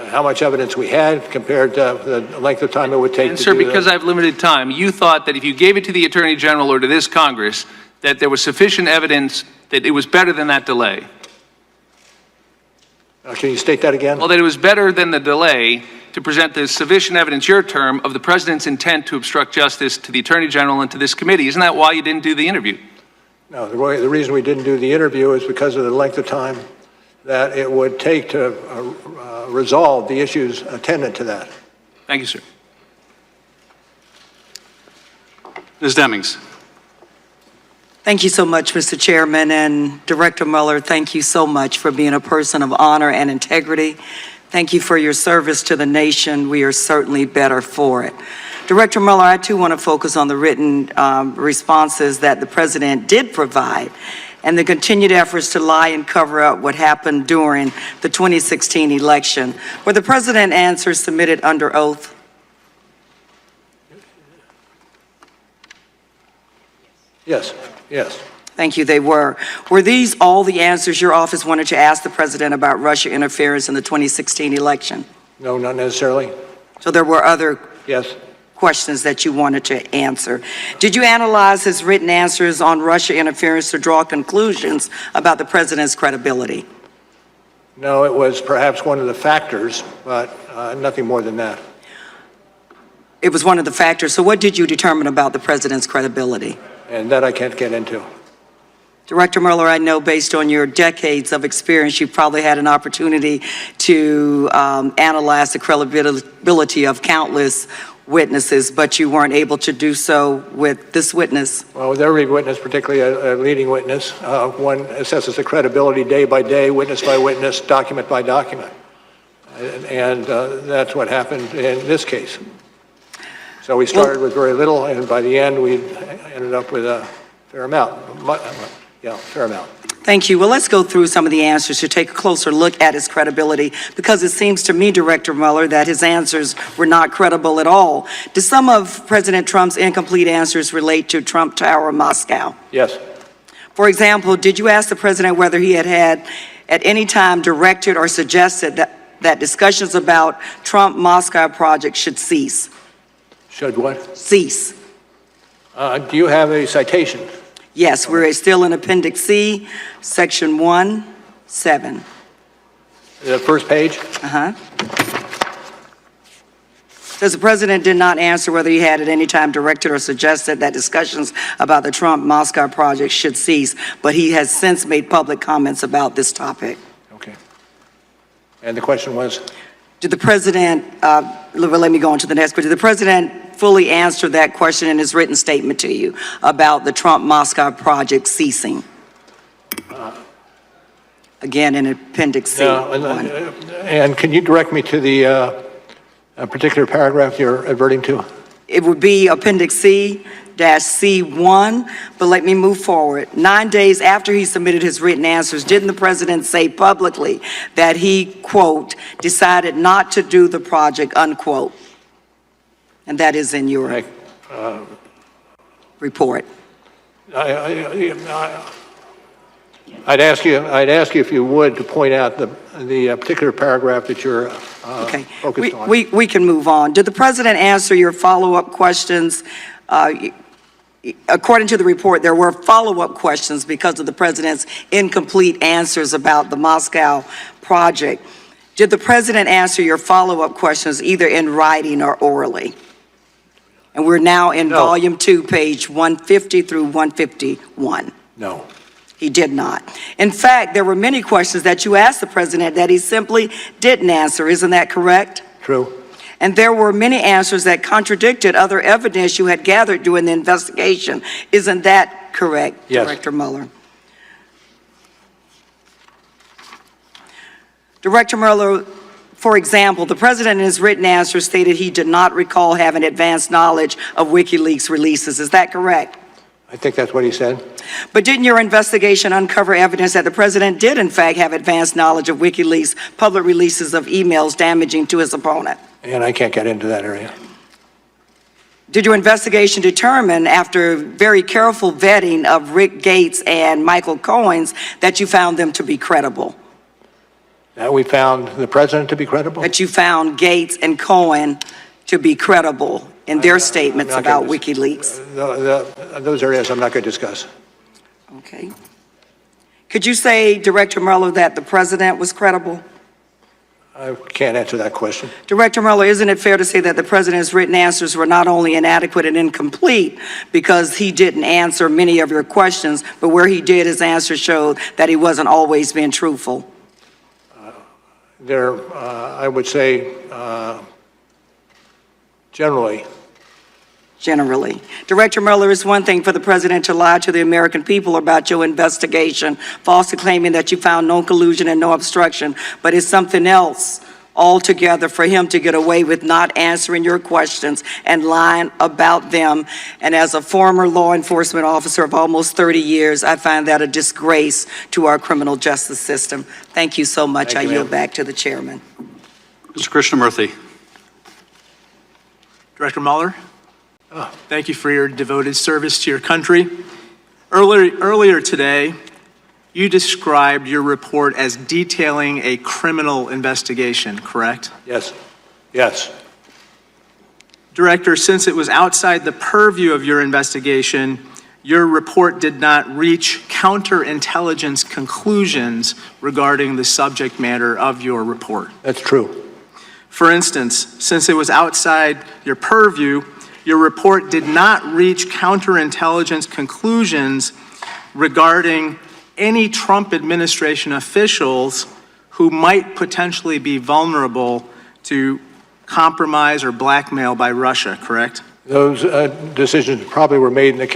how much evidence we had compared to the length of time it would take
And
to
sir,
do
because I have limited time, you thought that if you gave it to the Attorney General or to this Congress, that there was sufficient evidence that it was better than that delay.
Can you state that again?
Well, that it was better than the delay to present the sufficient evidence, your term, of the president's intent to obstruct justice to the Attorney General and to this committee. Isn't that why you didn't do the interview?
No, the reason we didn't do the interview is because of the length of time that it would take to resolve the issues attendant to that.
Thank you, sir.
Ms. Demings.
Thank you so much, Mr. Chairman, and Director Mueller, thank you so much for being a person of honor and integrity. Thank you for your service to the nation. We are certainly better for it. Director Mueller, I too want to focus on the written responses that the President did provide and the continued efforts to lie and cover up what happened during the 2016 election. Were the President's answers submitted under oath?
Yes, yes.
Thank you, they were. Were these all the answers your office wanted to ask the President about Russia interference in the 2016 election?
No, not necessarily.
So there were other
Yes.
questions that you wanted to answer. Did you analyze his written answers on Russia interference to draw conclusions about the President's credibility?
No, it was perhaps one of the factors, but nothing more than that.
It was one of the factors. So what did you determine about the President's credibility?
And that I can't get into.
Director Mueller, I know based on your decades of experience, you probably had an opportunity to analyze the credibility of countless witnesses, but you weren't able to do so with this witness.
Well, with every witness, particularly a leading witness, one assesses the credibility day by day, witness by witness, document by document. And that's what happened in this case. So we started with very little, and by the end, we ended up with a fair amount. Yeah, fair amount.
Thank you. Well, let's go through some of the answers to take a closer look at his credibility, because it seems to me, Director Mueller, that his answers were not credible at all. Do some of President Trump's incomplete answers relate to Trump Tower Moscow?
Yes.
For example, did you ask the President whether he had at any time directed or suggested that discussions about Trump Moscow project should cease?
Should what?
Cease.
Do you have a citation?
Yes, we're still in Appendix C, Section 1-7.
The first page?
Uh-huh. Says the President did not answer whether he had at any time directed or suggested that discussions about the Trump Moscow project should cease, but he has since made public comments about this topic.
Okay. And the question was?
Did the President, let me go on to the next question. Did the President fully answer that question in his written statement to you about the Trump Moscow project ceasing? Again, in Appendix C.
And can you direct me to the particular paragraph you're adverting to?
It would be Appendix C, 9-C1, but let me move forward. 9 days after he submitted his written answers, didn't the president say publicly that he, quote, decided not to do the project, unquote? And that is in your report.
I'd ask you if you would to point out the particular paragraph that you're focused on.
We can move on. Did the president answer your follow-up questions? According to the report, there were follow-up questions because of the president's incomplete answers about the Moscow project. Did the president answer your follow-up questions either in writing or orally? And we're now in volume 2, page 150 through 151.
No.
He did not. In fact, there were many questions that you asked the president that he simply didn't answer. Isn't that correct?
True.
And there were many answers that contradicted other evidence you had gathered during the investigation. Isn't that correct,
Yes.
Director Mueller? Director Mueller, for example, the president in his written answer stated he did not recall having advanced knowledge of WikiLeaks releases. Is that correct?
I think that's what he said.
But didn't your investigation uncover evidence that the president did, in fact, have advanced knowledge of WikiLeaks public releases of emails damaging to his opponent?
And I can't get into that area.
Did your investigation determine, after very careful vetting of Rick Gates and Michael Cohen's, that you found them to be credible?
That we found the president to be credible?
That you found Gates and Cohen to be credible in their statements about WikiLeaks?
Those areas I'm not going to discuss.
Okay. Could you say, Director Mueller, that the president was credible?
I can't answer that question.
Director Mueller, isn't it fair to say that the president's written answers were not only inadequate and incomplete because he didn't answer many of your questions, but where he did, his answers showed that he wasn't always being truthful?
I would say, generally.
Generally. Director Mueller, it's one thing for the president to lie to the American people about your investigation, falsely claiming that you found no collusion and no obstruction, but it's something else altogether for him to get away with not answering your questions and lying about them. And as a former law enforcement officer of almost 30 years, I find that a disgrace to our criminal justice system. Thank you so much. I yield back to the chairman.
Mr. Krishnamurthy.
Director Mueller, thank you for your devoted service to your country. Earlier today, you described your report as detailing a criminal investigation, correct?
Yes. Yes.
Director, since it was outside the purview of your investigation, your report did not reach counterintelligence conclusions regarding the subject matter of your report.
That's true.
For instance, since it was outside your purview, your report did not reach counterintelligence conclusions regarding any Trump administration officials who might potentially be vulnerable to compromise or blackmail by Russia, correct?
Those decisions probably were made in the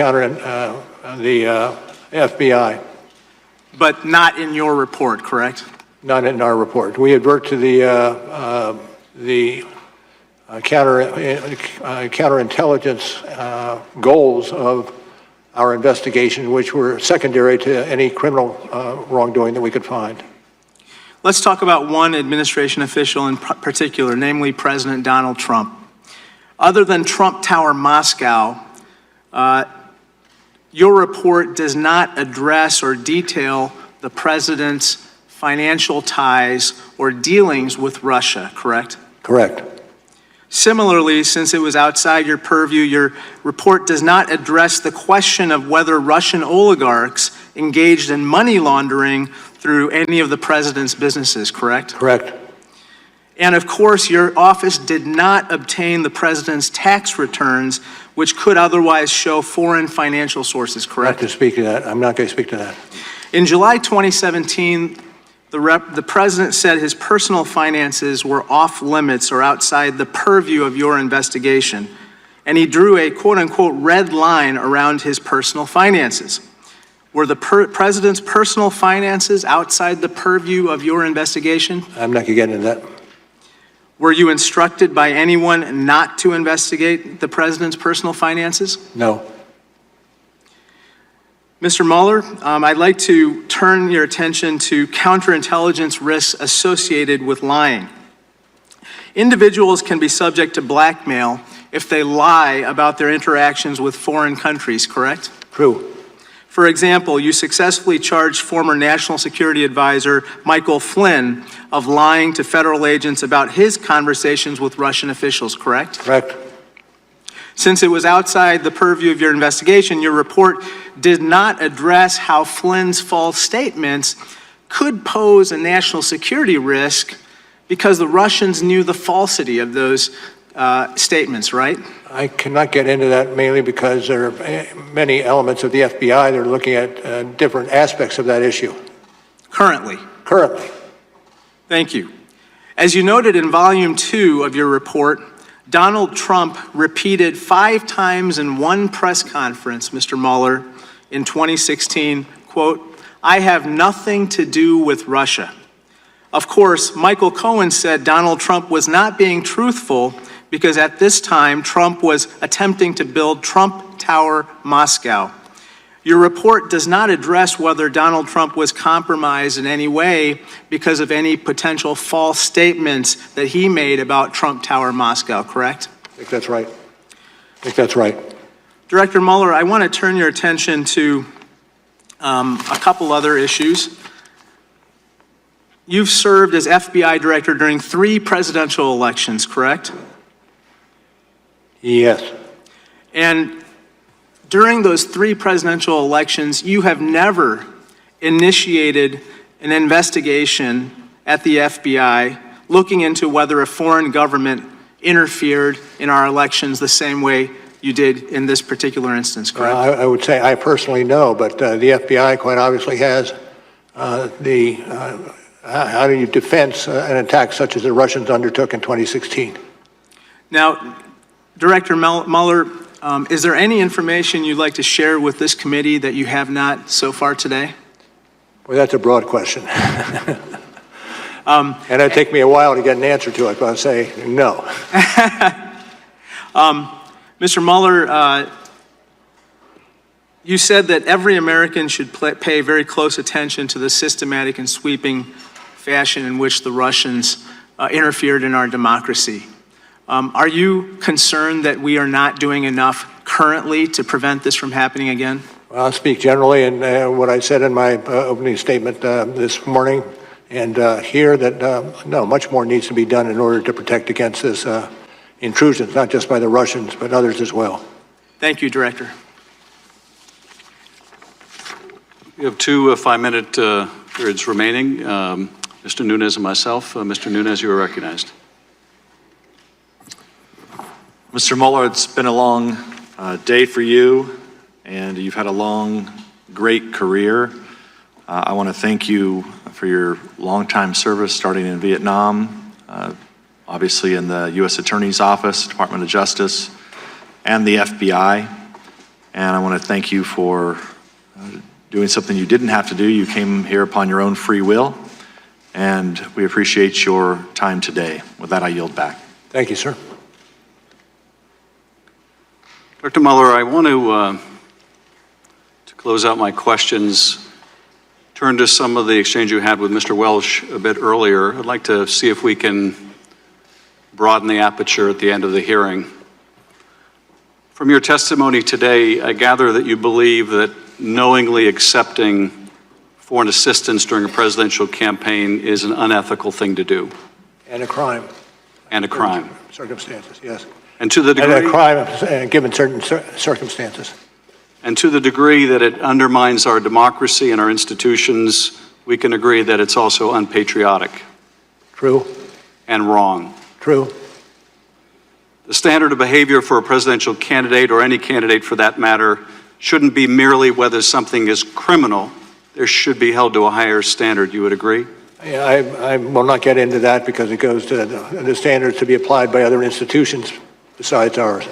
FBI.
But not in your report, correct?
Not in our report. We advert to the counterintelligence goals of our investigation, which were secondary to any criminal wrongdoing that we could find.
Let's talk about one administration official in particular, namely President Donald Trump. Other than Trump Tower Moscow, your report does not address or detail the president's financial ties or dealings with Russia, correct?
Correct.
Similarly, since it was outside your purview, your report does not address the question of whether Russian oligarchs engaged in money laundering through any of the president's businesses, correct?
Correct.
And of course, your office did not obtain the president's tax returns, which could otherwise show foreign financial sources, correct?
Not to speak to that. I'm not going to speak to that.
In July 2017, the president said his personal finances were off limits or outside the purview of your investigation, and he drew a quote-unquote red line around his personal finances. Were the president's personal finances outside the purview of your investigation?
I'm not going to get into that.
Were you instructed by anyone not to investigate the president's personal finances?
No.
Mr. Mueller, I'd like to turn your attention to counterintelligence risks associated with lying. Individuals can be subject to blackmail if they lie about their interactions with foreign countries, correct?
True.
For example, you successfully charged former National Security Advisor Michael Flynn of lying to federal agents about his conversations with Russian officials, correct?
Correct.
Since it was outside the purview of your investigation, your report did not address how Flynn's false statements could pose a national security risk because the Russians knew the falsity of those statements, right?
I cannot get into that mainly because there are many elements of the FBI that are looking at different aspects of that issue.
Currently?
Currently.
Thank you. As you noted in Volume 2 of your report, Donald Trump repeated 5 times in one press conference, Mr. Mueller, in 2016, quote, "I have nothing to do with Russia." Of course, Michael Cohen said Donald Trump was not being truthful because at this time, Trump was attempting to build Trump Tower Moscow. Your report does not address whether Donald Trump was compromised in any way because of any potential false statements that he made about Trump Tower Moscow, correct?
I think that's right. I think that's right.
Director Mueller, I want to turn your attention to a couple other issues. You've served as FBI director during 3 presidential elections, correct?
Yes.
And during those 3 presidential elections, you have never initiated an investigation at the FBI looking into whether a foreign government interfered in our elections the same way you did in this particular instance, correct?
I would say I personally know, but the FBI quite obviously has how do you defend an attack such as the Russians undertook in 2016?
Now, Director Mueller, is there any information you'd like to share with this committee that you have not so far today?
Well, that's a broad question. And it'd take me a while to get an answer to it, but I'll say no.
Mr. Mueller, you said that every American should pay very close attention to the systematic and sweeping fashion in which the Russians interfered in our democracy. Are you concerned that we are not doing enough currently to prevent this from happening again?
Well, I'll speak generally, and what I said in my opening statement this morning, and here that no, much more needs to be done in order to protect against this intrusions, not just by the Russians, but others as well.
Thank you, Director.
We have 2 5-minute periods remaining. Mr. Nunes and myself. Mr. Nunes, you are recognized.
Mr. Mueller, it's been a long day for you, and you've had a long, great career. I want to thank you for your longtime service, starting in Vietnam, obviously in the U.S. Attorney's Office, Department of Justice, and the FBI. And I want to thank you for doing something you didn't have to do. You came here upon your own free will, and we appreciate your time today. With that, I yield back.
Thank you, sir.
Dr. Mueller, I want to close out my questions, turn to some of the exchange you had with Mr. Welsh a bit earlier. I'd like to see if we can broaden the aperture at the end of the hearing. From your testimony today, I gather that you believe that knowingly accepting foreign assistance during a presidential campaign is an unethical thing to do.
And a crime.
And a crime.
Circumstances, yes.
And to the degree,
and a crime given certain circumstances.
And to the degree that it undermines our democracy and our institutions, we can agree that it's also unpatriotic.
True.
And wrong.
True.
The standard of behavior for a presidential candidate, or any candidate for that matter, shouldn't be merely whether something is criminal. There should be held to a higher standard. You would agree?
Yeah, I will not get into that because it goes to the standards to be applied by other institutions besides ours.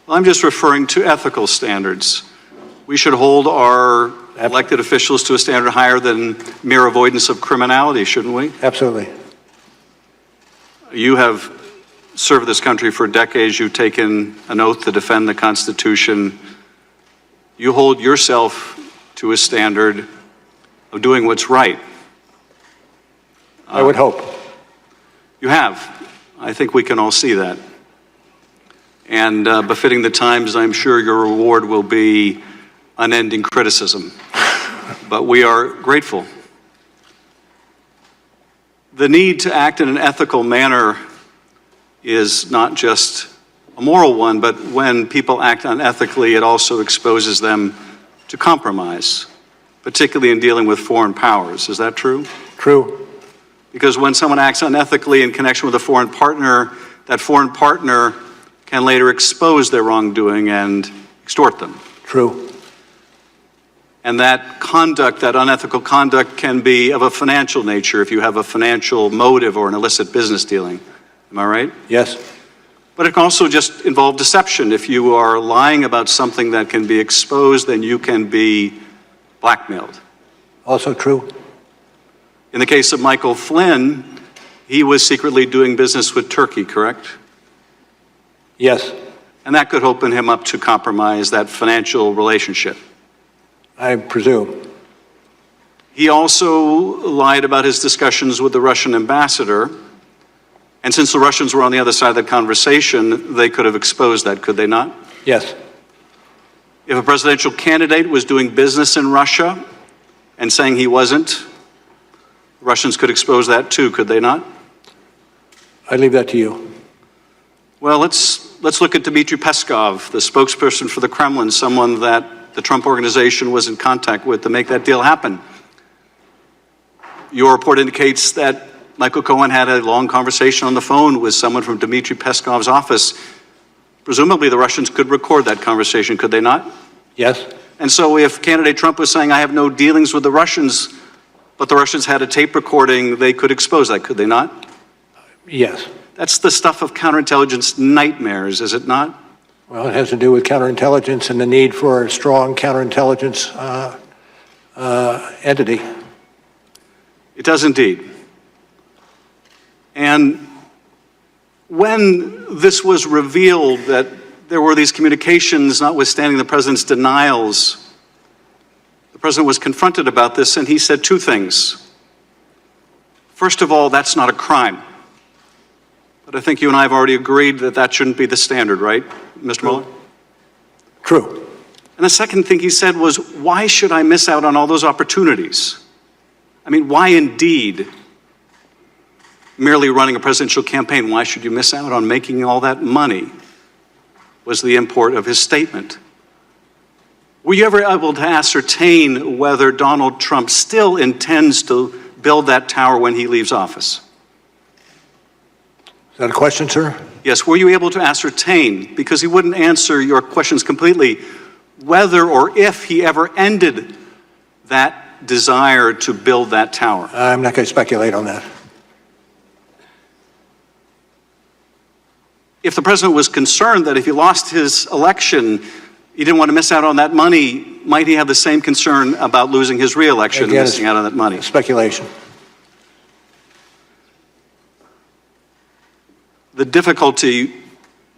Well, I'm just referring to ethical standards. We should hold our elected officials to a standard higher than mere avoidance of criminality, shouldn't we?
Absolutely.
You have served this country for decades. You've taken an oath to defend the Constitution. You hold yourself to a standard of doing what's right.
I would hope.
You have. I think we can all see that. And befitting the times, I'm sure your reward will be unending criticism. But we are grateful. The need to act in an ethical manner is not just a moral one, but when people act unethically, it also exposes them to compromise, particularly in dealing with foreign powers. Is that true?
True.
Because when someone acts unethically in connection with a foreign partner, that foreign partner can later expose their wrongdoing and extort them.
True.
And that conduct, that unethical conduct, can be of a financial nature if you have a financial motive or an illicit business dealing. Am I right?
Yes.
But it can also just involve deception. If you are lying about something that can be exposed, then you can be blackmailed.
Also true.
In the case of Michael Flynn, he was secretly doing business with Turkey, correct?
Yes.
And that could open him up to compromise that financial relationship.
I presume.
He also lied about his discussions with the Russian ambassador. And since the Russians were on the other side of the conversation, they could have exposed that, could they not?
Yes.
If a presidential candidate was doing business in Russia and saying he wasn't, Russians could expose that too, could they not?
I leave that to you.
Well, let's look at Dmitry Peskov, the spokesperson for the Kremlin, someone that the Trump organization was in contact with to make that deal happen. Your report indicates that Michael Cohen had a long conversation on the phone with someone from Dmitry Peskov's office. Presumably the Russians could record that conversation, could they not?
Yes.
And so if candidate Trump was saying, I have no dealings with the Russians, but the Russians had a tape recording, they could expose that, could they not?
Yes.
That's the stuff of counterintelligence nightmares, is it not?
Well, it has to do with counterintelligence and the need for a strong counterintelligence entity.
It does indeed. And when this was revealed that there were these communications, notwithstanding the president's denials, the president was confronted about this and he said two things. First of all, that's not a crime. But I think you and I have already agreed that that shouldn't be the standard, right, Mr. Mueller?
True.
And the second thing he said was, why should I miss out on all those opportunities? I mean, why indeed? Merely running a presidential campaign, why should you miss out on making all that money? Was the import of his statement. Were you ever able to ascertain whether Donald Trump still intends to build that tower when he leaves office?
Is that a question, sir?
Yes, were you able to ascertain, because he wouldn't answer your questions completely, whether or if he ever ended that desire to build that tower?
I'm not going to speculate on that.
If the president was concerned that if he lost his election, he didn't want to miss out on that money, might he have the same concern about losing his re-election and missing out on that money?
Speculation.
The difficulty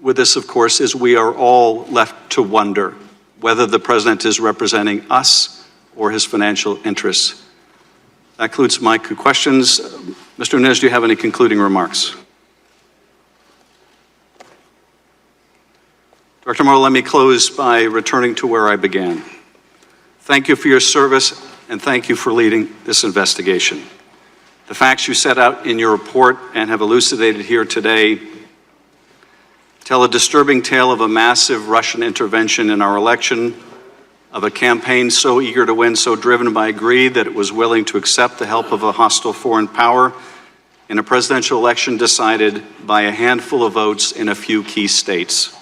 with this, of course, is we are all left to wonder whether the president is representing us or his financial interests. That concludes my questions. Mr. Nunes, do you have any concluding remarks? Director Mueller, let me close by returning to where I began. Thank you for your service, and thank you for leading this investigation. The facts you set out in your report and have elucidated here today tell a disturbing tale of a massive Russian intervention in our election, of a campaign so eager to win, so driven by greed that it was willing to accept the help of a hostile foreign power in a presidential election decided by a handful of votes in a few key states.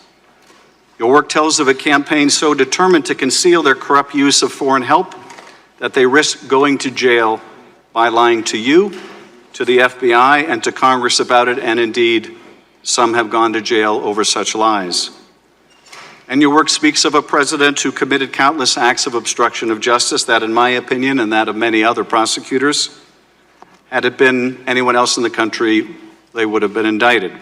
Your work tells of a campaign so determined to conceal their corrupt use of foreign help that they risk going to jail by lying to you, to the FBI, and to Congress about it, and indeed, some have gone to jail over such lies. And your work speaks of a president who committed countless acts of obstruction of justice that, in my opinion, and that of many other prosecutors, had it been anyone else in the country, they would have been indicted.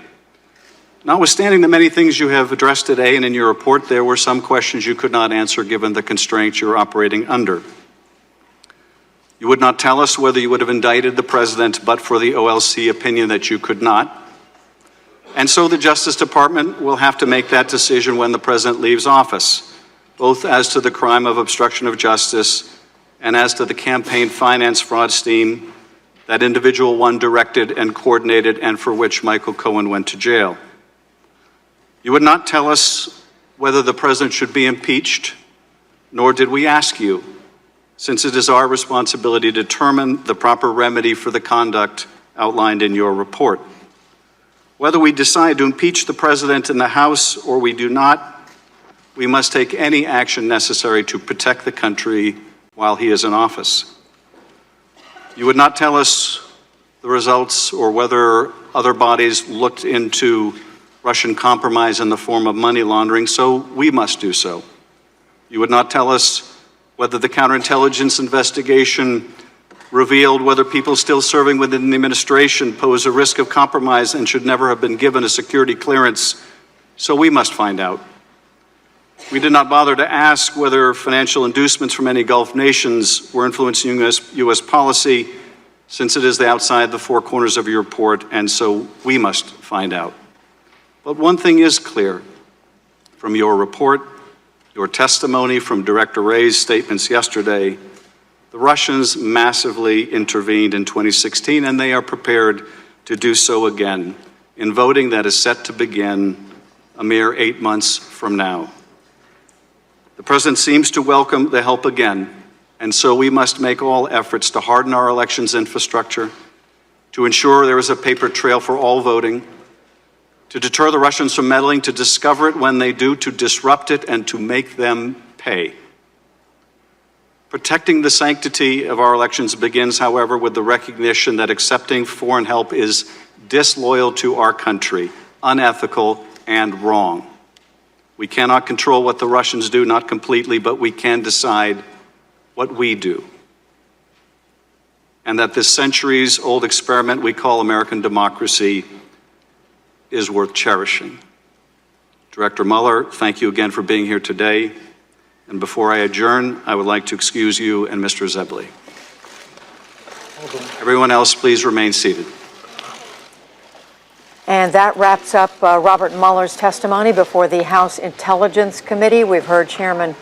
Notwithstanding the many things you have addressed today and in your report, there were some questions you could not answer given the constraints you're operating under. You would not tell us whether you would have indicted the president but for the OLC opinion that you could not. And so the Justice Department will have to make that decision when the president leaves office, both as to the crime of obstruction of justice and as to the campaign finance fraud scheme that individual one directed and coordinated and for which Michael Cohen went to jail. You would not tell us whether the president should be impeached, nor did we ask you, since it is our responsibility to determine the proper remedy for the conduct outlined in your report. Whether we decide to impeach the president in the House or we do not, we must take any action necessary to protect the country while he is in office. You would not tell us the results or whether other bodies looked into Russian compromise in the form of money laundering, so we must do so. You would not tell us whether the counterintelligence investigation revealed whether people still serving within the administration pose a risk of compromise and should never have been given a security clearance, so we must find out. We did not bother to ask whether financial inducements from any Gulf nations were influencing U.S. policy, since it is outside the four corners of your report, and so we must find out. But one thing is clear from your report, your testimony, from Director Wray's statements yesterday. The Russians massively intervened in 2016, and they are prepared to do so again in voting that is set to begin a mere 8 months from now. The President seems to welcome the help again, and so we must make all efforts to harden our elections infrastructure, to ensure there is a paper trail for all voting, to deter the Russians from meddling, to discover it when they do, to disrupt it, and to make them pay. Protecting the sanctity of our elections begins, however, with the recognition that accepting foreign help is disloyal to our country, unethical, and wrong. We cannot control what the Russians do, not completely, but we can decide what we do. And that this centuries-old experiment we call American democracy is worth cherishing. Director Mueller, thank you again for being here today. And before I adjourn, I would like to excuse you and Mr. Zebley. Everyone else, please remain seated.
And that wraps up Robert Mueller's testimony before the House Intelligence Committee. We've heard Chairman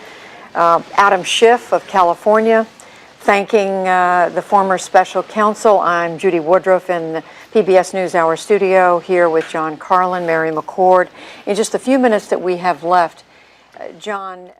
Adam Schiff of California thanking the former special counsel. I'm Judy Woodruff in the PBS NewsHour studio here with John Carlin, Mary McCord. In just a few minutes that we have left, John...